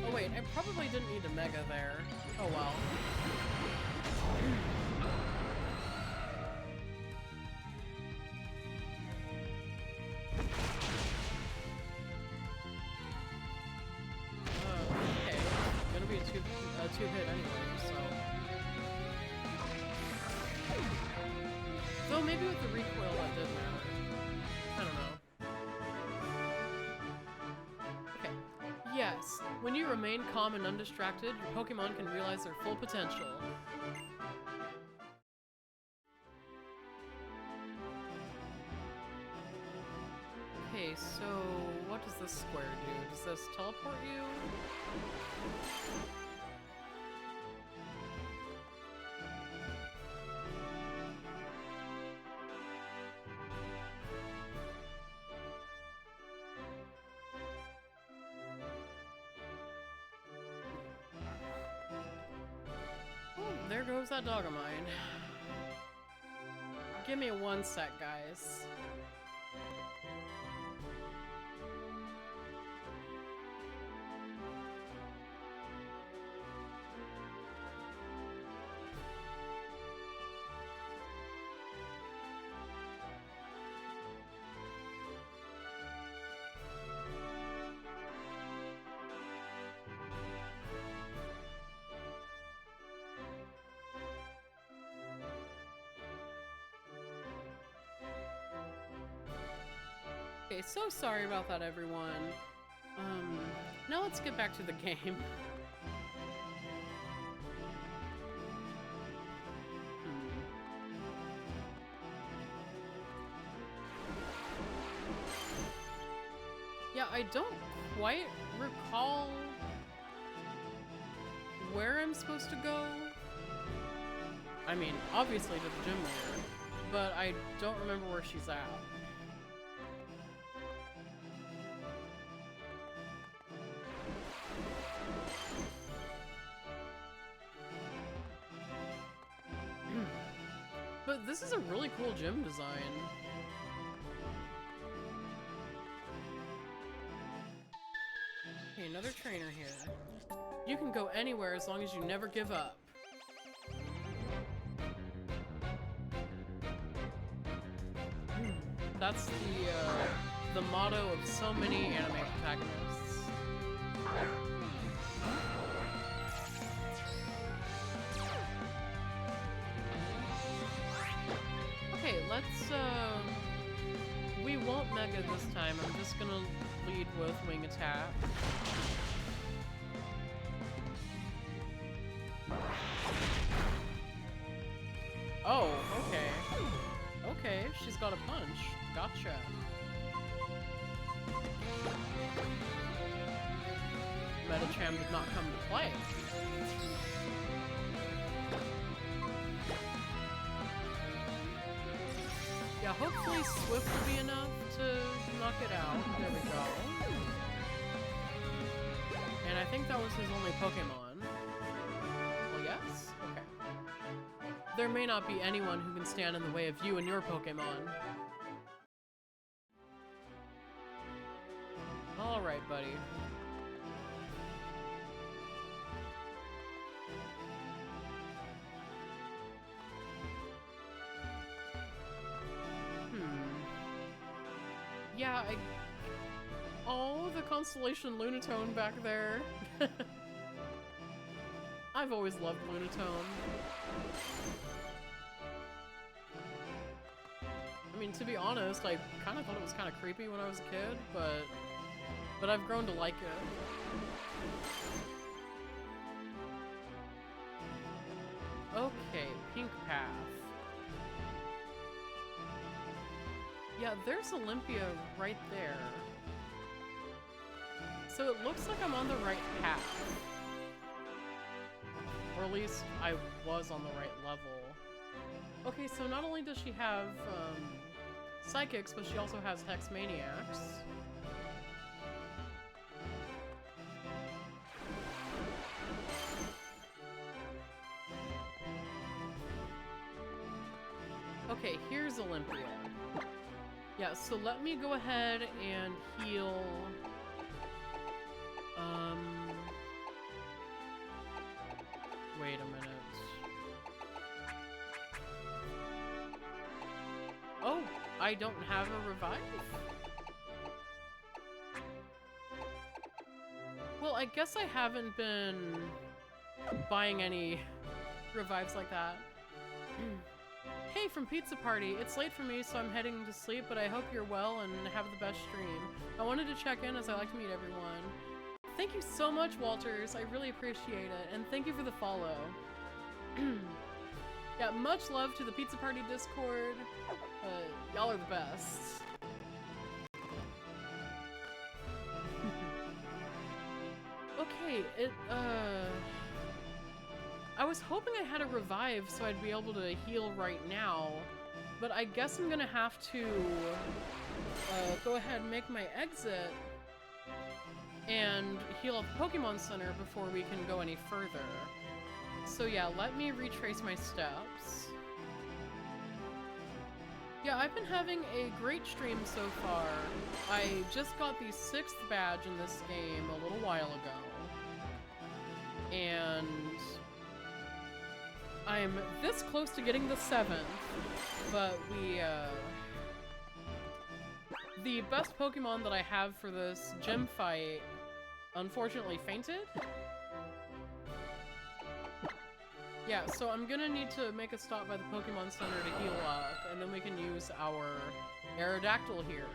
Oh wait, I probably didn't need a Mega there. Oh well. Okay. Gonna be a two hit anyway, so. Though maybe with the recoil that did matter. I don't know. Okay. Yes, when you remain calm and undistracted, your Pokemon can realize their full potential. Okay, so what does this square do? Does this teleport you? There goes that dog of mine. Give me one sec, guys. Okay, so sorry about that, everyone. Now let's get back to the game. Yeah, I don't quite recall where I'm supposed to go. I mean, obviously to the gym leader, but I don't remember where she's at. But this is a really cool gym design. Okay, another trainer here. You can go anywhere as long as you never give up. That's the motto of so many anime protagonists. Okay, let's we won't mega this time. I'm just gonna lead with wing attack. Oh, okay. Okay, she's got a punch. Gotcha. Metacham did not come to play. Yeah, hopefully Swift will be enough to knock it out. There we go. And I think that was his only Pokemon. Well, yes? Okay. There may not be anyone who can stand in the way of you and your Pokemon. Alright, buddy. Yeah, oh, the Constellation Lunatone back there. I've always loved Lunatone. I mean, to be honest, I kind of thought it was kind of creepy when I was a kid, but I've grown to like it. Okay, Pink Path. Yeah, there's Olympia right there. So it looks like I'm on the right path. Or at least I was on the right level. Okay, so not only does she have Psychics, but she also has Hex Maniacs. Okay, here's Olympia. Yeah, so let me go ahead and heal... Wait a minute. Oh, I don't have a revive? Well, I guess I haven't been buying any revives like that. Hey, from Pizza Party. It's late for me, so I'm heading to sleep, but I hope you're well and have the best stream. I wanted to check in as I like to meet everyone. Thank you so much, Walters. I really appreciate it, and thank you for the follow. Yeah, much love to the Pizza Party Discord. Y'all are the best. Okay, I was hoping I had a revive so I'd be able to heal right now, but I guess I'm gonna have to go ahead and make my exit and heal up Pokemon Center before we can go any further. So yeah, let me retrace my steps. Yeah, I've been having a great stream so far. I just got the 6th badge in this game a little while ago. And I'm this close to getting the 7th, but the best Pokemon that I have for this gym fight unfortunately fainted. Yeah, so I'm gonna need to make a stop by the Pokemon Center to heal up, and then we can use our Aerodactyl here.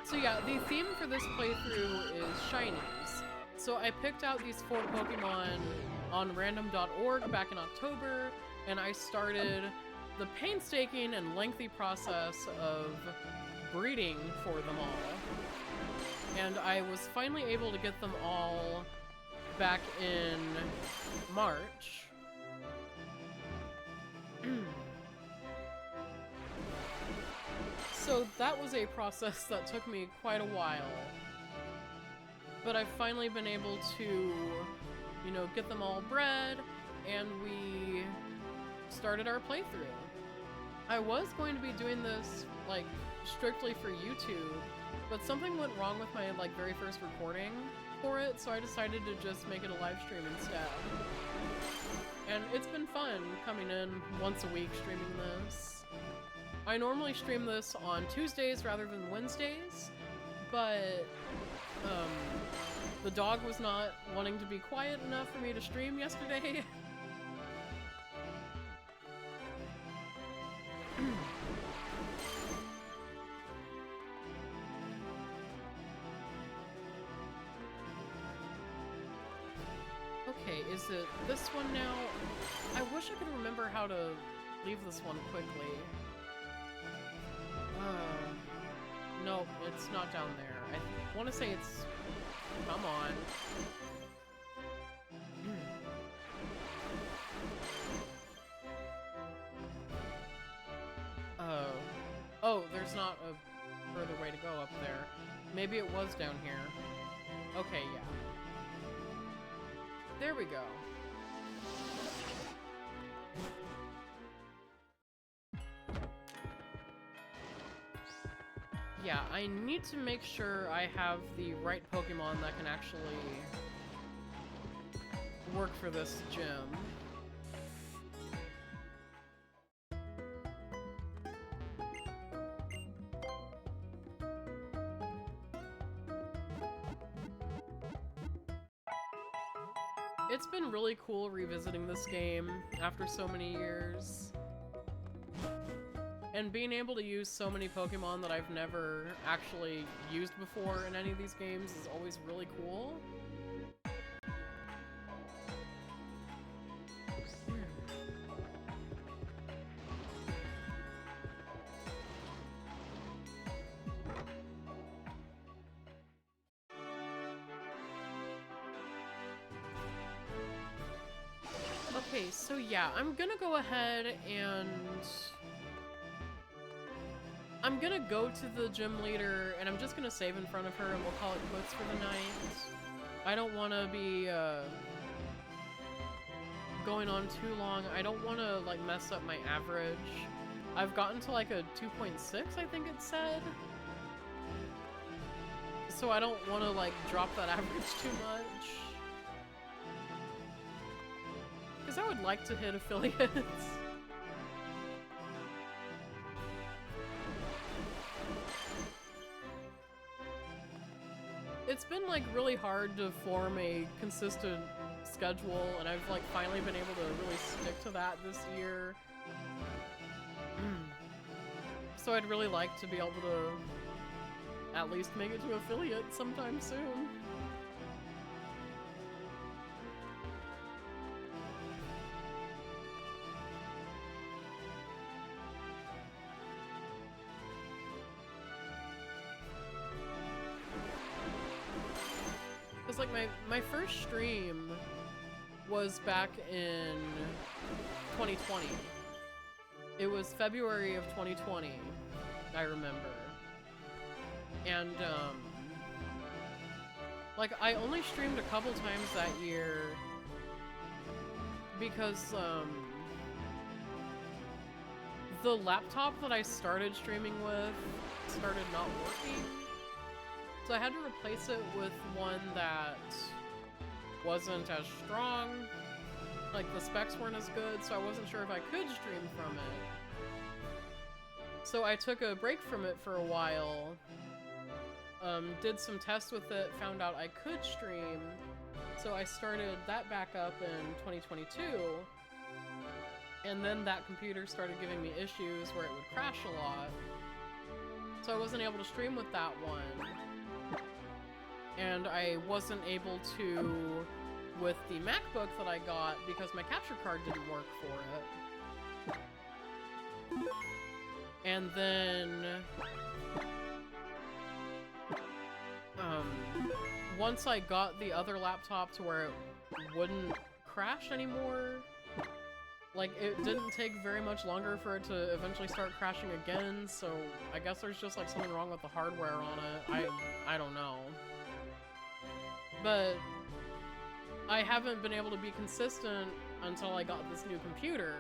So yeah, the theme for this playthrough is shinies. So I picked out these 4 Pokemon on random.org back in October, and I started the painstaking and lengthy process of breeding for them all. And I was finally able to get them all back in March. So that was a process that took me quite a while. But I've finally been able to, you know, get them all bred, and we started our playthrough. I was going to be doing this, like, strictly for YouTube, but something went wrong with my, like, very first recording for it, so I decided to just make it a live stream instead. And it's been fun coming in once a week streaming this. I normally stream this on Tuesdays rather than Wednesdays, but the dog was not wanting to be quiet enough for me to stream yesterday. Okay, is it this one now? I wish I could remember how to leave this one quickly. Nope, it's not down there. I want to say it's... Come on. Oh, there's not a further way to go up there. Maybe it was down here. Okay, yeah. There we go. Yeah, I need to make sure I have the right Pokemon that can actually work for this gym. It's been really cool revisiting this game after so many years. And being able to use so many Pokemon that I've never actually used before in any of these games is always really cool. Okay, so yeah, I'm gonna go ahead and... I'm gonna go to the gym leader, and I'm just gonna save in front of her, and we'll call it quits for the night. I don't want to be, going on too long. I don't want to, like, mess up my average. I've gotten to, like, a 2.6, I think it said. So I don't want to, like, drop that average too much. Because I would like to hit affiliates. It's been, like, really hard to form a consistent schedule, and I've, like, finally been able to really stick to that this year. So I'd really like to be able to at least make it to affiliate sometime soon. Because, like, my first stream was back in 2020. It was February of 2020, I remember. And, like, I only streamed a couple times that year because, the laptop that I started streaming with started not working. So I had to replace it with one that wasn't as strong. Like, the specs weren't as good, so I wasn't sure if I could stream from it. So I took a break from it for a while, did some tests with it, found out I could stream, so I started that back up in 2022, and then that computer started giving me issues where it would crash a lot. so I wasn't able to stream with that one. And I wasn't able to with the MacBook that I got because my capture card didn't work for it. And then once I got the other laptop to where it wouldn't crash anymore, like, it didn't take very much longer for it to eventually start crashing again, so I guess there's just, like, something wrong with the hardware on it. I don't know. But I haven't been able to be consistent until I got this new computer.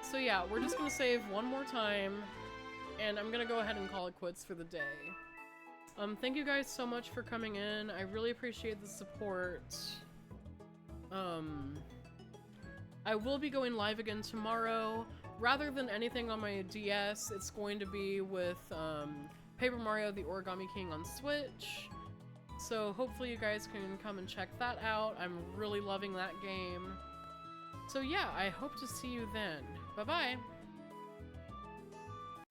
So yeah, we're just gonna save one more time, and I'm gonna go ahead and call it quits for the day. Thank you guys so much for coming in. I really appreciate the support. I will be going live again tomorrow. Rather than anything on my DS, it's going to be with Paper Mario the Origami King on Switch. So hopefully you guys can come and check that out. I'm really loving that game. So yeah, I hope to see you then. Bye-bye!